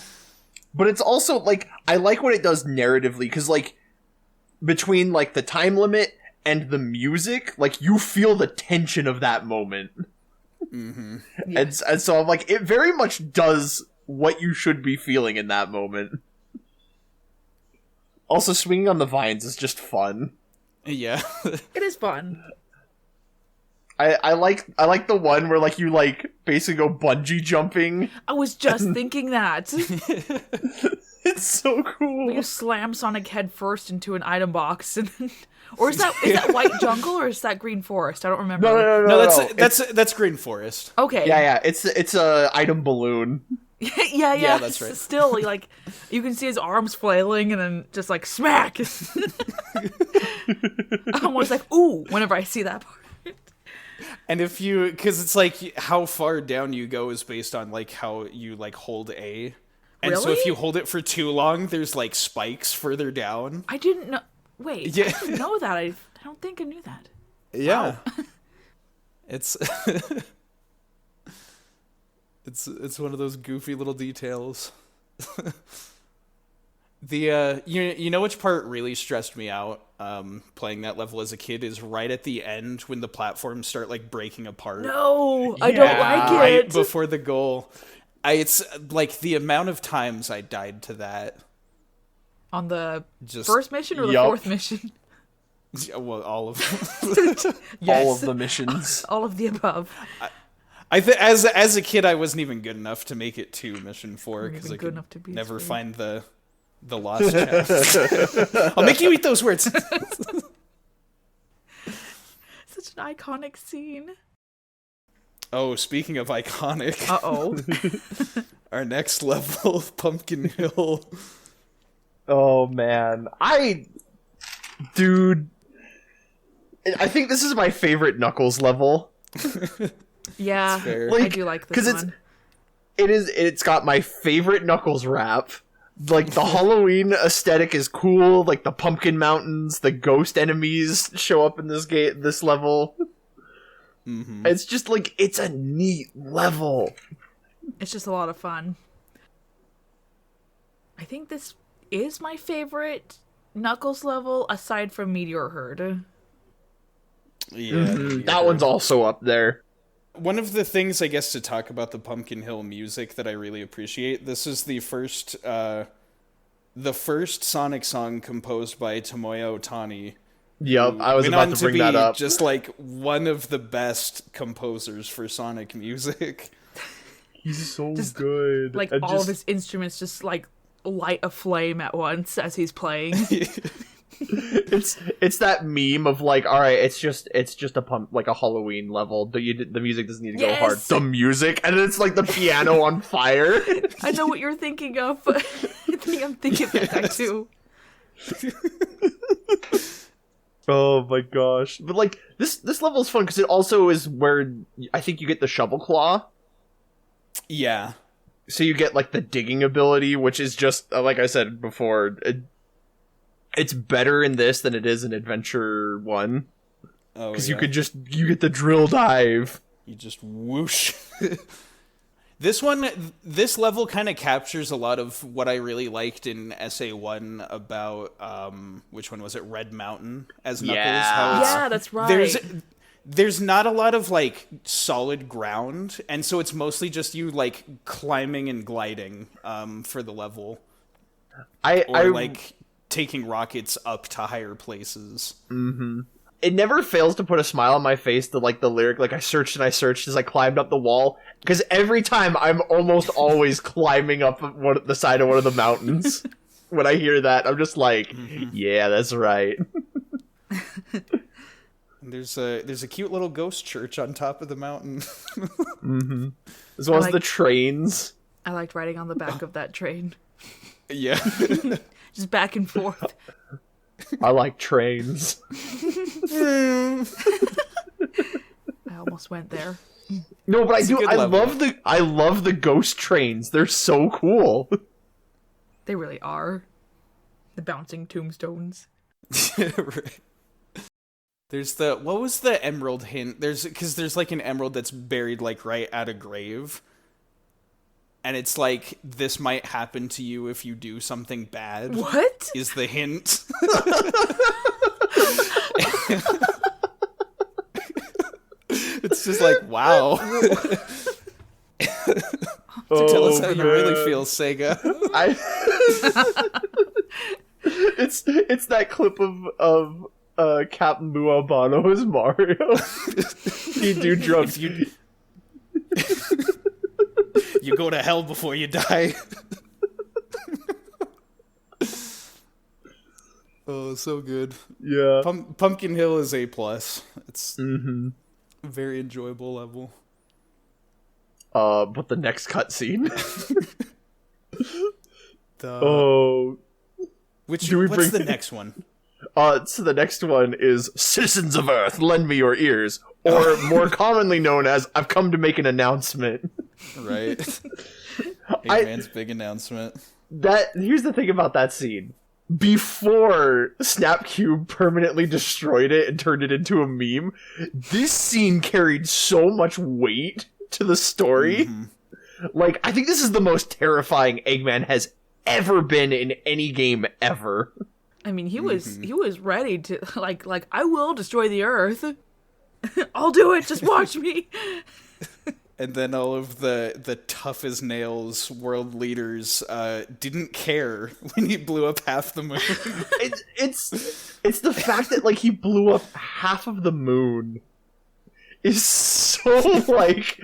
But it's also, like, I like what it does narratively, because, like, between, like, the time limit and the music, like, you feel the tension of that moment. Yeah. And so I'm like, it very much does what you should be feeling in that moment. Also, swinging on the vines is just fun. Yeah. It is fun. I like the one where, like, you, like, basically go bungee jumping. I was just thinking that. It's so cool. You slam Sonic head first into an item box, and then, or is that White Jungle or is that Green Forest? I don't remember. No, That's Green Forest. Okay. Yeah, it's a item balloon. yeah. that's right. Still, like, you can see his arms flailing, and then just like smack. I'm always like, ooh, whenever I see that part. And because it's like how far down you go is based on like how you like hold A. And so if Really? you hold it for too long, there's like spikes further down. I didn't know. Wait, Yeah. I didn't know that. I don't think I knew that. Yeah. It's it's one of those goofy little details. The you know which part really stressed me out playing that level as a kid is right at the end when the platforms start like breaking apart. No, I don't like Right it. before the goal. It's like the amount of times I died to that. On the Just first mission or the Yup. fourth mission? well, all of them. Yes. All of the missions. All of the above. As a kid, I wasn't even good enough to make it to mission 4 Weren't because even I good could enough to be never sweet. find the lost chest. I'll make you eat those words. Such an iconic scene. Oh, speaking of iconic, Uh-oh. our next level, Pumpkin Hill. Oh man, dude, I think this is my favorite Knuckles level. Yeah, fair. I do like this one. It's got my favorite Knuckles rap. Like, the Halloween aesthetic is cool. Like, the pumpkin mountains, the ghost enemies show up in this level. Mm-hmm. It's just, like, it's a neat level. It's just a lot of fun. I think this is my favorite Knuckles level, aside from Meteor Herd. Yeah, mm-hmm. That one's also up there. One of the things, I guess, to talk about the Pumpkin Hill music that I really appreciate, this is the first Sonic song composed by Tomoya Ohtani. Yep, I was about to bring that up. Just like one of the best composers for Sonic music. He's so good. Like, all of his instruments just, like, light a flame at once as he's playing. It's that meme of like, all right, it's just a pump, like a Halloween level. The music doesn't need to go hard. The music, and then it's like the piano on fire. I know what you're thinking of, but I think I'm thinking of that too. Oh my gosh! But like this level is fun because it also is where I think you get the shovel claw. Yeah. So you get like the digging ability, which is just like I said before. It's better in this than it is in Adventure 1. Oh, because you get the drill dive. You just whoosh. This level kind of captures a lot of what I really liked in SA1 about, which one was it? Red Mountain as Knuckles. Yeah, that's right. There's not a lot of, like, solid ground, and so it's mostly just you, like, climbing and gliding for the level. Taking rockets up to higher places. Mm-hmm. It never fails to put a smile on my face, the lyric, like, I searched and I searched as I climbed up the wall, because every time I'm almost always climbing up the side of one of the mountains. When I hear that, I'm just like, yeah, that's right. There's a cute little ghost church on top of the mountain. Mm-hmm. As well as the trains. I liked riding on the back of that train. Yeah. Just back and forth. I like trains. I almost went there. No, but I love the ghost trains. They're so cool. They really are. The bouncing tombstones. Right. There's what was the emerald hint? There's like an emerald that's buried like right at a grave. And it's like, this might happen to you if you do something bad. What? Is the hint. It's just like, wow. Tell us how you really feel, Sega. It's that clip of Captain Boo Albano as Mario. You do drugs. You go to hell before you die. Oh, so good. Yeah. Pumpkin Hill is A+. It's a mm-hmm. very enjoyable level. But the next cutscene. What's the next one? So the next one is Citizens of Earth, lend me your ears. Or more commonly known as, I've come to make an announcement. Right. Eggman's big announcement. Here's the thing about that scene. Before Snapcube permanently destroyed it and turned it into a meme, this scene carried so much weight to the story. Mm-hmm. Like, I think this is the most terrifying Eggman has ever been in any game ever. I mean, he was ready to, like, I will destroy the Earth. I'll do it, just watch me. And then all of the tough as nails world leaders didn't care when he blew up half the moon. It's the fact that like he blew up half of the moon is so like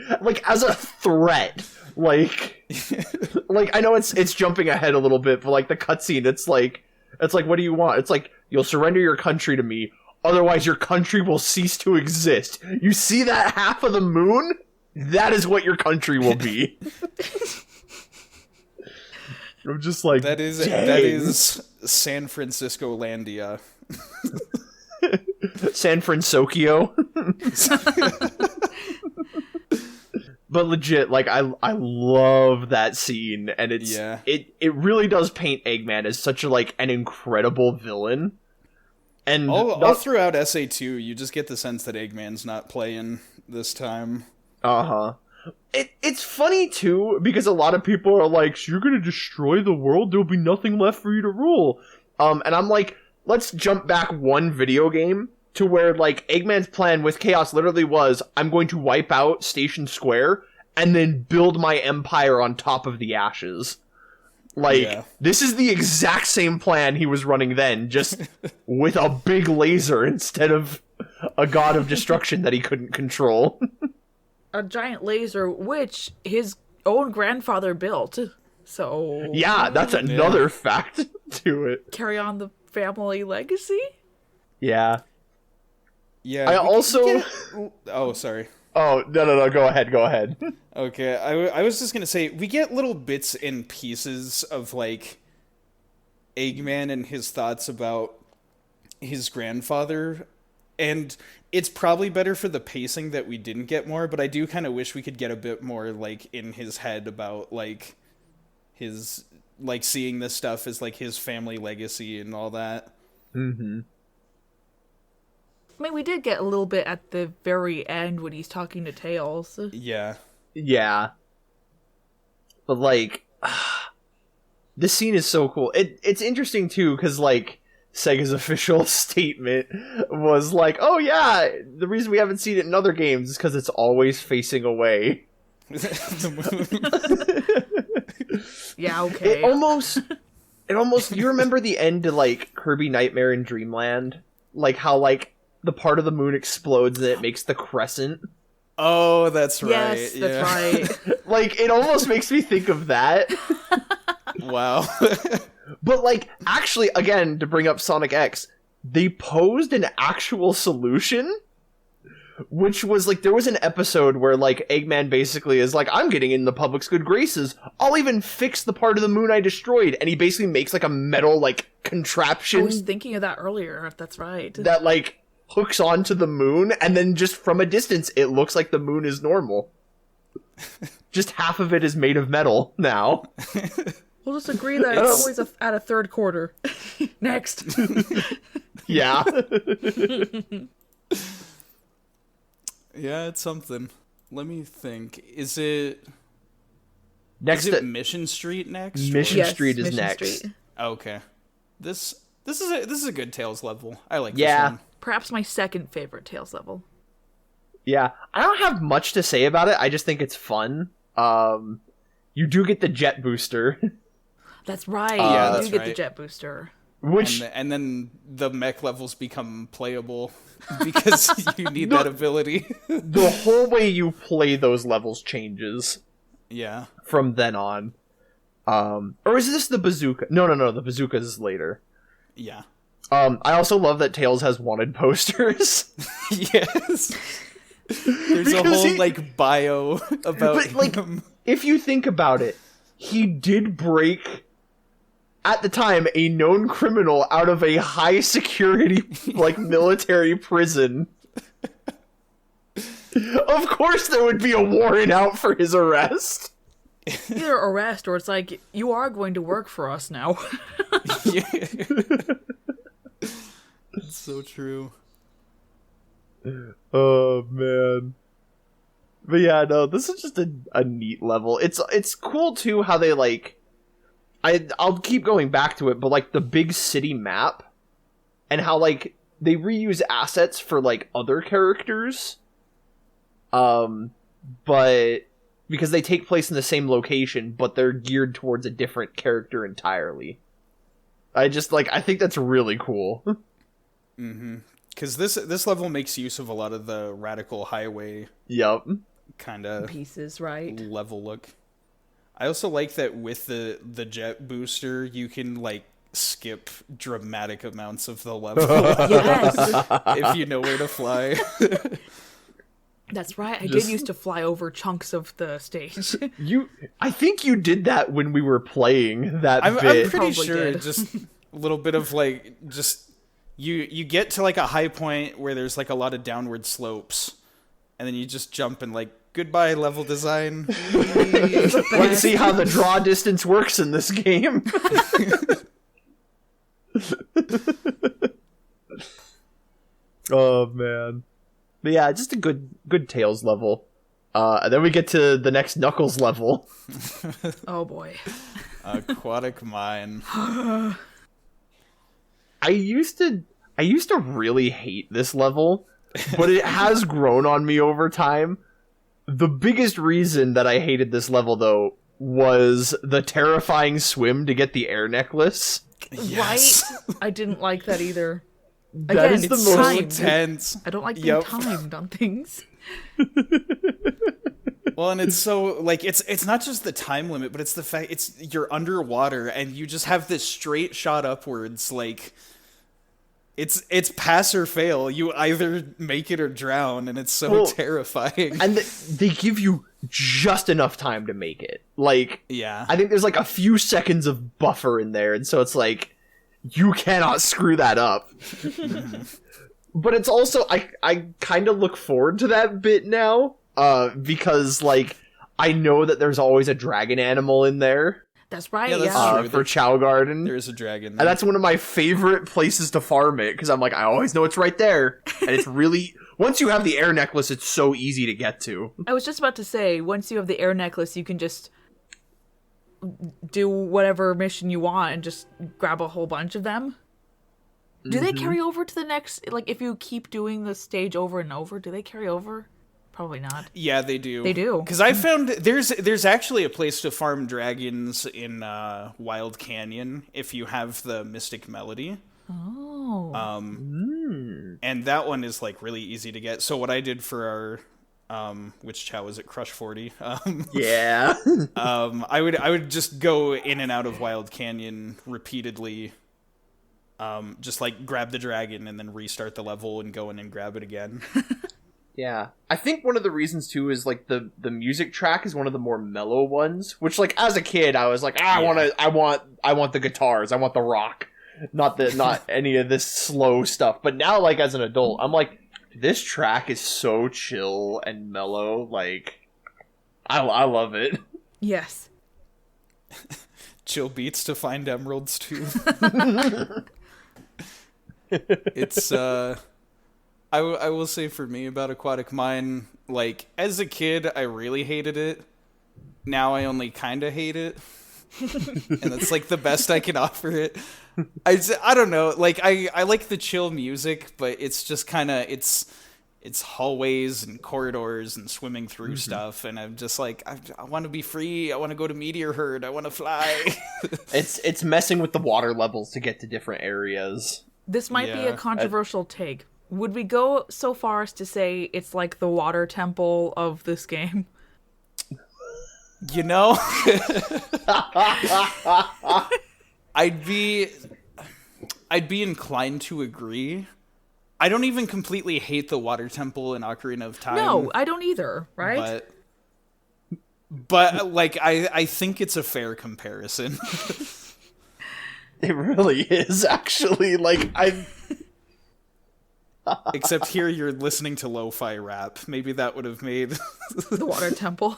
as a threat. Like I know it's jumping ahead a little bit, but like the cutscene, it's like what do you want? It's like, you'll surrender your country to me, otherwise your country will cease to exist. You see that half of the moon? That is what your country will be. I'm just like, that is San Francisco Landia. San Francisco. But legit, like I love that scene, and it really does paint Eggman as such a like an incredible villain. And all throughout SA2, you just get the sense that Eggman's not playing this time. It's funny too because a lot of people are like, so "You're gonna destroy the world. There'll be nothing left for you to rule." And I'm like, let's jump back one video game to where, like, Eggman's plan with Chaos literally was, I'm going to wipe out Station Square and then build my empire on top of the ashes. Like, this is the exact same plan he was running then, just with a big laser instead of a god of destruction that he couldn't control. A giant laser, which his own grandfather built. So... yeah, that's another fact to it. Carry on the family legacy? Yeah. Yeah. I also... oh, sorry. Oh, no, go ahead. Okay, I was just gonna say, we get little bits and pieces of, like, Eggman and his thoughts about his grandfather, and it's probably better for the pacing that we didn't get more, but I do kind of wish we could get a bit more, like, in his head about, like, his, like, seeing this stuff as, like, his family legacy and all that. Mm-hmm. I mean, we did get a little bit at the very end when he's talking to Tails. Yeah. Yeah. But, like, this scene is so cool. It's interesting, too, because, like, Sega's official statement was like, oh, yeah, the reason we haven't seen it in other games is because it's always facing away. Yeah, okay. It almost, you remember the end to, like, Kirby Nightmare in Dreamland? Like, how, like, the part of the moon explodes and it makes the crescent? Oh, that's right. Yes, that's right. Like, it almost makes me think of that. Wow. But, like, actually, again, to bring up Sonic X, they posed an actual solution, which was, like, there was an episode where, like, Eggman basically is like, I'm getting in the public's good graces. I'll even fix the part of the moon I destroyed. And he basically makes, like, a metal, like, contraption. I was thinking of that earlier, if that's right. That, like, hooks onto the moon, and then just from a distance, it looks like the moon is normal. Just half of it is made of metal now. We'll just agree that it's always at a third quarter. Next. Yeah. Yeah, it's something. Let me think. Is it Mission Street next? Mission Yes, Street is Mission next. Street. Okay. This is a good Tails level. I like Yeah. this one. Perhaps my second favorite Tails level. Yeah. I don't have much to say about it. I just think it's fun. You do get the jet booster. That's right. Yeah, you that's do get the right. jet booster. Which And then the mech levels become playable because you need that ability. the whole way you play those levels changes Yeah. from then on. Or is this the bazooka? No, the bazooka is later. Yeah. I also love that Tails has wanted posters. Yes. There's a Because whole like bio about But, like, him. if you think about it, he did break, at the time, a known criminal out of a high security, like, military prison. Of course there would be a warrant out for his arrest. Either arrest or it's like, you are going to work for us now. Yeah. It's so true. Oh, man. But yeah, no, this is just a neat level. It's cool, too, how they, like... I'll keep going back to it, but, like, the big city map, and how, like, they reuse assets for, like, other characters. But... because they take place in the same location, but they're geared towards a different character entirely. I think that's really cool. Mm-hmm. Because this level makes use of a lot of the Radical Highway Yup. kind of Pieces, right? level look. I also like that with the jet booster, you can like skip dramatic amounts of the level Yes. if you know where to fly. That's right. I did used to fly over chunks of the stage. I think you did that when we were playing that I'm bit. pretty Probably sure did. just a little bit of like just you get to like a high point where there's like a lot of downward slopes, and then you just jump and like goodbye level design. Let's see how the draw distance works in this game. Oh man. But yeah, just a good Tails level. And then we get to the next Knuckles level. Oh boy. Aquatic Mine. I used to really hate this level, but it has grown on me over time. The biggest reason that I hated this level though was the terrifying swim to get the air necklace. Yes. Right? I didn't like that either. That Again, is the it's most timed. Intense. I don't like being timed on things. Well, and it's so like it's not just the time limit, but it's the fact you're underwater and you just have this straight shot upwards. Like it's pass or fail. You either make it or drown, and it's so terrifying. And they give you just enough time to make it. Like, yeah, I think there's like a few seconds of buffer in there, and so it's like you cannot screw that up. But it's also I kind of look forward to that bit now. Because, like, I know that there's always a dragon animal in there. That's right, Yeah, that's true. For Chao Garden. There's a dragon there. And that's one of my favorite places to farm it, because I'm like, I always know it's right there. And it's really... Once you have the air necklace, it's so easy to get to. I was just about to say, once you have the air necklace, you can just do whatever mission you want and just grab a whole bunch of them. Do they carry over to the next... Like, if you keep doing the stage over and over, do they carry over? Probably not. Yeah, they do. They do. Because I found there's actually a place to farm dragons in Wild Canyon if you have the Mystic Melody. Oh. And that one is like really easy to get. So what I did for our which Chao was it, Crush 40? Yeah. I would just go in and out of Wild Canyon repeatedly. Just like grab the dragon and then restart the level and go in and grab it again. Yeah. I think one of the reasons too is like the music track is one of the more mellow ones, which like as a kid I was like, I want the guitars, I want the rock, not any of this slow stuff. But now like as an adult, I'm like, this track is so chill and mellow, like I love it. Yes. Chill beats to find emeralds too. It's I will say for me about Aquatic Mine, like, as a kid, I really hated it. Now I only kind of hate it. And that's, like, the best I can offer it. I don't know. Like, I like the chill music, but it's just kind of, it's hallways and corridors and swimming through stuff. And I'm just like, I want to be free. I want to go to Meteor Herd. I want to fly. It's messing with the water levels to get to different areas. This might be a controversial take. Would we go so far as to say it's like the water temple of this game? You know? I'd be inclined to agree. I don't even completely hate the water temple in Ocarina of Time. No, I don't either, right? But like, I think it's a fair comparison. It really is, actually. Like, Except here you're listening to lo-fi rap. Maybe that would have made... The water temple.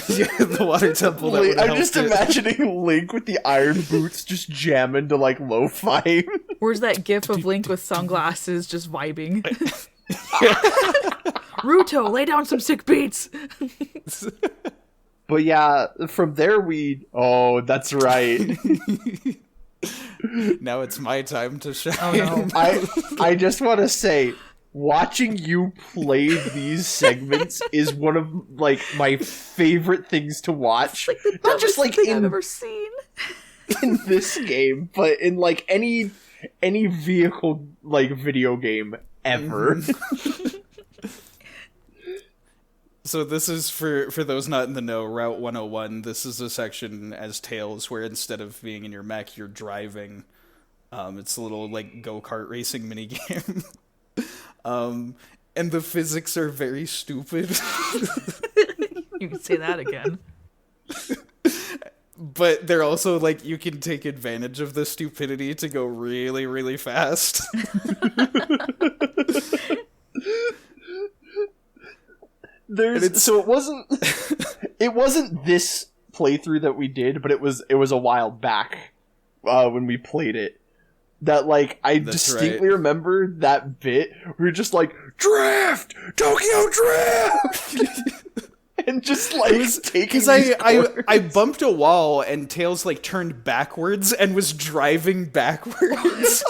Yeah, the water temple. That would I'm just imagining Link with the iron boots just jamming to, like, lo-fi. Where's that gif of Link with sunglasses just vibing? Ruto, lay down some sick beats! But yeah, from there Oh, that's right. Now it's my time to shine. Oh no. I just want to say, watching you play these segments is one of like my favorite things to watch. It's like the Not just like thing I've ever seen. in this game, but in like any vehicle like video game ever. So this is for those not in the know, Route 101. This is a section as Tails where instead of being in your mech, you're driving. It's a little like go-kart racing minigame. And the physics are very stupid. You can say that again. but they're also like you can take advantage of the stupidity to go really, really fast. So it wasn't this playthrough that we did, but it was a while back when we played it. That like I distinctly remember that bit. We were just like Drift, Tokyo Drift, and just like because I bumped a wall and Tails like turned backwards and was driving backwards.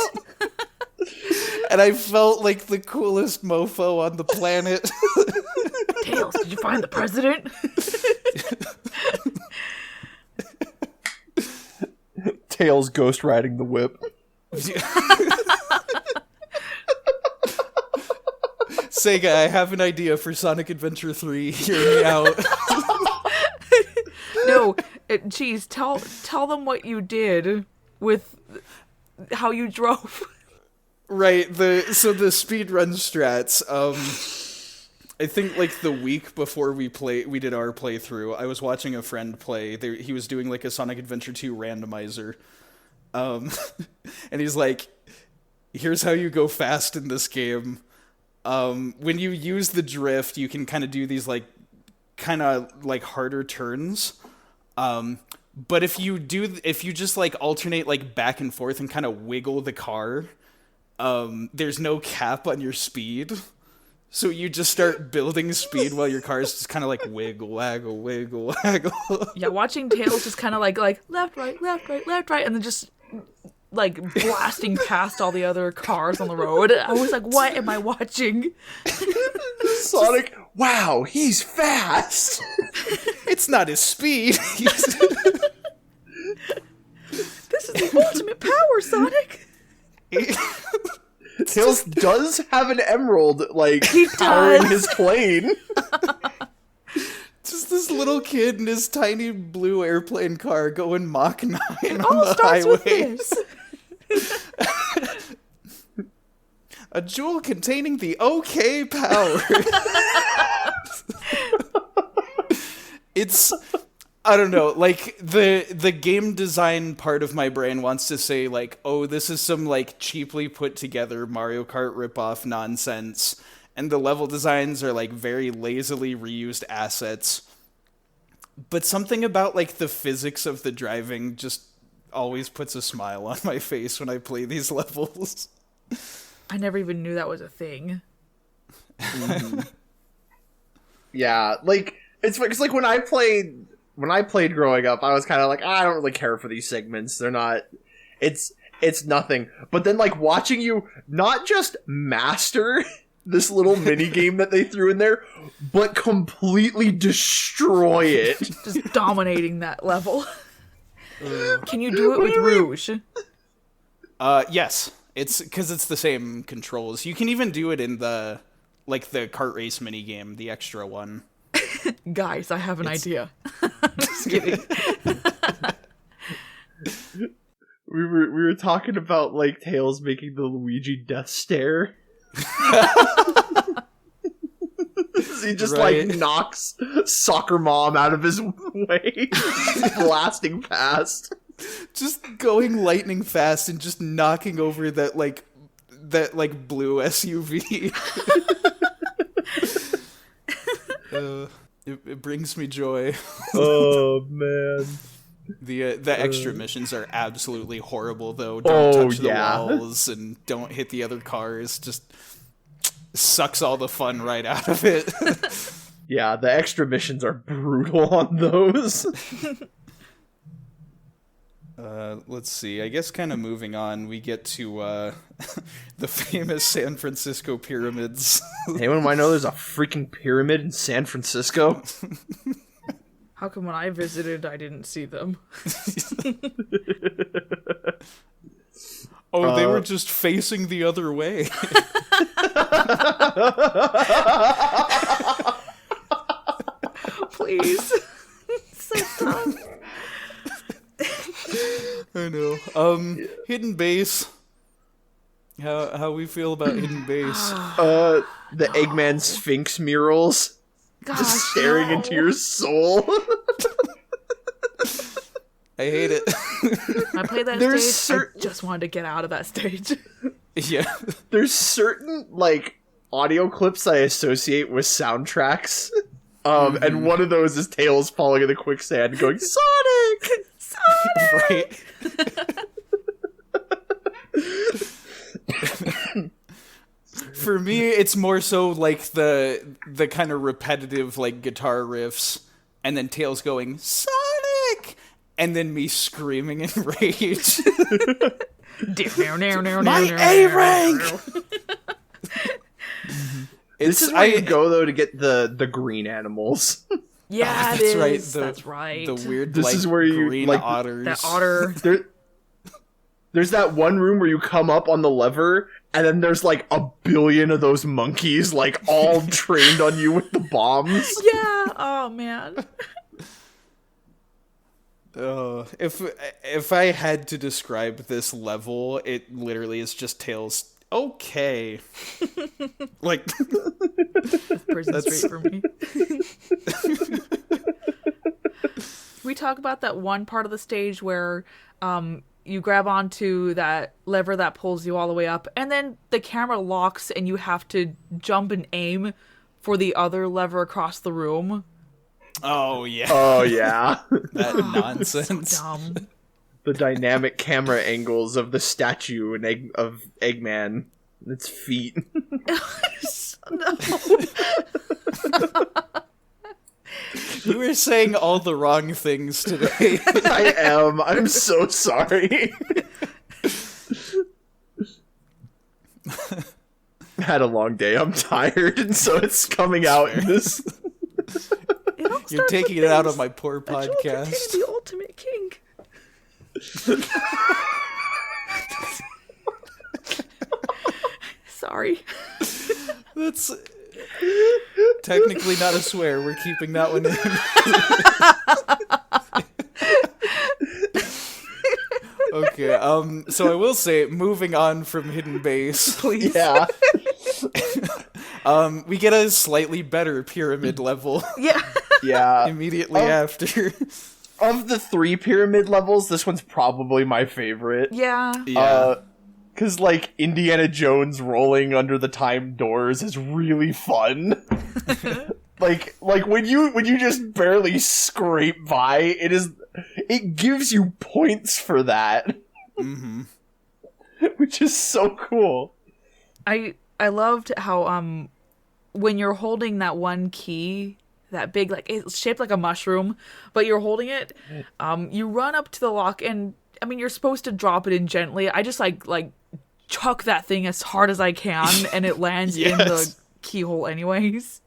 And I felt like the coolest mofo on the planet. Tails, did you find the president? Tails ghost riding the whip. Sega, I have an idea for Sonic Adventure 3. Hear me out. No, Cheese, tell them what you did with how you drove. Right, so the speedrun strats, I think like the week before we did our playthrough, I was watching a friend play. He was doing like a Sonic Adventure 2 randomizer. And he's like, here's how you go fast in this game. When you use the drift, you can kind of do these like harder turns. But if you just like alternate like back and forth and kind of wiggle the car, there's no cap on your speed. So you just start building speed while your car is just kind of like wiggle, waggle, wiggle, waggle. Yeah, watching Tails just kind of like left, right, left, right, left, right, and then just like blasting past all the other cars on the road. I was like, what am I watching? Sonic, wow, he's fast. It's not his speed. This is the ultimate power, Sonic. Tails does have an emerald, like, powering his plane. Just this little kid in his tiny blue airplane car going Mach 9 it on all the starts highway. With this. A jewel containing the OK power. It's... I don't know, like, the game design part of my brain wants to say, like, oh, this is some, like, cheaply put together Mario Kart ripoff nonsense, and the level designs are, like, very lazily reused assets. But something about, like, the physics of the driving just always puts a smile on my face when I play these levels. I never even knew that was a thing. Mm-hmm. Yeah, like, it's like when I played growing up, I was kind of like, I don't really care for these segments. They're not, it's nothing. But then, like, watching you not just master this little mini game that they threw in there, but completely destroy it. Just dominating that level. Can you do it with Rouge? Yes. It's because it's the same controls. You can even do it in the kart race mini game, the extra one. Guys, I have an idea. Just kidding. We were talking about, like, Tails making the Luigi death stare. He just like knocks Soccer Mom out of his way, blasting past, just going lightning fast and just knocking over that blue SUV. It brings me joy. Oh man. The extra missions are absolutely horrible, though. Don't touch the walls and don't hit the other cars. Just sucks all the fun right out of it. Yeah, the extra missions are brutal on those. Let's see. I guess kind of moving on, we get to the famous San Francisco pyramids. Anyone might know there's a freaking pyramid in San Francisco? How come when I visited, I didn't see them? Oh, they were just facing the other way. Please. So dumb. I know. Hidden Base. How we feel about Hidden Base? The Eggman Sphinx murals. Gosh, just staring into your soul. I hate it. I played that There's stage. I just wanted to get out of that stage. Yeah. There's certain like audio clips I associate with soundtracks. And one of those is Tails falling in the quicksand going, Sonic! Right. For me, it's more so like the kind of repetitive like guitar riffs, and then Tails going Sonic, and then me screaming in rage. My A rank. This is where you go though to get the green animals. Yeah, that's it is. right. That's right. The weird This is where you green like otters. That otter. There's that one room where you come up on the lever, and then there's like a billion of those monkeys, like all trained on you with the bombs. Yeah. Oh man. If I had to describe this level, it literally is just Tails. Okay. Like Prison Street for me. We talk about that one part of the stage where you grab onto that lever that pulls you all the way up, and then the camera locks and you have to jump and aim for the other lever across the room. Oh yeah. Oh yeah. That nonsense. So dumb. The dynamic camera angles of the statue and of Eggman. Its feet. No. You were saying all the wrong things today. I am. I'm so sorry. Had a long day. I'm tired, and so it's coming out in this. You're taking it out on my poor podcast. The ultimate king. Sorry. That's technically not a swear. We're keeping that one in. Okay, so I will say, moving on from Hidden Base, Please. Yeah. we get a slightly better pyramid level Yeah. Yeah. immediately after. Of the 3 pyramid levels, this one's probably my favorite. Yeah. Yeah. Because, like, Indiana Jones rolling under the time doors is really fun. like when you just barely scrape by, it gives you points for that. Mm-hmm. Which is so cool. I loved how when you're holding that one key, that big, like, it's shaped like a mushroom, but you're holding it, you run up to the lock, and I mean, you're supposed to drop it in gently. I just like chuck that thing as hard as I can, and it lands in the keyhole anyways.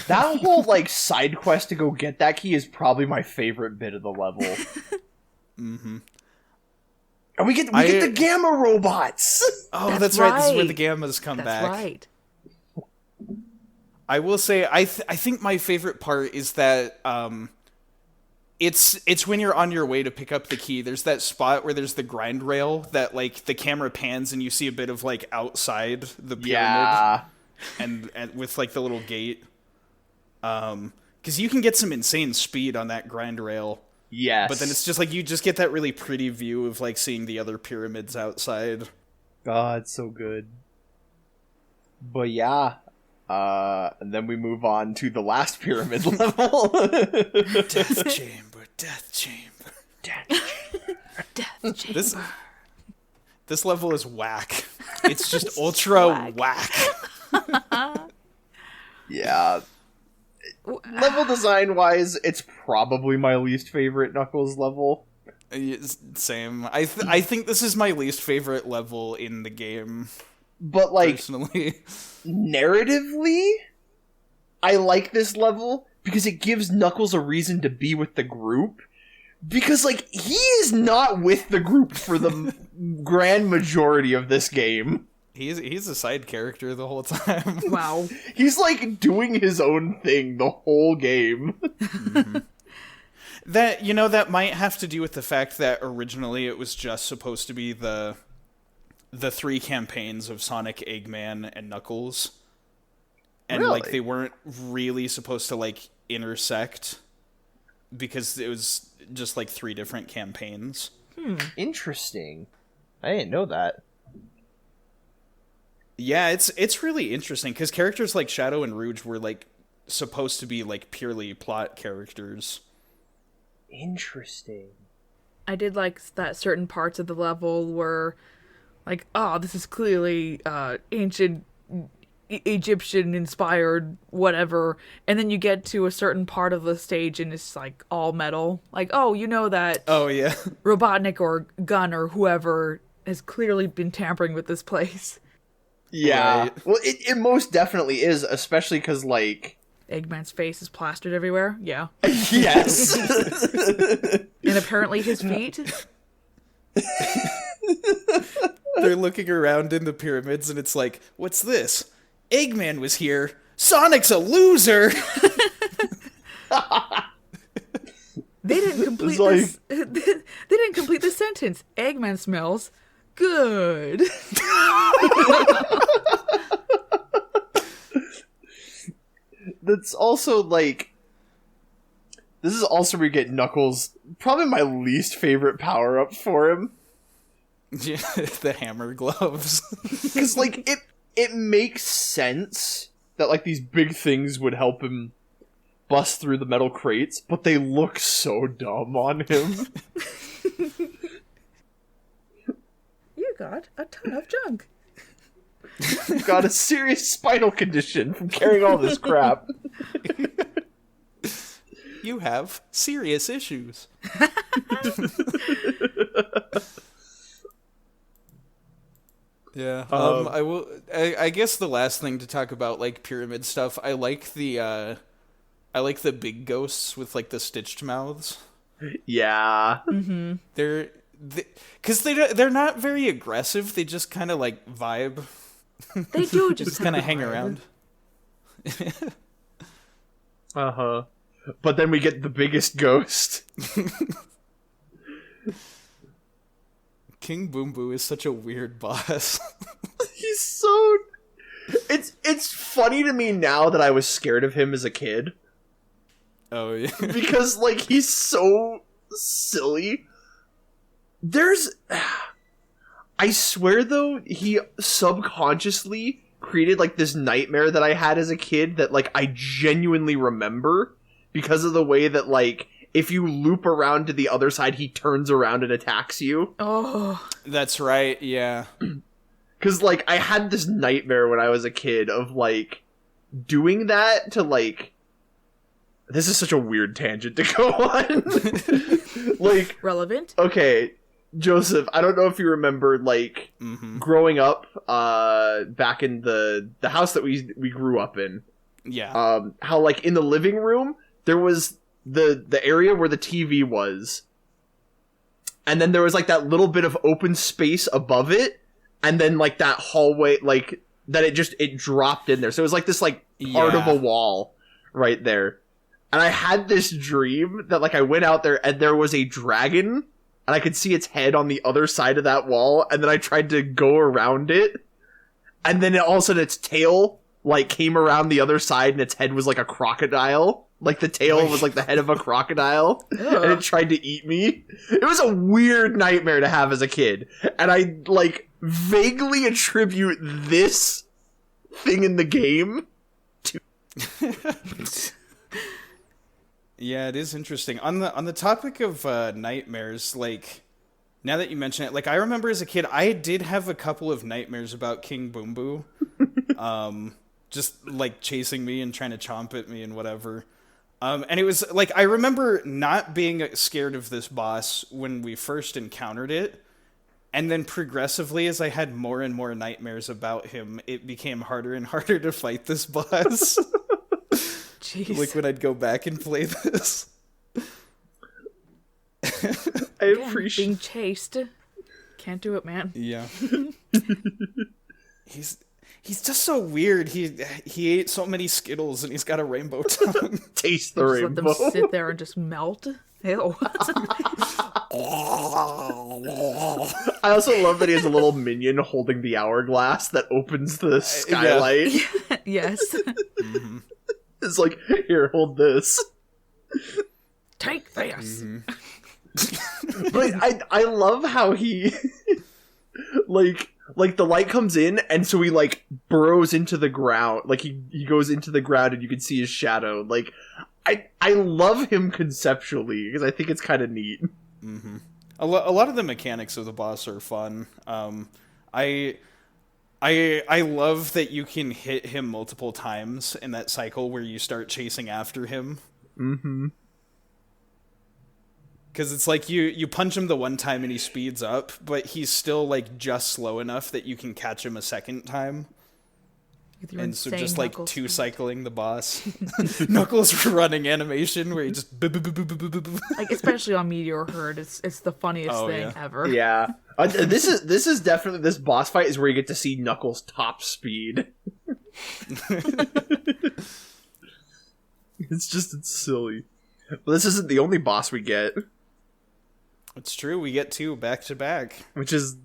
That whole, like, side quest to go get that key is probably my favorite bit of the level. Mm-hmm. And we get the Gamma robots! Oh, That's right. This is where right. the Gammas come That's back. right. I will say, I think my favorite part is that it's when you're on your way to pick up the key. There's that spot where there's the grind rail that, like, the camera pans and you see a bit of, like, outside the pyramid. Yeah. And with, like, the little gate. Because you can get some insane speed on that grind rail. Yes. But then it's just, like, you just get that really pretty view of, like, seeing the other pyramids outside. God, it's so good. But yeah. And then we move on to the last pyramid level. Death chamber, death chamber. Death chamber. This level is whack. It's just ultra whack. Yeah. Level design wise, it's probably my least favorite Knuckles level. Same. I think this is my least favorite level in the game. But, like, Personally. narratively, I like this level because it gives Knuckles a reason to be with the group. Because, like, he is not with the group for the grand majority of this game. He's a side character the whole time. Wow. He's, like, doing his own thing the whole game. Mm-hmm. That might have to do with the fact that originally it was just supposed to be the 3 campaigns of Sonic, Eggman, and Knuckles. And, Really? like, they weren't really supposed to, like, intersect. because it was just like 3 different campaigns. Interesting. I didn't know that. Yeah, it's really interesting because characters like Shadow and Rouge were like supposed to be like purely plot characters. Interesting. I did like that certain parts of the level were like, oh, this is clearly ancient Egyptian inspired whatever, and then you get to a certain part of the stage and it's like all metal. Like, oh, you know that Oh yeah. Robotnik or Gun or whoever has clearly been tampering with this place. Yeah. Right. Well, it most definitely is, especially because, like... Eggman's face is plastered everywhere. Yeah. Yes! And apparently his feet. They're looking around in the pyramids and it's like, what's this? Eggman was here. Sonic's a loser. They didn't complete It's this. They didn't complete the sentence. Eggman smells good. That's also, like... This is also where you get Knuckles, probably my least favorite power-up for him. The hammer gloves. Because, like, it makes sense that, like, these big things would help him bust through the metal crates, but they look so dumb on him. You got a ton of junk. You've got a serious spinal condition from carrying all this crap. You have serious issues. Yeah. I guess the last thing to talk about, like, pyramid stuff, I like the big ghosts with, like, the stitched mouths. Yeah. Mm-hmm. Because they're not very aggressive. They just kind of, like, vibe. They do Just kind of hang around. Uh-huh. But then we get the biggest ghost. King Boom Boo is such a weird boss. He's so... It's funny to me now that I was scared of him as a kid. Oh, yeah. Because, like, he's so silly. I swear, though, he subconsciously created, like, this nightmare that I had as a kid that, like, I genuinely remember because of the way that, like, if you loop around to the other side, he turns around and attacks you. Oh. That's right, yeah. Because, like, I had this nightmare when I was a kid of, like, doing that to, like... This is such a weird tangent to go on. Like... Relevant? Okay, Joseph, I don't know if you remember, like, growing up, back in the house that we grew up in. Yeah. How, like, in the living room, there was the area where the TV was. And then there was, like, that little bit of open space above it. And then, like, that hallway, like, that it dropped in there. So it was, like, this, like, part of a wall right there. And I had this dream that, like, I went out there and there was a dragon. And I could see its head on the other side of that wall, and then I tried to go around it, and then all of a sudden its tail, like, came around the other side, and its head was like a crocodile. Like, the tail was like the head of a crocodile, and it tried to eat me. It was a weird nightmare to have as a kid, and I, like, vaguely attribute this thing in the game to... Yeah, it is interesting. On the topic of nightmares, like, now that you mention it, like, I remember as a kid, I did have a couple of nightmares about King Boom Boo. Just, like, chasing me and trying to chomp at me and whatever. And it was, like, I remember not being scared of this boss when we first encountered it. And then progressively, as I had more and more nightmares about him, it became harder and harder to fight this boss. Jeez. Like, when I'd go back and play this. I appreciate... Being chased. Can't do it, man. Yeah. He's just so weird. He ate so many Skittles and he's got a rainbow tongue. Taste the Just rainbow. let them sit there and just melt. Ew. I also love that he has a little minion holding the hourglass that opens the skylight. Yes. Mm-hmm. It's like, here, hold this. Take this. But I love how he like the light comes in, and so he like burrows into the ground. Like he goes into the ground and you can see his shadow. Like I love him conceptually because I think it's kind of neat. Mm-hmm. A lot of the mechanics of the boss are fun. I love that you can hit him multiple times in that cycle where you start chasing after him. Mm-hmm. Because it's like you punch him the one time and he speeds up, but he's still like just slow enough that you can catch him a second time. And so just like Knuckles. 2-cycling the boss. Knuckles running animation where he just... Like, especially on Meteor Herd, it's the funniest thing ever. Yeah. This is definitely, this boss fight is where you get to see Knuckles' top speed. It's silly. But this isn't the only boss we get. It's true, we get 2 back to back. Which is,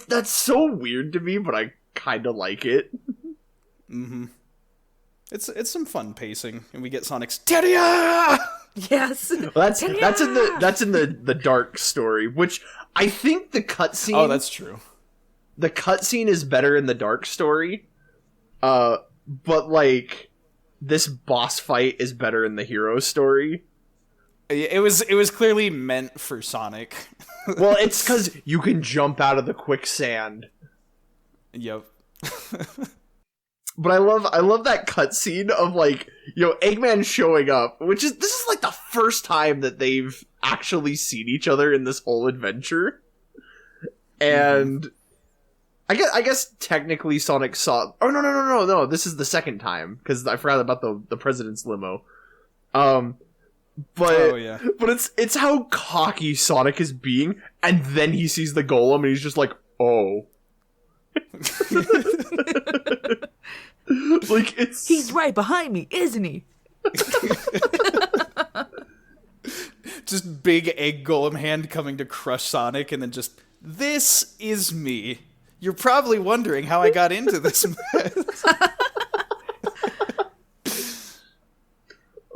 that's so weird to me, but I kind of like it. Mm-hmm. It's some fun pacing, and we get Sonic's Tedia! Yes. Well, that's in the dark story, which I think the cutscene. Oh, that's true. The cutscene is better in the dark story, but like this boss fight is better in the hero story. It was clearly meant for Sonic. Well, it's because you can jump out of the quicksand. Yep. But I love that cutscene of like, Eggman showing up, this is like the first time that they've actually seen each other in this whole adventure. And I guess technically Sonic saw. Oh no! This is the second time because I forgot about the president's limo. But it's how cocky Sonic is being, and then he sees the golem and he's just like, oh. Like He's right behind me, isn't he? Just big egg golem hand coming to crush Sonic, and then just, this is me. You're probably wondering how I got into this mess.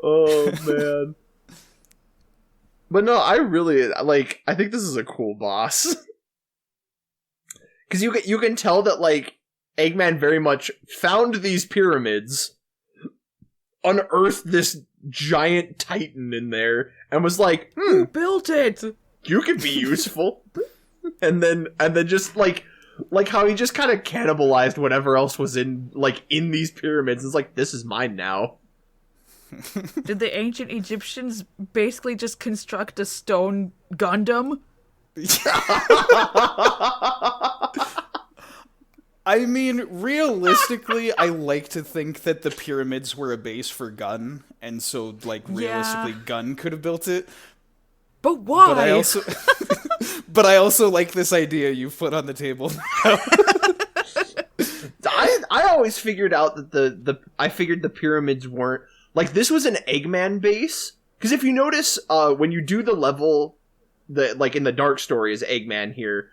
Oh man. But no, I really I think this is a cool boss. Cuz you can tell that like Eggman very much found these pyramids, unearthed this giant titan in there, and was like, Who built it? You could be useful. and then just like how he just kind of cannibalized whatever else was in these pyramids. It's like, this is mine now. Did the ancient Egyptians basically just construct a stone Gundam? I mean, realistically, I like to think that the pyramids were a base for Gun, and so, realistically, Gun could have built it. But why? But I also like this idea you've put on the table now. I always figured out that I figured the pyramids weren't this was an Eggman base, because if you notice when you do the level that in the dark story is Eggman here,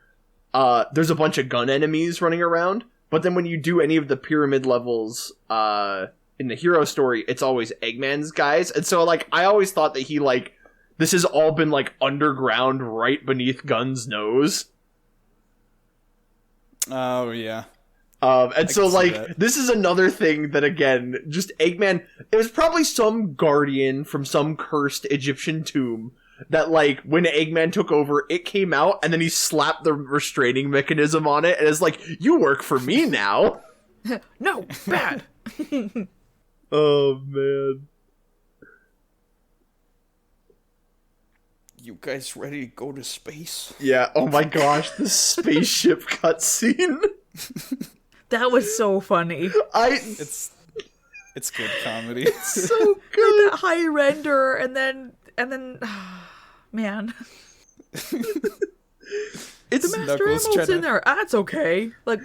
there's a bunch of gun enemies running around, but then when you do any of the pyramid levels in the hero story, it's always Eggman's guys. And so I always thought that he this has all been underground right beneath Gun's nose. Oh yeah. And so this is another thing that again, just Eggman, it was probably some guardian from some cursed Egyptian tomb that when Eggman took over, it came out and then he slapped the restraining mechanism on it and it's like, you work for me now. No, bad. Oh man. You guys ready to go to space? Yeah, oh my gosh, the spaceship cutscene. That was so funny. It's good comedy. It's so good. That high render and then man. It's the Master Emerald's in there. That's okay. What?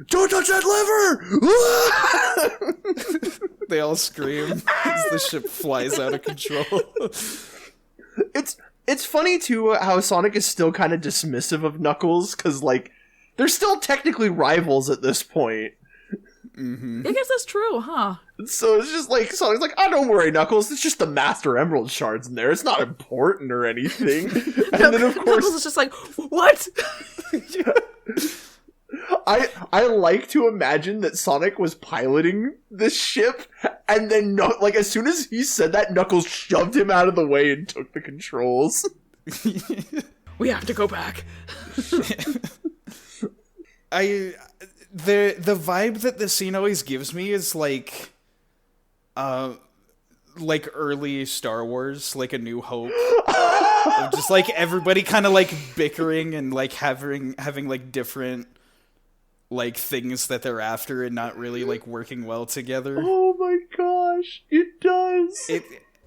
Don't touch that lever! They all scream as the ship flies out of control. It's funny too how Sonic is still kind of dismissive of Knuckles, because they're still technically rivals at this point. I guess that's true, huh? So it's just like, Sonic's like, oh, don't worry, Knuckles, it's just the Master Emerald shards in there. It's not important or anything. And then, of course... Knuckles is just like, what? I like to imagine that Sonic was piloting this ship, and then, like, as soon as he said that, Knuckles shoved him out of the way and took the controls. We have to go back. The vibe that the scene always gives me is like early Star Wars, like A New Hope. Just like everybody kind of like bickering and like having like different like things that they're after and not really like working well together. Oh my gosh, it does.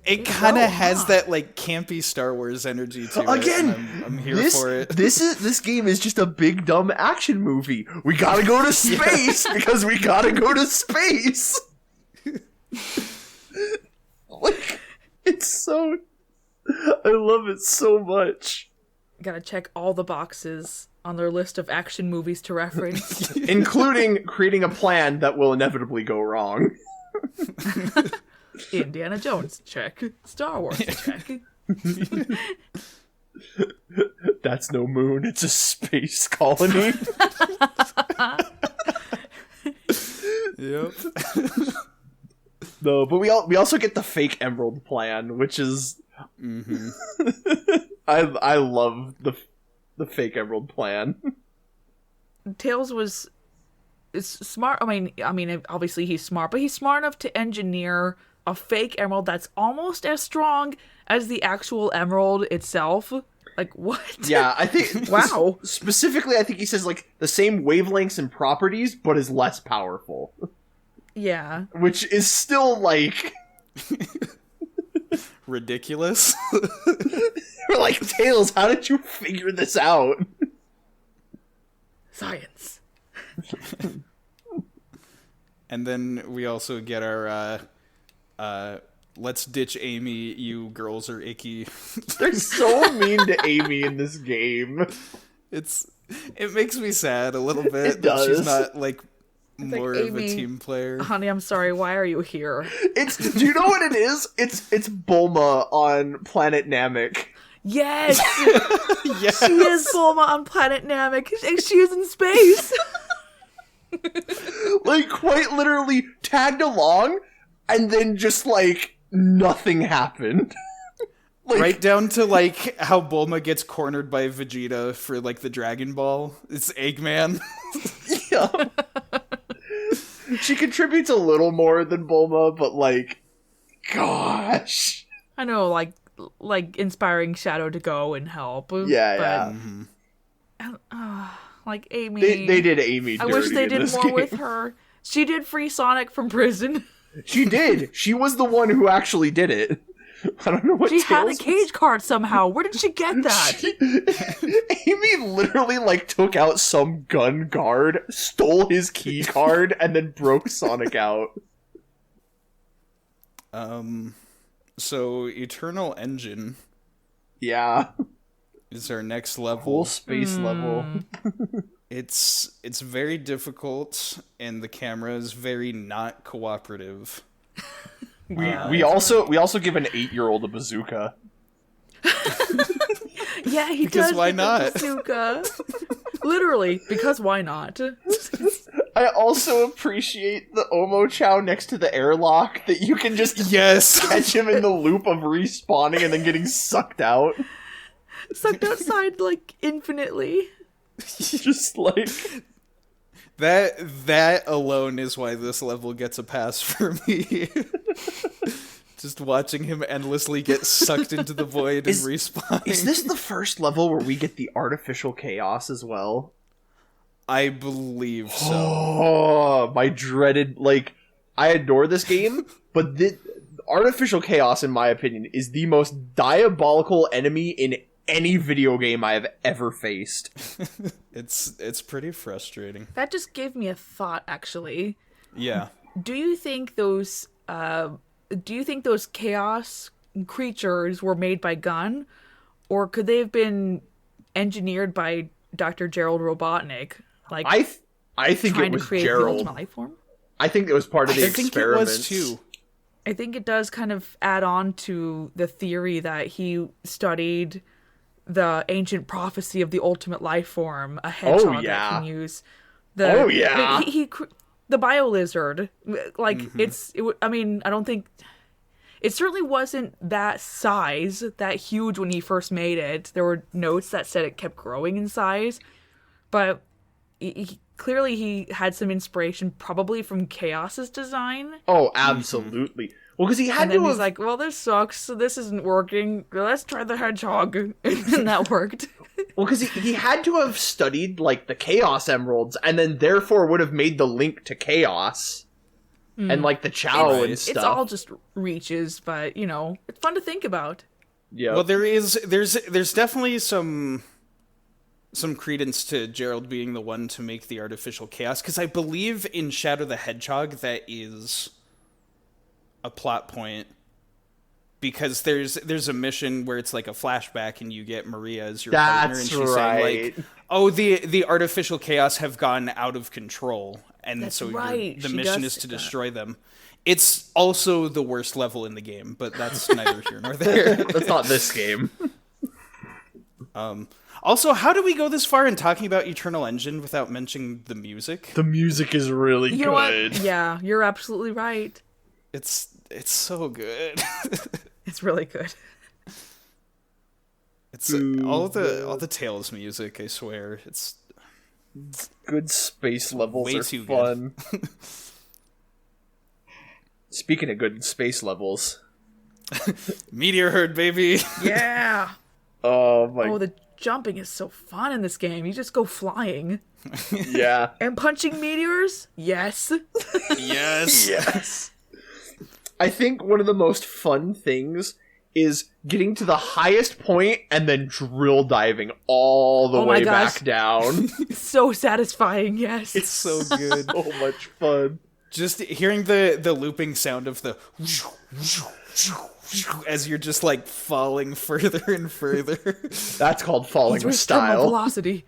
It kind of has that like campy Star Wars energy to it. Again, I'm here for it. This game is just a big dumb action movie. We gotta go to space because we gotta go to space. Like, it's so... I love it so much. Gotta check all the boxes on their list of action movies to reference. Including creating a plan that will inevitably go wrong. Indiana Jones, check. Star Wars, check. That's no moon, it's a space colony. Yep. No, but we also get the fake emerald plan, which is... I love the fake emerald plan. Tails is smart. I mean, obviously he's smart, but he's smart enough to engineer a fake emerald that's almost as strong as the actual emerald itself. Like, what? Yeah, I think... Wow. Specifically, I think he says, like, the same wavelengths and properties, but is less powerful. Yeah. Which is still, like... ridiculous. We're like, Tails, how did you figure this out? Science. And then we also get our let's ditch Amy, you girls are icky. They're so mean to Amy in this game. It makes me sad a little bit It that does. she's not like more like, of a Amy, team player. Honey, I'm sorry, why are you here? Do you know what it is? It's Bulma on Planet Namek. Yes! Yes. She is Bulma on Planet Namek, and she is in space! Like, quite literally tagged along, and then just, like, nothing happened. Like, Right down to like how Bulma gets cornered by Vegeta for like the Dragon Ball. It's Eggman. yeah. She contributes a little more than Bulma, but like, gosh. I know, like inspiring Shadow to go and help. Yeah, but, like Amy. They did Amy dirty I wish they in did this more game. with her. She did free Sonic from prison. She did. She was the one who actually did it. I don't know what She had a Tails cage card somehow. Where did she get that? Amy literally, like, took out some gun guard, stole his key card, and then broke Sonic out. So Eternal Engine Yeah. is our next level. Whole space level. It's very difficult, and the camera is very not cooperative. We also give an 8-year-old a bazooka. Yeah, he Because does. why get the not? bazooka. Literally, because why not? I also appreciate the Omo Chao next to the airlock, that you can just Yes. catch him in the loop of respawning and then getting sucked out. Sucked outside, like, infinitely. Just like... That alone is why this level gets a pass for me. Just watching him endlessly get sucked into the void and respawn. Is this the first level where we get the artificial chaos as well? I believe so. Oh, my dreaded... Like, I adore this game, but the artificial chaos, in my opinion, is the most diabolical enemy in any video game I have ever faced. It's pretty frustrating. That just gave me a thought, actually. Yeah. Do you think those chaos creatures were made by Gun, or could they have been engineered by Dr. Gerald Robotnik? Like, I think trying it was to create the Gerald. ultimate life form? I think it was part of the I think experiment. it was too. I think it does kind of add on to the theory that he studied the ancient prophecy of the ultimate life form, a hedgehog that can use the. Oh, yeah. The bio lizard, like I mean, I don't think it certainly wasn't that size, that huge when he first made it. There were notes that said it kept growing in size, but clearly he had some inspiration, probably from Chaos's design. Oh, absolutely. Well, because he had And then to he's like, well, this sucks, so this isn't working. Let's try the hedgehog. And that worked. Well, because he had to have studied, like, the Chaos Emeralds, and then therefore would have made the link to Chaos. And, like, the Chao and stuff. It's all just reaches, but, you know, it's fun to think about. Yeah. Well, there's definitely some credence to Gerald being the one to make the artificial chaos, because I believe in Shadow the Hedgehog that is a plot point, because there's a mission where it's like a flashback and you get Maria as your partner, and she's saying like, oh, the artificial chaos have gone out of control, and That's so right. the She mission does is to say that. destroy them. It's also the worst level in the game, but that's neither here nor there. That's not this game. Also, how do we go this far in talking about Eternal Engine without mentioning the music? The music is really You good. know what? Yeah, you're absolutely right. It's so good. It's really good. It's all the Tales music, I swear. It's Good space levels way are too fun. Speaking of good space levels. Meteor Herd, baby. Yeah. Oh my Oh, the jumping is so fun in this game. You just go flying. yeah. And punching meteors? Yes. Yes. Yes. I think one of the most fun things is getting to the highest point and then drill diving all the Oh my way gosh. back down. So satisfying, yes. It's so good. So much fun. Just hearing the looping sound of the as you're just like falling further and further. That's called falling with Restore my style. velocity.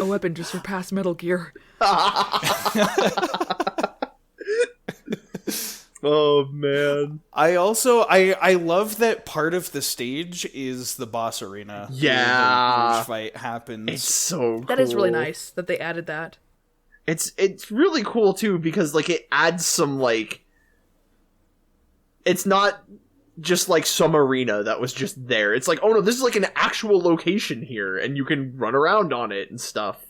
A weapon to surpass Metal Gear. Oh man. I also I love that part of the stage is the boss arena. where Yeah. the Rouge fight happens. It's so cool. That is really nice that they added that. It's really cool too because like it adds some like it's not just like some arena that was just there. It's like, oh no, this is like an actual location here and you can run around on it and stuff.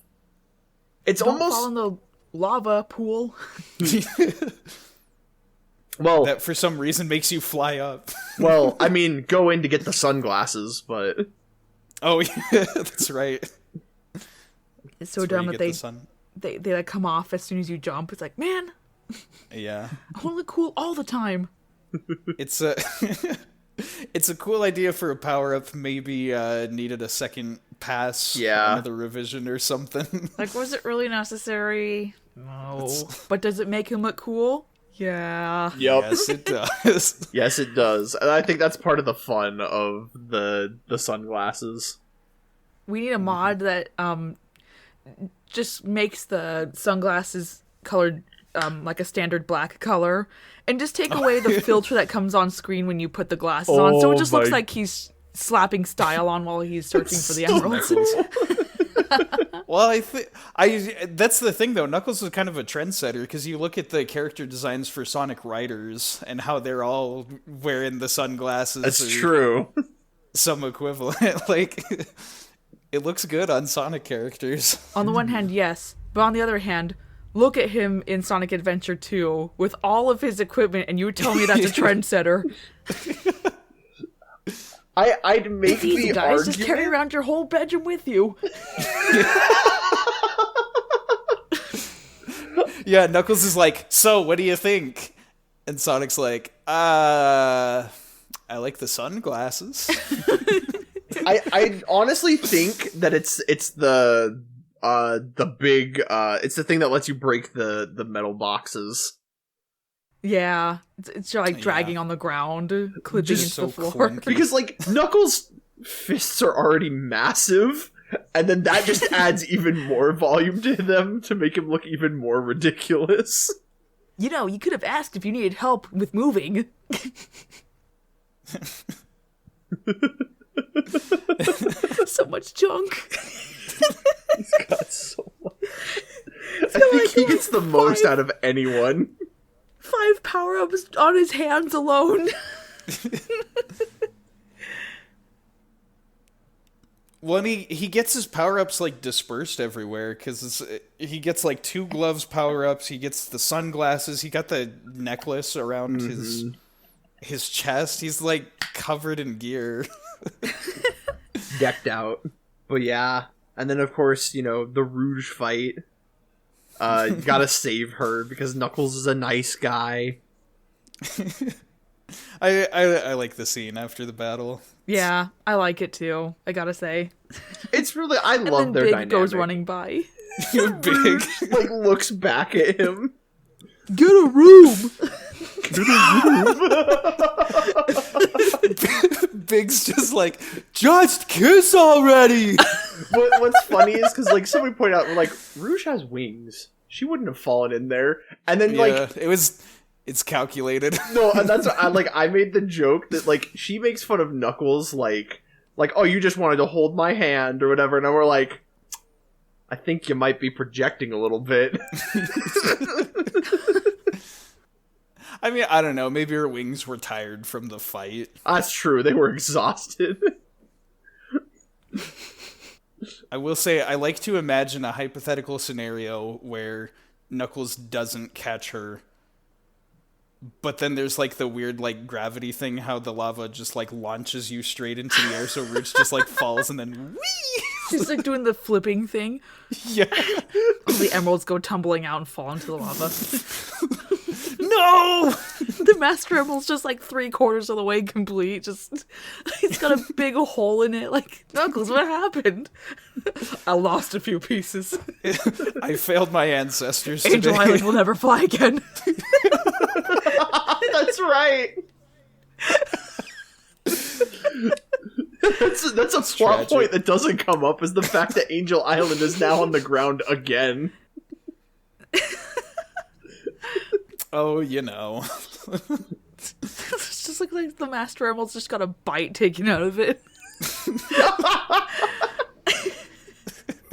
It's Don't almost fall in the lava pool. well, that for some reason makes you fly up. well, I mean, go in to get the sunglasses, but Oh yeah, that's right. It's so That's where dumb you that get the sun. they like come off as soon as you jump. It's like, man, Yeah. I want to look cool all the time. It's a it's a cool idea for a power up. Maybe needed a second pass. Yeah. Another revision or something. Like, was it really necessary? No. But does it make him look cool? Yeah. yep. Yes, it does. Yes, it does. And I think that's part of the fun of the sunglasses. We need a mod that just makes the sunglasses colored like a standard black color, and just take away the filter that comes on screen when you put the glasses on, so it just looks like he's slapping style on while he's searching for the emeralds. Well, that's the thing though. Knuckles was kind of a trendsetter because you look at the character designs for Sonic Riders and how they're all wearing the sunglasses. That's or true. Some equivalent. Like, it looks good on Sonic characters. On the one hand, yes, but on the other hand, look at him in Sonic Adventure 2 with all of his equipment, and you would tell me that's a trendsetter. I'd make It's easy, the guys. argument. Just carry around your whole bedroom with you. Yeah, Knuckles is like, so what do you think? And Sonic's like, I like the sunglasses. I honestly think that it's the big it's the thing that lets you break the metal boxes. Yeah, it's like dragging on the ground, clipping Just into so the floor. clunky. Because like Knuckles' fists are already massive, And then that just adds even more volume to them to make him look even more ridiculous. You know, you could have asked if you needed help with moving. So much junk. He's got so much. I think he gets the most out of anyone. 5 power-ups on his hands alone. Well, he gets his power-ups, like, dispersed everywhere, because he gets, like, 2 gloves power-ups, he gets the sunglasses, he got the necklace around his chest, he's, like, covered in gear. Decked out. But yeah, and then, of course, you know, the Rouge fight. You gotta save her, because Knuckles is a nice guy. I like the scene after the battle. Yeah, I like it too, I gotta say. It's really, I love and their Big dynamic. goes running by. Big. Like, looks back at him. Get a room! Big's just like, just kiss already! What's funny is, because, like, somebody pointed out, like, Rouge has wings. She wouldn't have fallen in there. And then, like... It's calculated. No, and that's I made the joke that, like, she makes fun of Knuckles, like, oh, you just wanted to hold my hand or whatever, and we're like, I think you might be projecting a little bit. I mean, I don't know, maybe her wings were tired from the fight. That's true, they were exhausted. I will say, I like to imagine a hypothetical scenario where Knuckles doesn't catch her, but then there's, like, the weird, like, gravity thing, how the lava just, like, launches you straight into the air, so Rouge just, like, falls and then whee! She's, like, doing the flipping thing. Yeah. All the emeralds go tumbling out and fall into the lava. No! The Master Emerald's just, like, 3/4 of the way complete. Just, it's got a big hole in it. Like, Knuckles, what happened? I lost a few pieces. I failed my ancestors Angel today. Island will never fly again. That's right. That's a plot tragic. point that doesn't come up, is the fact that Angel Island is now on the ground again. Oh, you know. It's just like the Master Emerald's just got a bite taken out of it.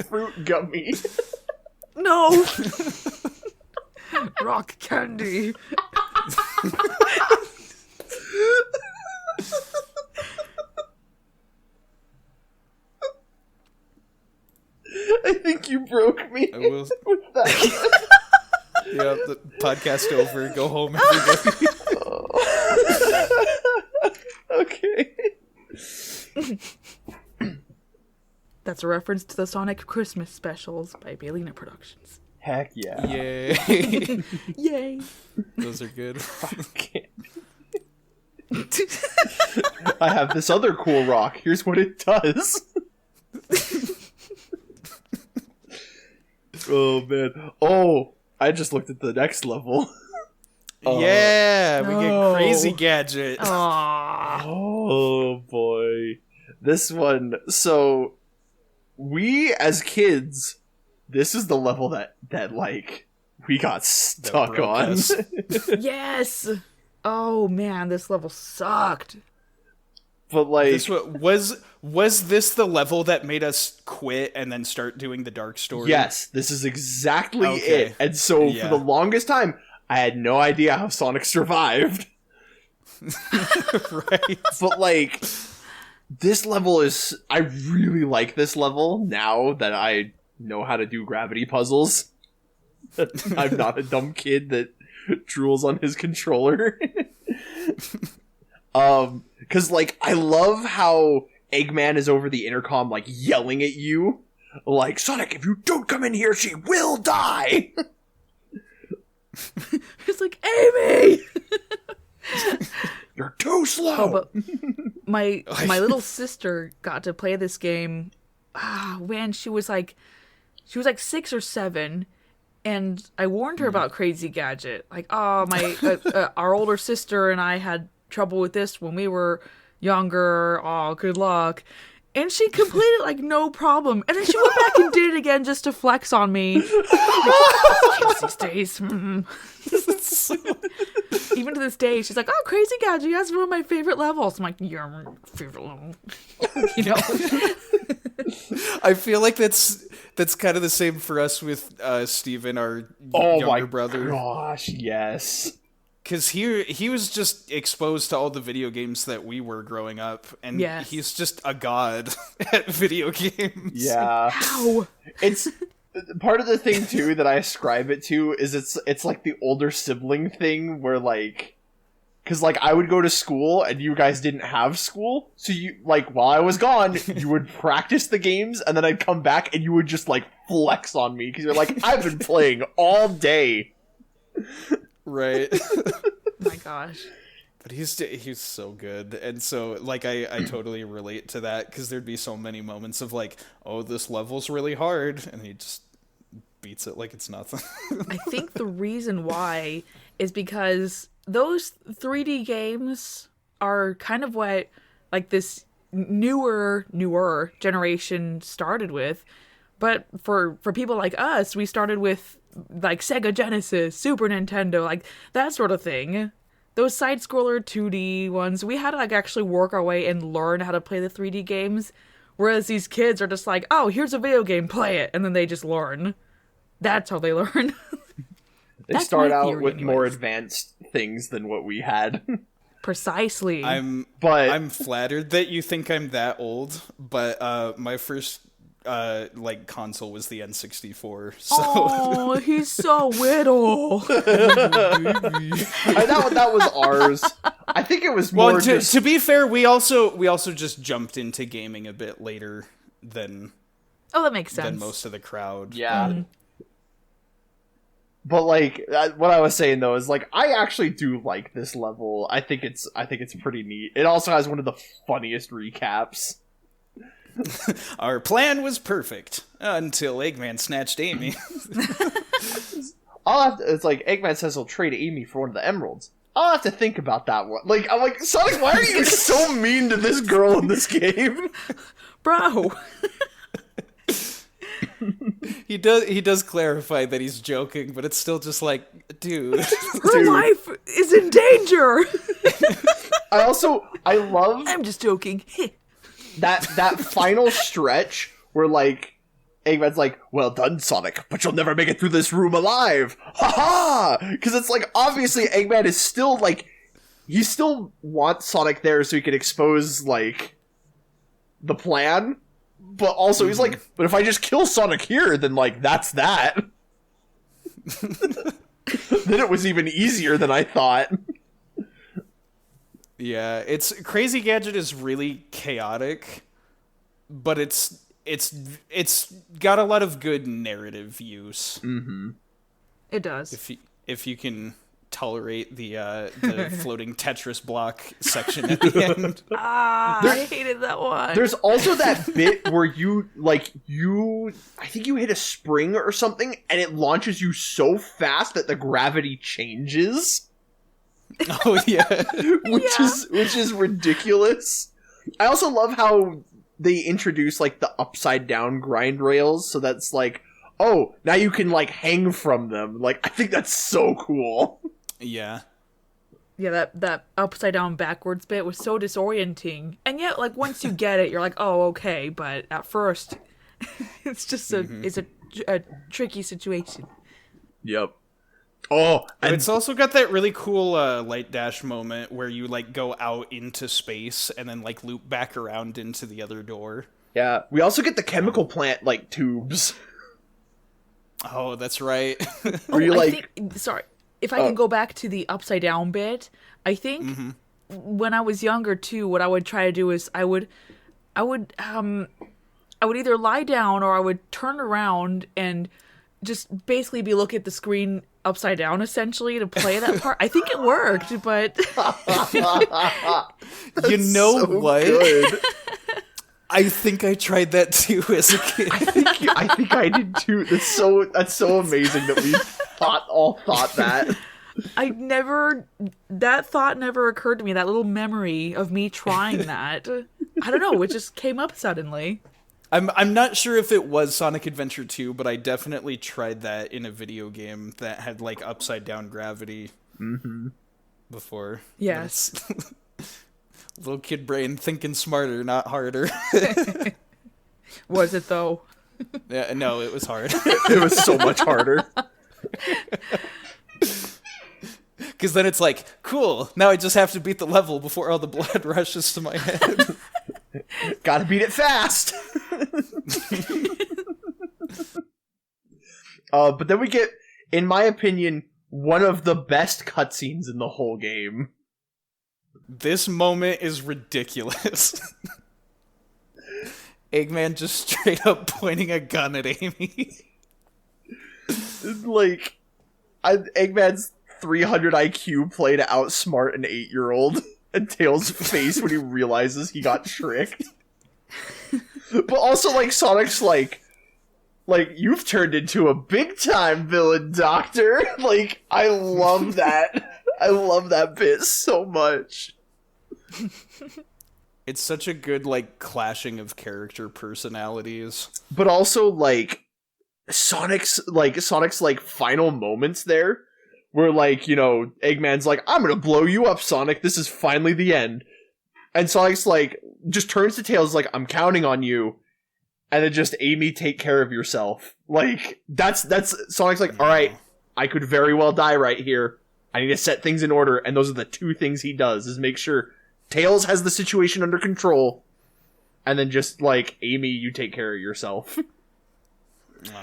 Fruit gummy. No! Rock candy. I think you broke me I will. with that. Yeah, the podcast over. Go home, everybody. Okay. That's a reference to the Sonic Christmas specials by Baylina Productions. Heck yeah. Yay. Yay! Those are good. I have this other cool rock. Here's what it does. Oh, man. Oh, I just looked at the next level. Yeah, we No. get Crazy Gadget. Aww. Oh, boy. This one. So, we, as kids, this is the level that like, we got stuck broke on. us. Yes! Oh man, this level sucked. But, like... This was this the level that made us quit and then start doing the dark story? Yes, this is exactly Okay. it. And so, Yeah. for the longest time, I had no idea how Sonic survived. Right. But, like, this level is... I really like this level now that I know how to do gravity puzzles. I'm not a dumb kid that drools on his controller. Because, like, I love how Eggman is over the intercom, like, yelling at you. Like, Sonic, if you don't come in here, she will die! It's like, Amy! You're too slow! Oh, but my little sister got to play this game when she was like 6 or 7, and I warned her about Crazy Gadget. Like, oh, my our older sister and I had trouble with this when we were younger. Oh, good luck. And she completed like no problem. And then she went back and did it again just to flex on me. These days. Even to this day, she's like, "Oh, Crazy Gadget, that's one of my favorite levels." I'm like, "Your favorite level?" You know? I feel like that's kind of the same for us with Steven, our younger brother. Gosh, yes. Because he was just exposed to all the video games that we were growing up, and he's just a god at video games. Yeah. How? It's part of the thing too that I ascribe it to is it's like the older sibling thing where like, because like I would go to school and you guys didn't have school, so you like while I was gone you would practice the games and then I'd come back and you would just like flex on me because you're like, I've been playing all day. Right. My gosh. But he's so good, and so like I totally relate to that because there'd be so many moments of like, oh, this level's really hard, and he just beats it like it's nothing. I think the reason why is because those 3D games are kind of what like this newer generation started with, but for people like us, we started with like Sega Genesis, Super Nintendo, like that sort of thing. Those side-scroller 2D ones, we had to like actually work our way and learn how to play the 3D games. Whereas these kids are just like, oh, here's a video game, play it. And then they just learn. That's how they learn. They start out with more advanced things than what we had. Precisely. I'm flattered that you think I'm that old, but my first like console was the N64. So oh, he's so little. That was ours. I think it was more. Well, to be fair, we also just jumped into gaming a bit later than. Oh, that makes sense. Than most of the crowd. Yeah. Mm-hmm. But like what I was saying though is like I actually do like this level. I think it's pretty neat. It also has one of the funniest recaps. Our plan was perfect until Eggman snatched Amy. It's like Eggman says he'll trade Amy for one of the emeralds. I'll have to think about that one. Like I'm like, Sonic, why are you so mean to this girl in this game, bro? He does clarify that he's joking, but it's still just like, dude. Her life is in danger. I love. I'm just joking. that final stretch where like Eggman's like, well done, Sonic, but you'll never make it through this room alive. Ha ha! Because it's like obviously Eggman is still like he still wants Sonic there so he can expose like the plan. But also he's like, but if I just kill Sonic here, then like that's that. Then it was even easier than I thought. Yeah, it's Crazy Gadget is really chaotic, but it's got a lot of good narrative use. Mm-hmm. It does. If you can tolerate the floating Tetris block section at the end. I hated that one. There's also that bit where I think you hit a spring or something, and it launches you so fast that the gravity changes. Oh yeah. which is ridiculous. I also love how they introduce like the upside down grind rails, so that's like, oh, now you can like hang from them. Like I think that's so cool. Yeah. Yeah, that upside down backwards bit was so disorienting. And yet like once you get it, you're like, "Oh, okay," but at first it's just a tricky situation. Yep. Oh, and it's also got that really cool light dash moment where you like go out into space and then like loop back around into the other door. Yeah, we also get the chemical plant like tubes. Oh, that's right. Are you if I can go back to the upside down bit, I think when I was younger too, what I would try to do is I would either lie down or I would turn around and just basically be looking at the screen upside down essentially to play that part. I think it worked, but you know so what? Good. I think I tried that too as a kid. I think I did too. That's so amazing that we all thought that. That thought never occurred to me, that little memory of me trying that. I don't know, it just came up suddenly. I'm not sure if it was Sonic Adventure 2, but I definitely tried that in a video game that had like upside down gravity before. Yes. Little kid brain thinking smarter, not harder. Was it though? Yeah, no, it was hard. It was so much harder. Because then it's like, cool, now I just have to beat the level before all the blood rushes to my head. Gotta beat it fast. But then we get, in my opinion, one of the best cutscenes in the whole game. This moment is ridiculous. Eggman just straight up pointing a gun at Amy. Like, Eggman's 300 IQ play to outsmart an 8-year-old, and Tails' face when he realizes he got tricked. But also, like, Sonic's like, you've turned into a big-time villain, Doctor. Like, I love that. I love that bit so much. It's such a good, like, clashing of character personalities. But also, like, Sonic's final moments there, where, like, you know, Eggman's like, I'm gonna blow you up, Sonic, this is finally the end. And Sonic's like, just turns to Tails like, I'm counting on you. And then just, Amy, take care of yourself. Like, that's Sonic's like, alright, I could very well die right here. I need to set things in order, and those are the two things he does, is make sure Tails has the situation under control, and then just, like, Amy, you take care of yourself.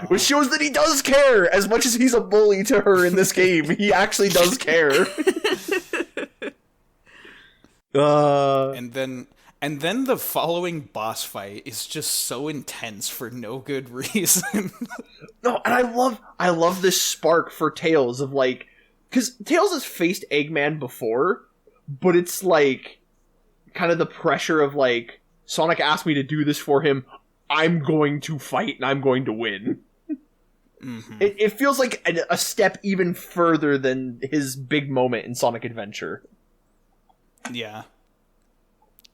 Which shows that he does care! As much as he's a bully to her in this game, he actually does care. And then the following boss fight is just so intense for no good reason. No, and I love this spark for Tails of, like, because Tails has faced Eggman before, but it's like kind of the pressure of, like, Sonic asked me to do this for him, I'm going to fight and I'm going to win. Mm-hmm. It feels like a step even further than his big moment in Sonic Adventure. Yeah.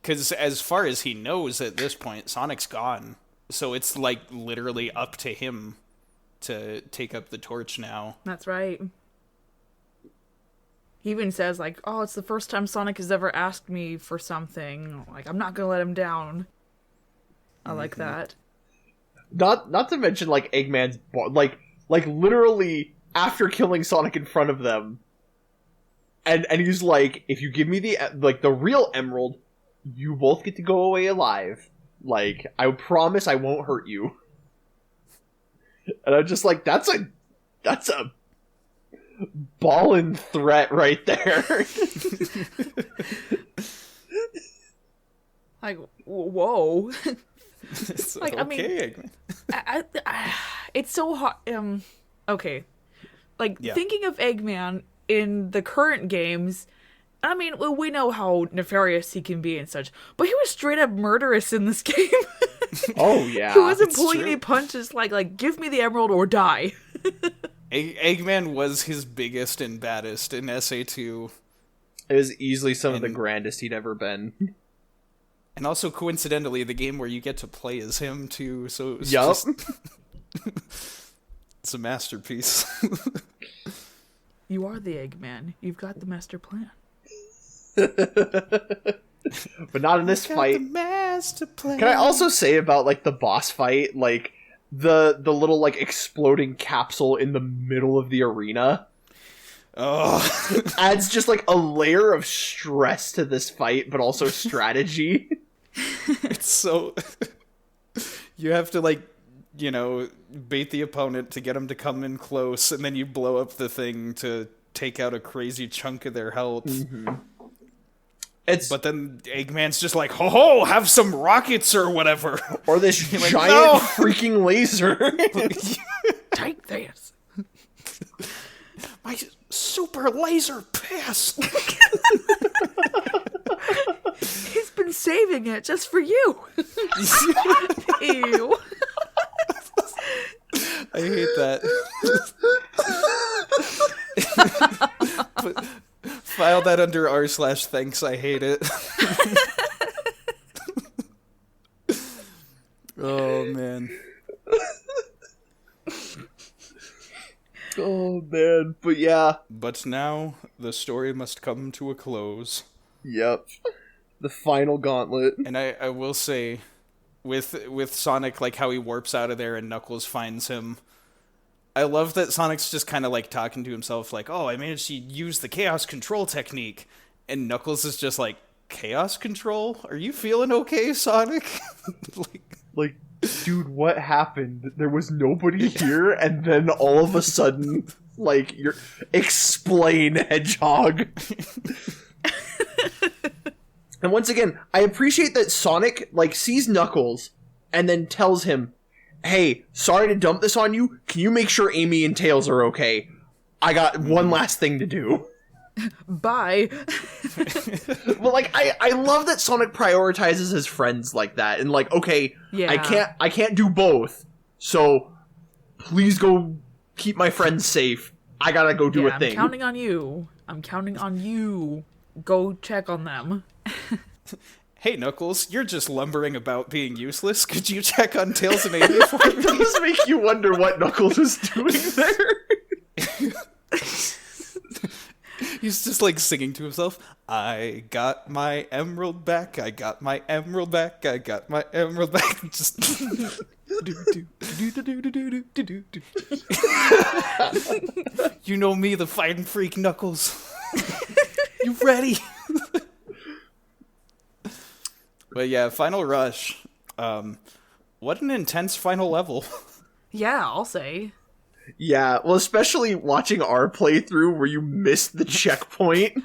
Because as far as he knows at this point, Sonic's gone. So it's, like, literally up to him to take up the torch now. That's right. He even says, like, oh, it's the first time Sonic has ever asked me for something. Like, I'm not gonna let him down. I like that. Not to mention, like, Eggman's... Like, literally, after killing Sonic in front of them, and he's like, if you give me the real emerald, you both get to go away alive. Like, I promise I won't hurt you. And I'm just like, that's a ballin' threat right there. Like, whoa. Like, okay. I mean, it's so hard. Okay. Like, thinking of Eggman in the current games, I mean, we know how nefarious he can be and such, but he was straight up murderous in this game. Oh, yeah. He wasn't pulling any punches like, give me the emerald or die. Eggman was his biggest and baddest in SA2. It was easily some of the grandest he'd ever been. And also, coincidentally, the game where you get to play as him, too, so it's just... It's a masterpiece. You are the Eggman. You've got the master plan. But not in this fight. Can I also say about, like, the boss fight, like, the little, like, exploding capsule in the middle of the arena? Oh. Adds just, like, a layer of stress to this fight, but also strategy. It's so... You have to, like, you know, bait the opponent to get him to come in close, and then you blow up the thing to take out a crazy chunk of their health. Mm-hmm. But then Eggman's just like, ho, have some rockets or whatever. Or this giant freaking laser. Take this. My super laser piss. He's been saving it just for you. Ew. I hate that. File that under r/thanks, I hate it. man. But yeah. But now the story must come to a close. Yep. The final gauntlet. And I will say, with Sonic, like how he warps out of there and Knuckles finds him, I love that Sonic's just kind of like talking to himself like, oh, I managed to use the chaos control technique. And Knuckles is just like, chaos control? Are you feeling okay, Sonic? Like, dude, what happened? There was nobody here, and then all of a sudden, like, you're... Explain, Hedgehog! And once again, I appreciate that Sonic, like, sees Knuckles, and then tells him, hey, sorry to dump this on you, can you make sure Amy and Tails are okay? I got one last thing to do. Bye. But like, I love that Sonic prioritizes his friends like that, and like, okay, yeah. I can't do both, so please go keep my friends safe. I gotta go do a thing. I'm counting on you. I'm counting on you. Go check on them. Hey, Knuckles, you're just lumbering about being useless. Could you check on Tails and Amy for me? It does make you wonder what Knuckles was doing there. He's just like singing to himself, I got my emerald back, I got my emerald back, I got my emerald back. Just you know me, the fighting freak, Knuckles. You ready? But yeah, Final Rush. What an intense final level. Yeah, I'll say. Yeah, well, especially watching our playthrough where you missed the checkpoint.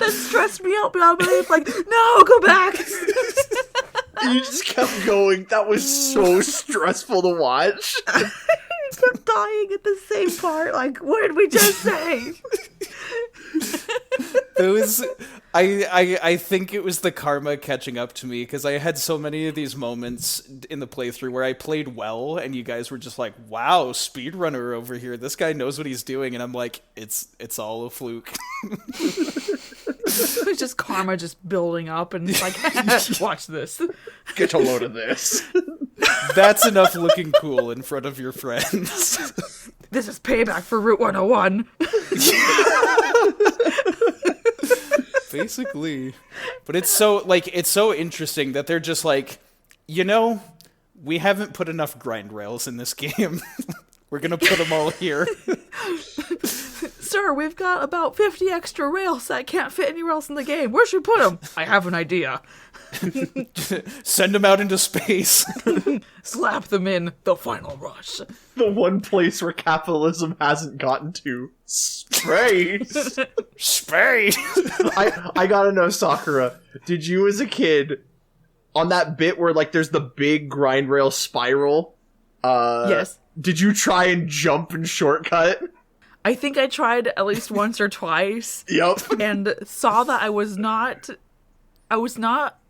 That stressed me out, but I'm like, no, go back. You just kept going. That was so stressful to watch. I kept dying at the same part. Like, what did we just say? It was, I think it was the karma catching up to me, because I had so many of these moments in the playthrough where I played well, and you guys were just like, wow, speedrunner over here, this guy knows what he's doing, and I'm like, it's all a fluke. It's just karma just building up, and it's like, watch this. Get a load of this. That's enough looking cool in front of your friends. This is payback for Route 101. Basically. But it's so interesting that they're just like, you know, we haven't put enough grind rails in this game. We're gonna put them all here. Sir, we've got about 50 extra rails that can't fit anywhere else in the game. Where should we put them? I have an idea. Send them out into space. Slap them in the final rush. The one place where capitalism hasn't gotten to. Space. Space. I gotta know, Sakura, did you as a kid, on that bit where like there's the big grind rail spiral, yes, did you try and jump and shortcut? I think I tried at least once or twice. Yep. And saw that I was not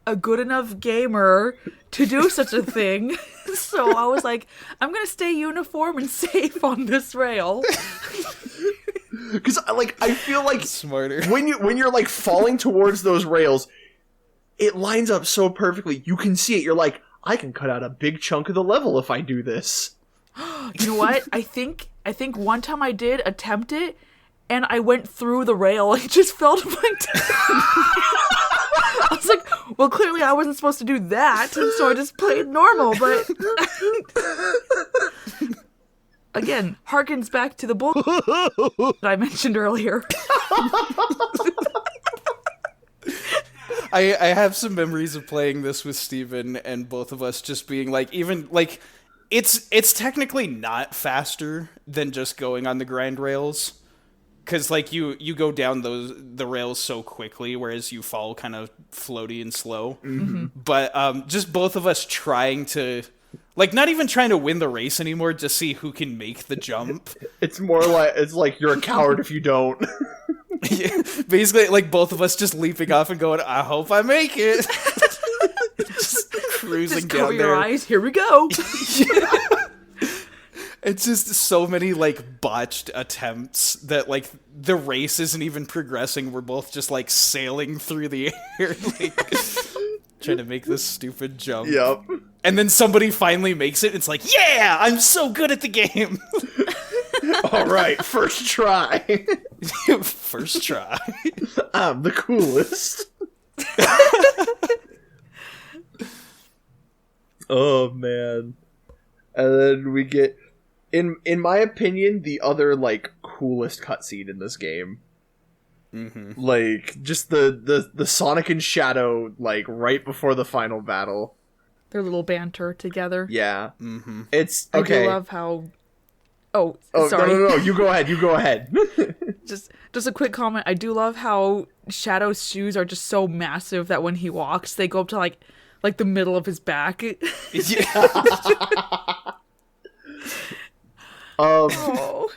a good enough gamer to do such a thing. So I was like, I'm gonna stay uniform and safe on this rail. Because like I feel like smarter when you're like falling towards those rails, it lines up so perfectly. You can see it. You're like, I can cut out a big chunk of the level if I do this. You know what? I think one time I did attempt it, and I went through the rail. It just fell to my death. I was like, well, clearly I wasn't supposed to do that, and so I just played normal, but... Again, harkens back to the bull that I mentioned earlier. I have some memories of playing this with Steven, and both of us just being like, even, like, it's technically not faster than just going on the grind rails. Because, like, you go down the rails so quickly, whereas you fall kind of floaty and slow. Mm-hmm. But just both of us trying to, like, not even trying to win the race anymore, just see who can make the jump. It's more like you're a coward if you don't. Yeah, basically, like, both of us just leaping off and going, I hope I make it. Just cruising just down cover there. your eyes, here we go. It's just so many, like, botched attempts that, like, the race isn't even progressing. We're both just, like, sailing through the air, like, trying to make this stupid jump. Yep. And then somebody finally makes it, and it's like, yeah, I'm so good at the game. All right, first try. First try. I'm the coolest. Oh man. And then we get in my opinion the other like coolest cutscene in this game. Mm-hmm. Like just the Sonic and Shadow like right before the final battle. Their little banter together. Yeah. Mm-hmm. It's okay. I do love how... Oh, Oh, sorry. no. You go ahead. Just a quick comment. I do love how Shadow's shoes are just so massive that when he walks, they go up to like the middle of his back. Yeah. Oh.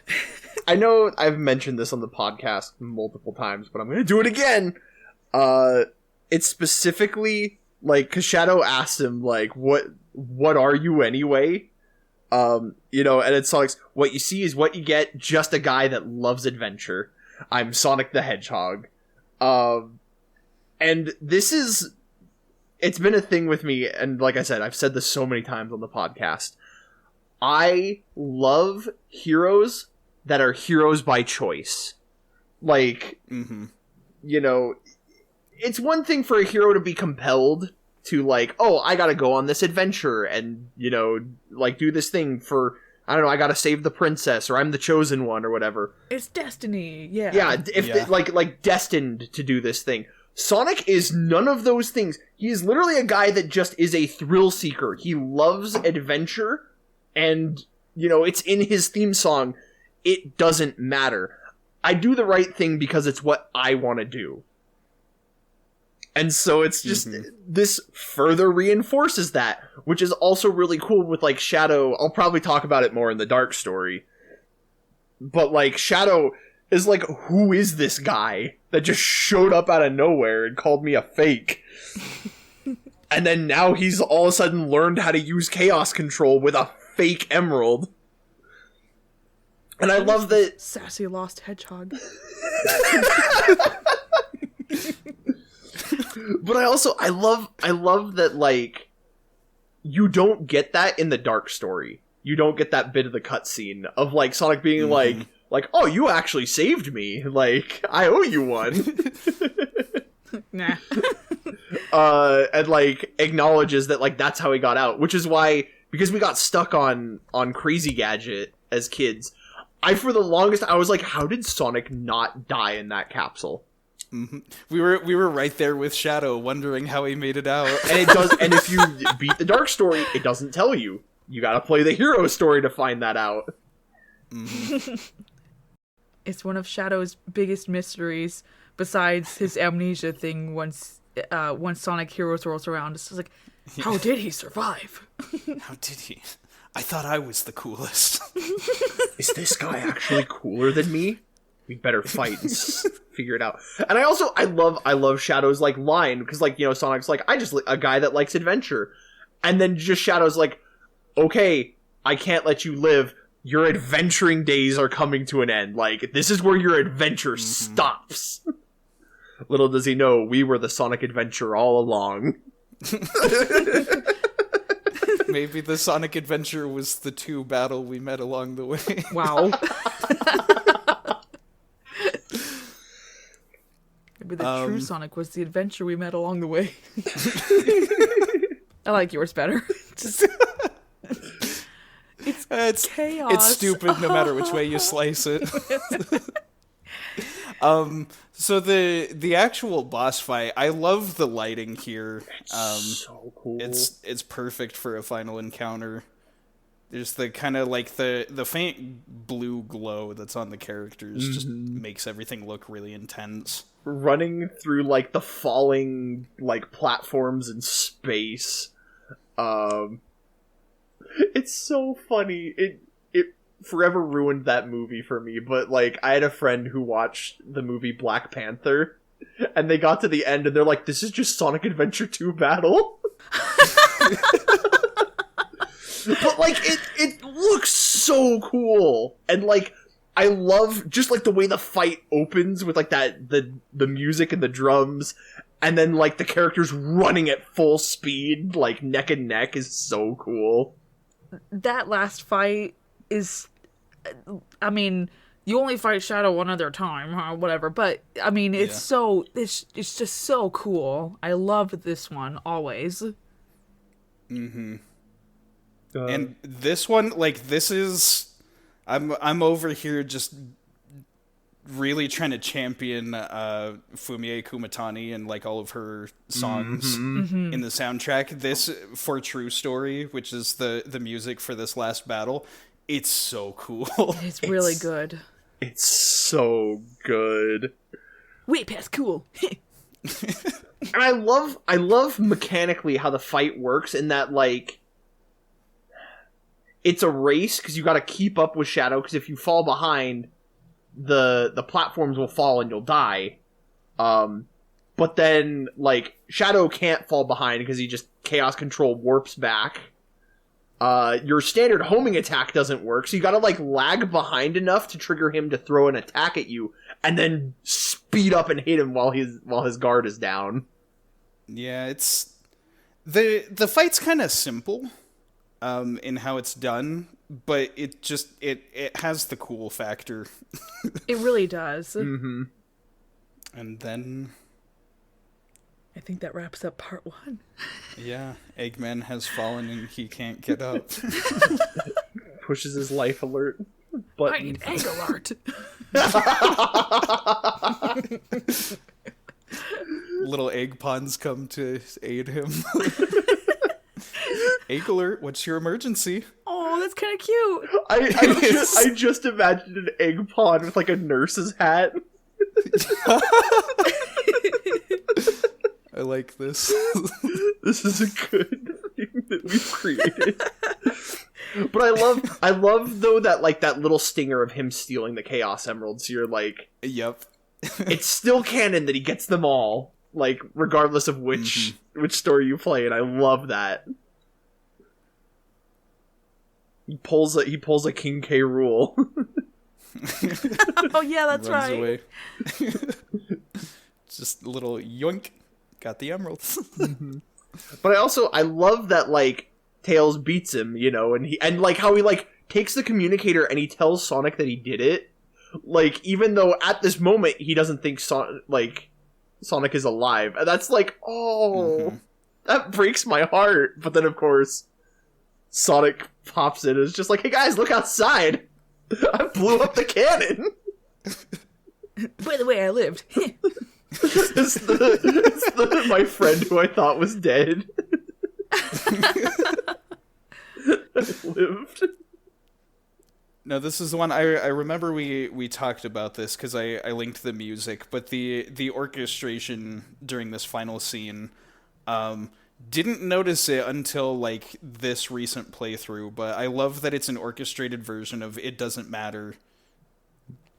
I know I've mentioned this on the podcast multiple times, but I'm going to do it again. It's specifically like cuz Shadow asks him like what are you anyway? And it's Sonic's, what you see is what you get, just a guy that loves adventure. I'm Sonic the Hedgehog. And it's been a thing with me, and like I said, I've said this so many times on the podcast. I love heroes that are heroes by choice. Like, it's one thing for a hero to be compelled to like, oh, I gotta go on this adventure and, like do this thing for, I don't know, I gotta save the princess or I'm the chosen one or whatever. It's destiny, yeah. Yeah, like destined to do this thing. Sonic is none of those things. He is literally a guy that just is a thrill seeker. He loves adventure and, it's in his theme song. It doesn't matter. I do the right thing because it's what I want to do. And so it's just, this further reinforces that, which is also really cool with, like, Shadow. I'll probably talk about it more in the Dark story. But, like, Shadow is like, who is this guy that just showed up out of nowhere and called me a fake? And then now he's all of a sudden learned how to use Chaos Control with a fake emerald. And I love that... Sassy lost hedgehog. But I love that, like, you don't get that in the Dark story. You don't get that bit of the cutscene of, like, Sonic being like, oh, you actually saved me. Like, I owe you one. Nah. And, like, acknowledges that, like, that's how he got out. Which is why, because we got stuck on Crazy Gadget as kids, for the longest, I was like, how did Sonic not die in that capsule? Mm-hmm. We were right there with Shadow, wondering how he made it out. And it does. And if you beat the Dark story, it doesn't tell you. You gotta play the hero story to find that out. Mm-hmm. It's one of Shadow's biggest mysteries, besides his amnesia thing. Once Sonic Heroes rolls around, it's just like, how did he survive? How did he? I thought I was the coolest. Is this guy actually cooler than me? We'd better fight and figure it out. And I love Shadow's, like, line, because, like, Sonic's like, I just a guy that likes adventure. And then just Shadow's like, okay, I can't let you live. Your adventuring days are coming to an end. Like, this is where your adventure stops. Little does he know, we were the Sonic Adventure all along. Maybe the Sonic Adventure was the 2 battle we met along the way. Wow. Maybe the true Sonic was the adventure we met along the way. I like yours better. It's chaos. It's stupid no matter which way you slice it. So the actual boss fight, I love the lighting here. So cool. It's perfect for a final encounter. There's the kind of like the faint blue glow that's on the characters just makes everything look really intense. Running through, like, the falling, like, platforms in space. It's so funny. It forever ruined that movie for me, but, like, I had a friend who watched the movie Black Panther, and they got to the end and they're like, this is just Sonic Adventure 2 battle. But, like, it looks so cool. And, like, I love just, like, the way the fight opens with, like, the music and the drums, and then, like, the characters running at full speed, like, neck and neck is so cool. That last fight is I mean, you only fight Shadow one other time, huh? Whatever. But I mean, it's just so cool. I love this one always. And this one, like, this is, I'm over here just really trying to champion Fumie Kumatani and like all of her songs in the soundtrack. This, for True Story, which is the music for this last battle, it's so cool. It's really good. It's so good. Way past cool. And I love mechanically how the fight works in that, like, it's a race because you got to keep up with Shadow, because if you fall behind, the platforms will fall and you'll die. But then, like, Shadow can't fall behind because he just Chaos Control warps back. Your standard homing attack doesn't work, so you gotta, like, lag behind enough to trigger him to throw an attack at you, and then speed up and hit him while his guard is down. Yeah, it's... The fight's kind of simple, in how it's done, but it just, it has the cool factor. It really does. Mm-hmm. And then... I think that wraps up part 1. Yeah, Eggman has fallen and he can't get up. Pushes his life alert button. I need egg alert. Little egg pawns come to aid him. Egg alert, what's your emergency? Oh, that's kind of cute. I just imagined an egg pawn with, like, a nurse's hat. I like this. This is a good thing that we've created. But I love though that, like, that little stinger of him stealing the Chaos Emeralds. So you're like, Yep. it's still canon that he gets them all, like, regardless of which story you play, and I love that. He pulls a King K. Rool. Oh yeah, that's Runs right. away. Just a little yoink. Got the emeralds. But I love that, like, Tails beats him, you know, and like how he, like, takes the communicator and he tells Sonic that he did it. Like, even though at this moment he doesn't think Sonic is alive. And that's like, that breaks my heart. But then, of course, Sonic pops in and is just like, hey guys, look outside. I blew up the cannon. By the way, I lived. It's my friend who I thought was dead. I lived. No, this is the one I remember we talked about this because I linked the music, but the orchestration during this final scene, didn't notice it until, like, this recent playthrough, but I love that it's an orchestrated version of It Doesn't Matter.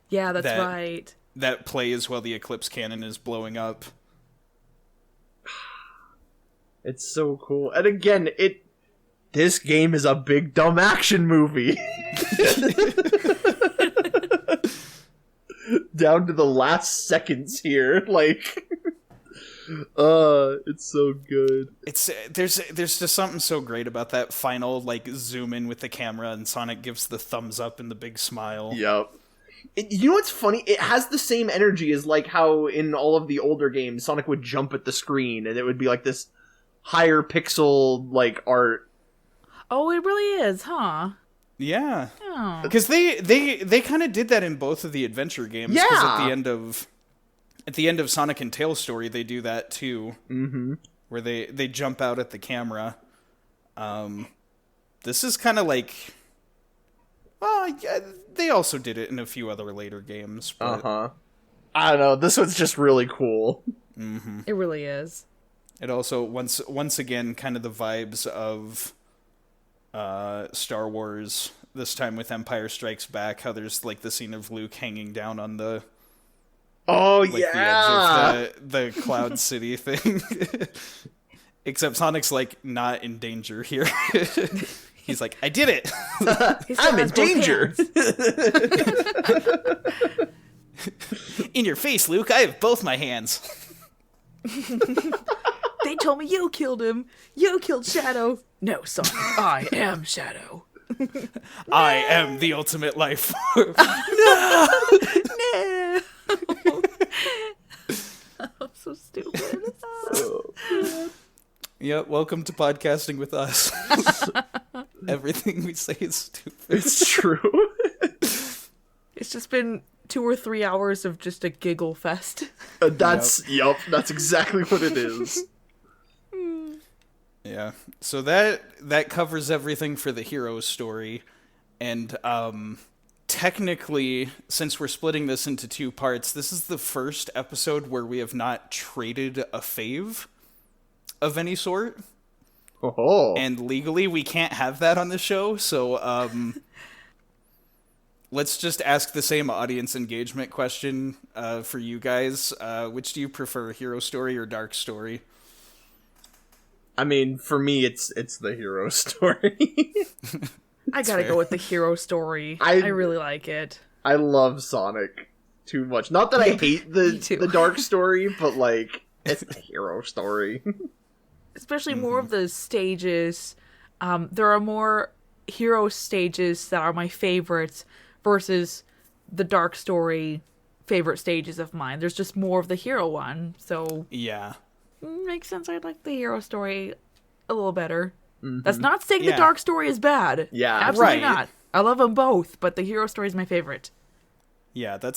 Yeah, that's right. That plays while the Eclipse cannon is blowing up. It's so cool. And again, this game is a big dumb action movie. Down to the last seconds here, like, it's so good. It's there's just something so great about that final, like, zoom in with the camera and Sonic gives the thumbs up and the big smile. Yep. You know what's funny? It has the same energy as, like, how in all of the older games Sonic would jump at the screen and it would be like this higher pixel, like, art. Oh, it really is, huh? Yeah. Oh. Because they kind of did that in both of the adventure games. Yeah. Because at the end of Sonic and Tails' story, they do that too. Mm-hmm. Where they jump out at the camera. This is kind of like, well, yeah, they also did it in a few other later games. But... I don't know. This one's just really cool. Mm-hmm. It really is. It also once again kind of the vibes of Star Wars, this time with Empire Strikes Back, how there's, like, the scene of Luke hanging down on the the edge of the Cloud City thing. Except Sonic's, like, not in danger here. He's like, I did it. I'm in danger. In your face, Luke. I have both my hands. They told me you killed him. You killed Shadow. No, Sonic, I am Shadow. I am the ultimate life form. No. I'm so stupid. Yep, welcome to podcasting with us. Everything we say is stupid. It's true. It's just been 2 or 3 hours of just a giggle fest. That's exactly what it is. Yeah, so that covers everything for the hero story, and technically, since we're splitting this into 2 parts, this is the first episode where we have not traded a fave of any sort. Oh. And legally, we can't have that on the show, so let's just ask the same audience engagement question for you guys. Which do you prefer, hero story or dark story? I mean, for me, it's the hero story. I gotta go with the hero story. I really like it. I love Sonic too much. Not that I hate the dark story, but like it's the hero story. Especially more of the stages. There are more hero stages that are my favorites versus the dark story favorite stages of mine. There's just more of the hero one, so Yeah. makes sense. I like the hero story a little better. That's not saying the Yeah. dark story is bad. Yeah. Absolutely Right. not. I love them both, but the hero story is my favorite. Yeah, that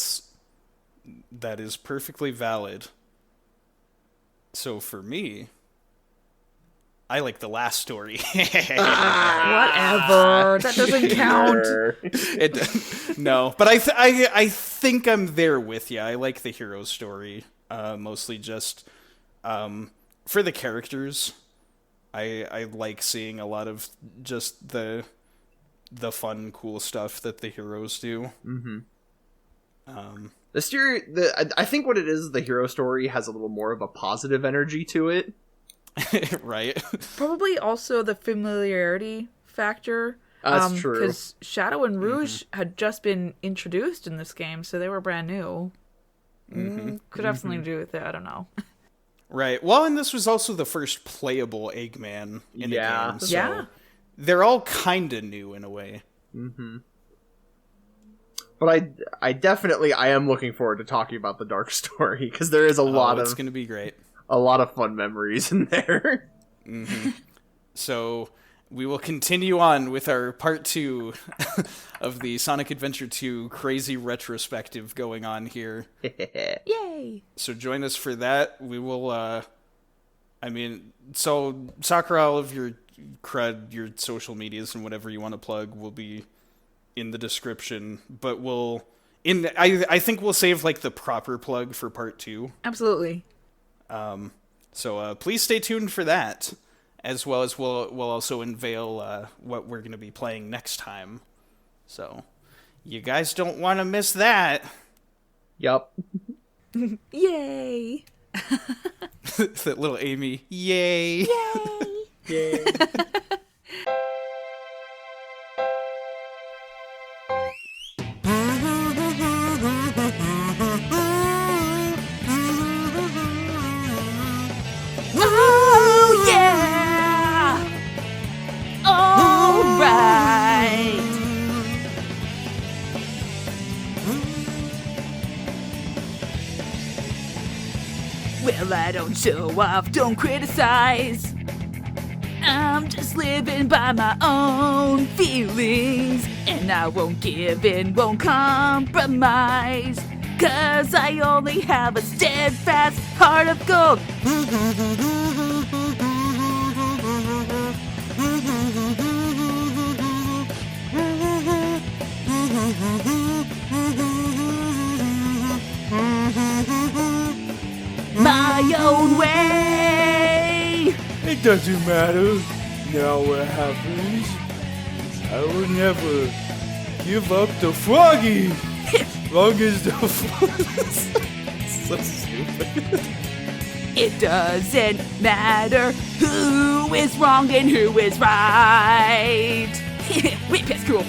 is perfectly valid. So for me, I like the last story. Whatever. That doesn't count. No, but I think I'm there with you. I like the hero story, mostly just for the characters. I like seeing a lot of just the fun, cool stuff that the heroes do. I think what it is, the hero story has a little more of a positive energy to it. Right. Probably also the familiarity factor. That's true. Because Shadow and Rouge had just been introduced in this game, so they were brand new. Could have something to do with it, I don't know. Right. Well, and this was also the first playable Eggman in the game. So Yeah. they're all kind of new in a way. But I definitely am looking forward to talking about the dark story because there is It's going to be great. a lot of fun memories in there. So we will continue on with our part 2 of the Sonic Adventure 2 crazy retrospective going on here. Yay! So join us for that. We will, so Sakura, all of your crud, your social medias and whatever you want to plug will be in the description, but I think we'll save like the proper plug for part 2. Absolutely. So please stay tuned for that, as well as we'll also unveil what we're going to be playing next time. So you guys don't want to miss that. Yup. Yay! That little Amy, yay! Yay. Oh yeah! All right. Well, I don't show off, don't criticize. I'm just living by my own feelings, and I won't give in, won't compromise. 'Cause I only have a steadfast heart of gold. My own way. It doesn't matter. Now what happens? I will never give up the froggy. Long as the So stupid. It doesn't matter who is wrong and who is right. Wait, that's cool.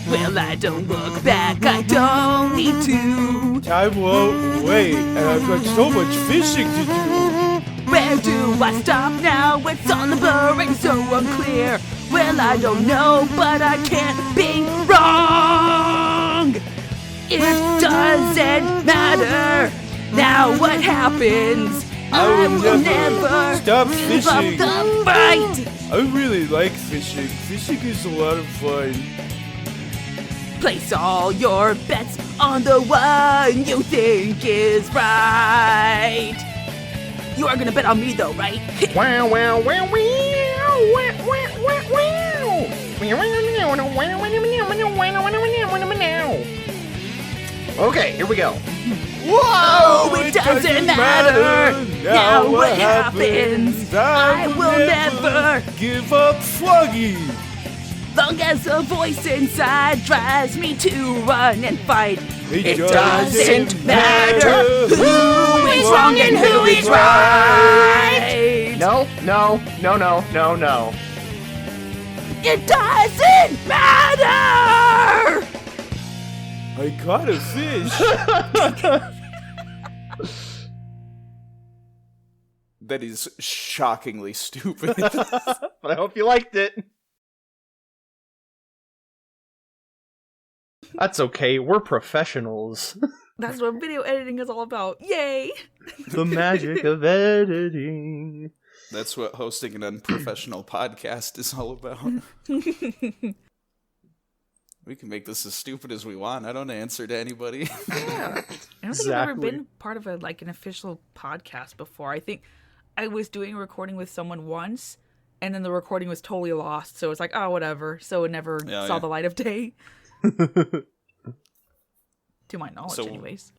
Well, I don't look back, I don't need to. time won't wait, and I've got so much fishing to do. Well, Where do I stop now? It's on the blurring, so unclear. Well, I don't know, but I can't be wrong. It doesn't matter. Now what happens? I will never stop give fishing. up the fight. I really like fishing. Fishing is a lot of fun. Place all your bets on the one you think is right. You are gonna bet on me though, right? Wow, wow, wow, wow, wow, wow, wow. Okay, here we go. Whoa, it doesn't matter. Now what happens? I will never give up Froggy. long as a voice inside drives me to run and fight. It doesn't matter who is wrong and who is right. No. It doesn't matter. I caught a fish. That is shockingly stupid. But I hope you liked it. That's okay, we're professionals. That's what video editing is all about. Yay! The magic of editing. That's what hosting an unprofessional podcast is all about. We can make this as stupid as we want. I don't answer to anybody. I don't think I've ever been part of an official podcast before. I think I was doing a recording with someone once, and then the recording was totally lost. So it's like, oh, whatever. So it never saw the light of day. To my knowledge, anyways.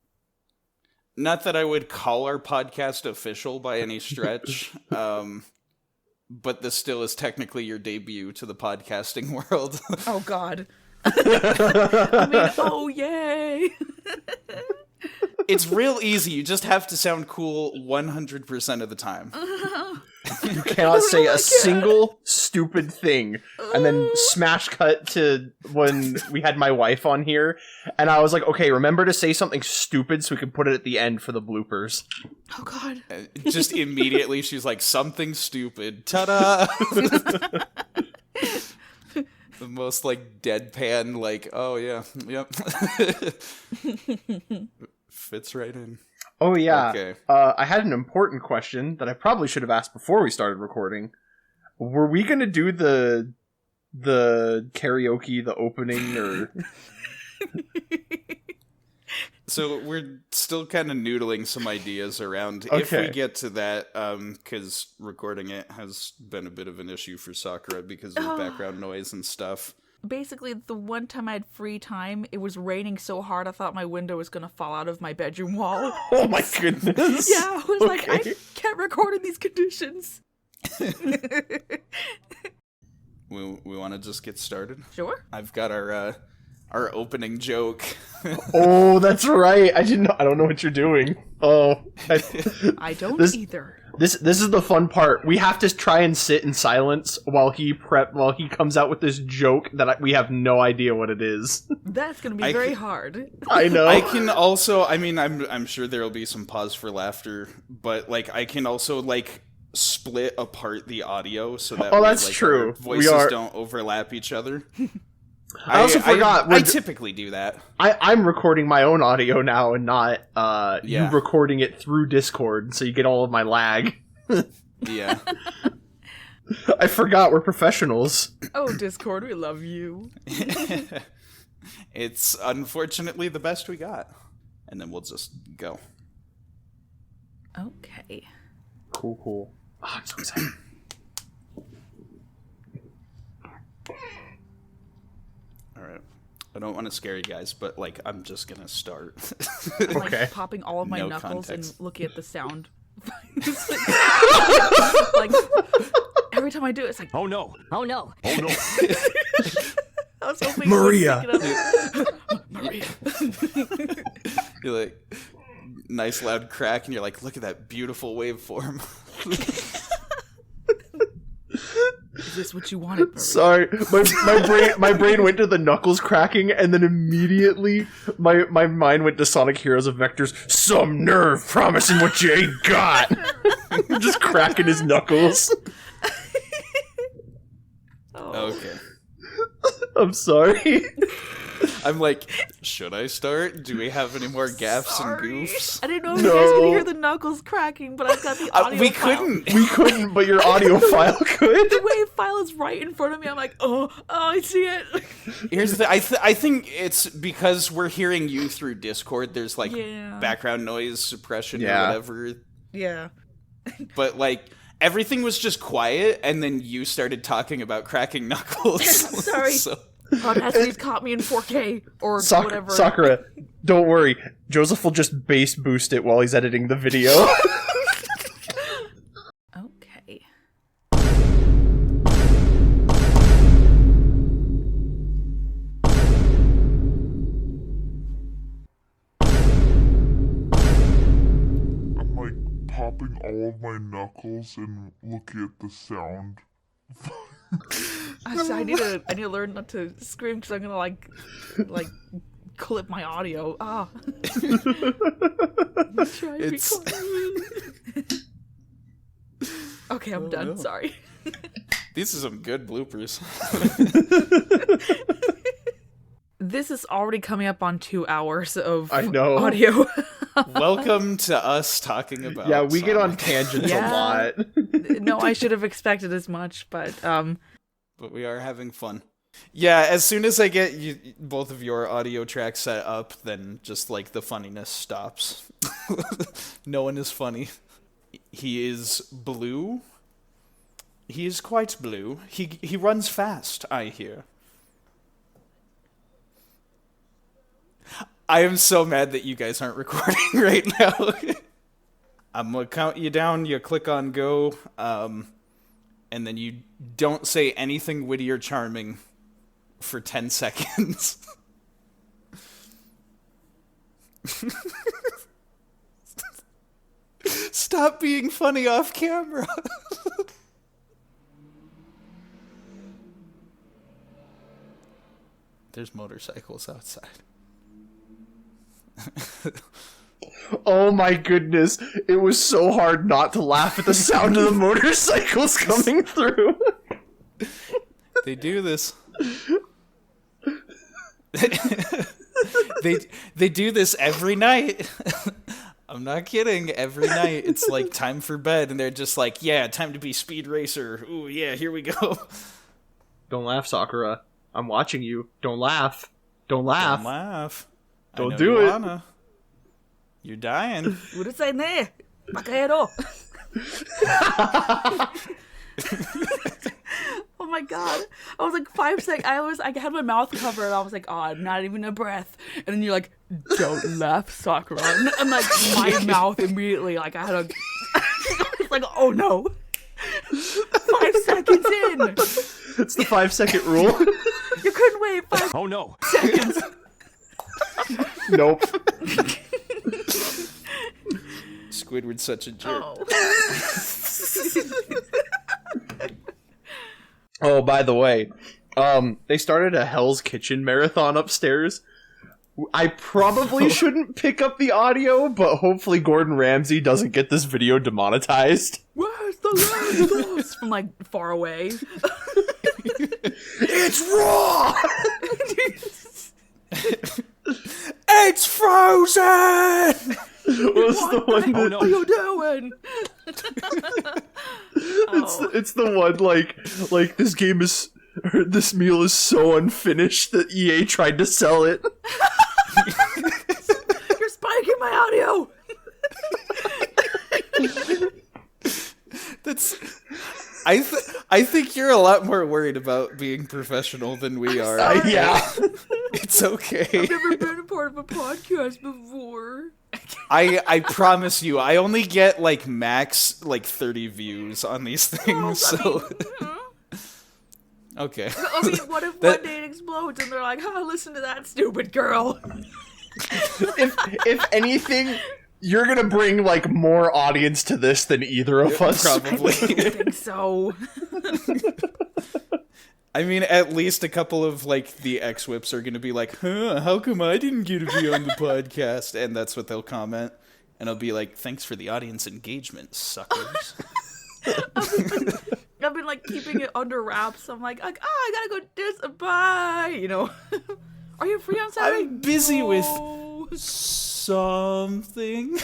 Not that I would call our podcast official by any stretch, but this still is technically your debut to the podcasting world. Oh, God. I mean, oh, yay. It's real easy. You just have to sound cool 100% of the time. You cannot say a single stupid thing. And then smash cut to when we had my wife on here, and I was like, okay, remember to say something stupid so we can put it at the end for the bloopers. Oh, God. Just immediately, she's like, something stupid. Ta-da! The most, like, deadpan, like, oh, yeah, yep. Fits right in. Oh, yeah. Okay. I had an important question that I probably should have asked before we started recording. Were we going to do the karaoke, the opening, or... So we're still kind of noodling some ideas around. Okay. If we get to that, because recording it has been a bit of an issue for Sakura because of background noise and stuff. Basically, the one time I had free time, it was raining so hard I thought my window was going to fall out of my bedroom wall. Oh my goodness. Yeah, I was like, I can't record in these conditions. We want to just get started? Sure. I've got our opening joke. Oh, that's right. I don't know what you're doing. Oh. I don't either. This is the fun part. We have to try and sit in silence while he comes out with this joke that we have no idea what it is. That's going to be very hard. I know. I can also, I mean, I'm sure there'll be some pause for laughter, but like I can also like split apart the audio so that that's like, true. Our voices don't overlap each other. I also forgot. I typically do that. I'm recording my own audio now and not you recording it through Discord, so you get all of my lag. Yeah. I forgot we're professionals. Oh, Discord, we love you. It's unfortunately the best we got. And then we'll just go. Okay. Cool. Oh, I'm so excited. Alright. I don't want to scare you guys, but like I'm just gonna start. I'm Okay. like popping all of my No knuckles context. and looking at the sound. Like every time I do it, it's like, Oh no. oh no. Oh no. I was hoping Maria. you would pick it up. Maria. You're like, nice loud crack, and you're like, look at that beautiful waveform. Is this what you wanted, Maria? Sorry, my brain went to the knuckles cracking, and then immediately my mind went to Sonic Heroes of Vector's "Some nerve promising what you ain't got." Just cracking his knuckles. Okay. I'm sorry. I'm like, should I start? Do we have any more gaffes and goofs? I didn't know if you guys could hear the knuckles cracking, but I've got the audio We file. couldn't. We couldn't, but your audio file could. The wave file is right in front of me. I'm like, oh, I see it. Here's the thing. I think it's because we're hearing you through Discord. There's like background noise suppression or whatever. Yeah. But like everything was just quiet, and then you started talking about cracking knuckles. Sorry. Audacity's caught me in 4K or whatever. Sakura, don't worry. Joseph will just bass boost it while he's editing the video. Okay. I'm like popping all of my knuckles and looking at the sound. I need to learn not to scream because I'm gonna like clip my audio. Okay, I'm done. No. Sorry. These are some good bloopers. This is already coming up on 2 hours of audio. Welcome to us talking about. Yeah, we get on Sonic. tangents a lot. No, I should have expected as much, but But we are having fun. Yeah, as soon as I get both of your audio tracks set up, then just like the funniness stops. No one is funny. He is blue. He is quite blue. He runs fast, I hear. I am so mad that you guys aren't recording right now. I'm gonna count you down, you click on go, and then you don't say anything witty or charming for 10 seconds. Stop being funny off camera. There's motorcycles outside. Oh my goodness. It was so hard not to laugh at the sound of the motorcycles coming through. They do this. They do this every night. I'm not kidding. Every night it's like time for bed, and they're just like, yeah, time to be speed racer. Ooh, yeah, here we go. Don't laugh, Sakura. I'm watching you. Don't laugh. Don't laugh. Don't laugh. Don't I know do you it. Wanna. You're dying. Urusai ne. Bakaero. Oh my god. I was like 5 seconds. I had my mouth covered and I was like, oh, not even a breath. And then you're like, don't laugh, Sakura. And like my mouth immediately, like I had a it's like, oh no. 5 seconds in. It's the 5-second rule. You couldn't wait 5 Oh no. seconds. Nope. Squidward's such a jerk. Oh, by the way, they started a Hell's Kitchen marathon upstairs. I probably shouldn't pick up the audio, but hopefully Gordon Ramsay doesn't get this video demonetized. Where's the last from like far away? It's raw! It's frozen! Was the one What are you doing? it's the one like this game is or this meal is so unfinished that EA tried to sell it. You're spiking my audio. That's. I think you're a lot more worried about being professional than we are. Yeah. It's okay. I've never been a part of a podcast before. I promise you, I only get like max like 30 views on these things. So okay. I mean, what if one day it explodes and they're like, "Oh, listen to that stupid girl." If anything, you're gonna bring like more audience to this than either of us. Probably. I think so. I mean, at least a couple of like the X-Whips are gonna be like, "Huh? How come I didn't get to be on the podcast?" And that's what they'll comment. and I'll be like, "Thanks for the audience engagement, suckers." I've been like keeping it under wraps. I'm like, I gotta go do this. Bye. You know. Are you free on Saturday? I'm busy with No. something.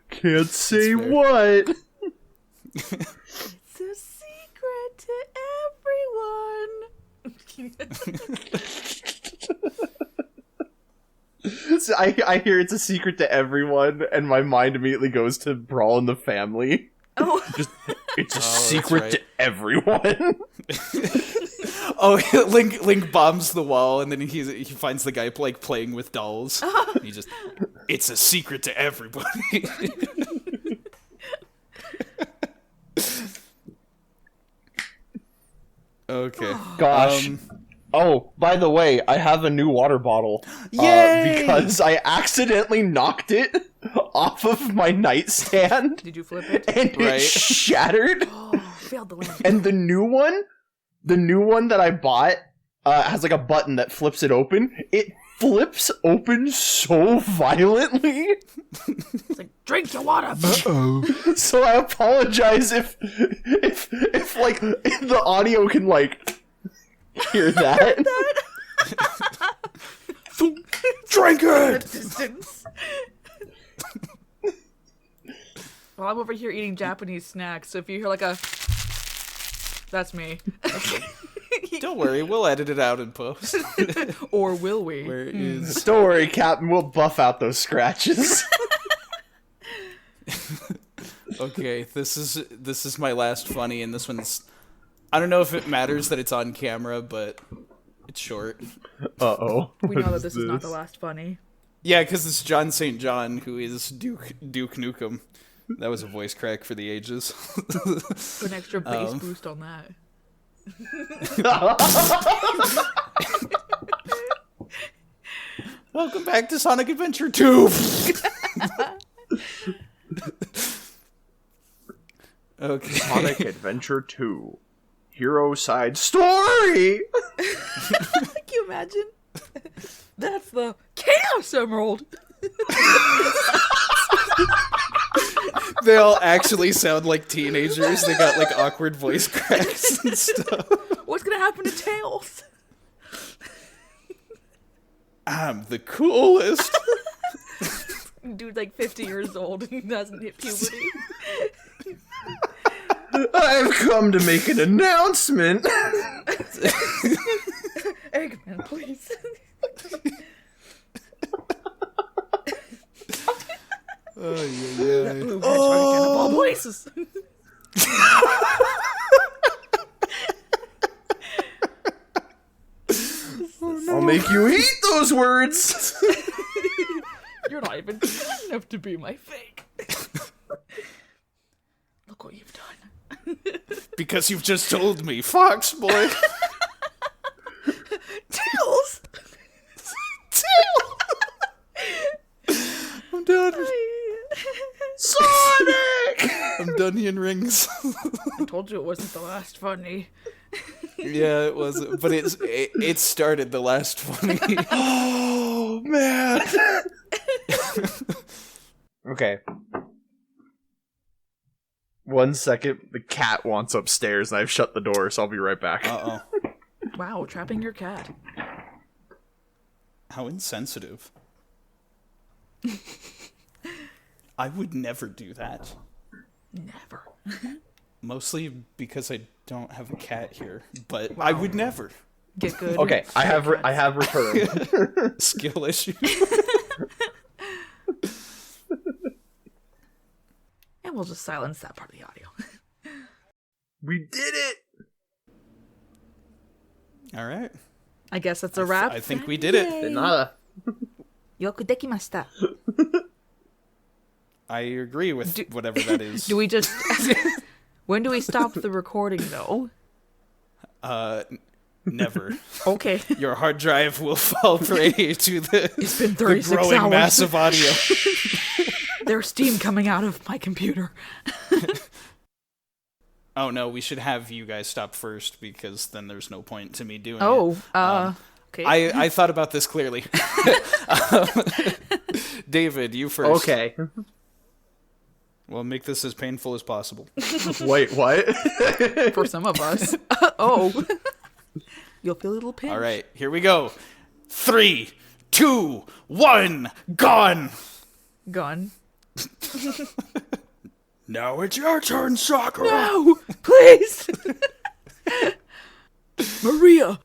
Can't say fair. what. It's a secret to everyone. So I hear it's a secret to everyone, and my mind immediately goes to Brawl in the Family. Oh. It's a that's secret right. to everyone. Oh, Link bombs the wall, and then he finds the guy like playing with dolls. And he just, it's a secret to everybody. Okay. Gosh. Oh, by the way, I have a new water bottle. Yay! Because I accidentally knocked it off of my nightstand, Did you flip it? and Right. it shattered. Oh, failed the lamp. And the new one that I bought has like a button that flips it open. It flips open so violently. It's like, drink your water. So I apologize if like the audio can like hear that. Drink it! Distance. Well, I'm over here eating Japanese snacks, so if you hear like a... That's me. Don't worry, we'll edit it out in post. Or will we? Where is... Don't worry, Captain. We'll buff out those scratches. Okay, this is my last funny, and this one's... I don't know if it matters that it's on camera, but it's short. Uh-oh. We know that this is not the last funny. Yeah, because it's John St. John, who is Duke Nukem. That was a voice crack for the ages. Put an extra bass boost on that. Welcome back to Sonic Adventure 2! Okay. Sonic Adventure 2. Hero Side Story! Can you imagine? That's the Chaos Emerald! They all actually sound like teenagers. They got like awkward voice cracks and stuff. What's gonna happen to Tails? I'm the coolest. Dude's like 50 years old and he hasn't hit puberty. I've come to make an announcement! Eggman, please. Oh, yeah. Ooh, hedgehog of all places. I'll make you eat those words! You're not even good enough to be my fake. Look what you've done. Because you've just told me, Fox boy. Tails! I'm done. Sonic! I'm done in rings. I told you it wasn't the last funny. Yeah, it wasn't, but it started the last funny. Oh, man! Okay. 1 second. The cat wants upstairs, and I've shut the door, so I'll be right back. Uh-oh. Wow, trapping your cat. How insensitive. I would never do that. Never. Mostly because I don't have a cat here, but I would never. Get good. Okay, I have returned. Skill issue. And we'll just silence that part of the audio. We did it! All right. I guess that's a wrap. I think we did it. De nada. Yoku dekimashita. I agree with whatever that is. Do we just... When do we stop the recording, though? Never. Okay. Your hard drive will fall prey to It's been the 36 growing hours. mass of audio. There's steam coming out of my computer. Oh no, we should have you guys stop first because then there's no point to me doing it. Oh, okay. I thought about this clearly. David, you first. Okay. We'll make this as painful as possible. Wait, what? For some of us. Oh. You'll feel a little pinch. All right, here we go. 3, 2, 1, gone. Gone. Now it's your turn, Sakura. No! Please! Maria!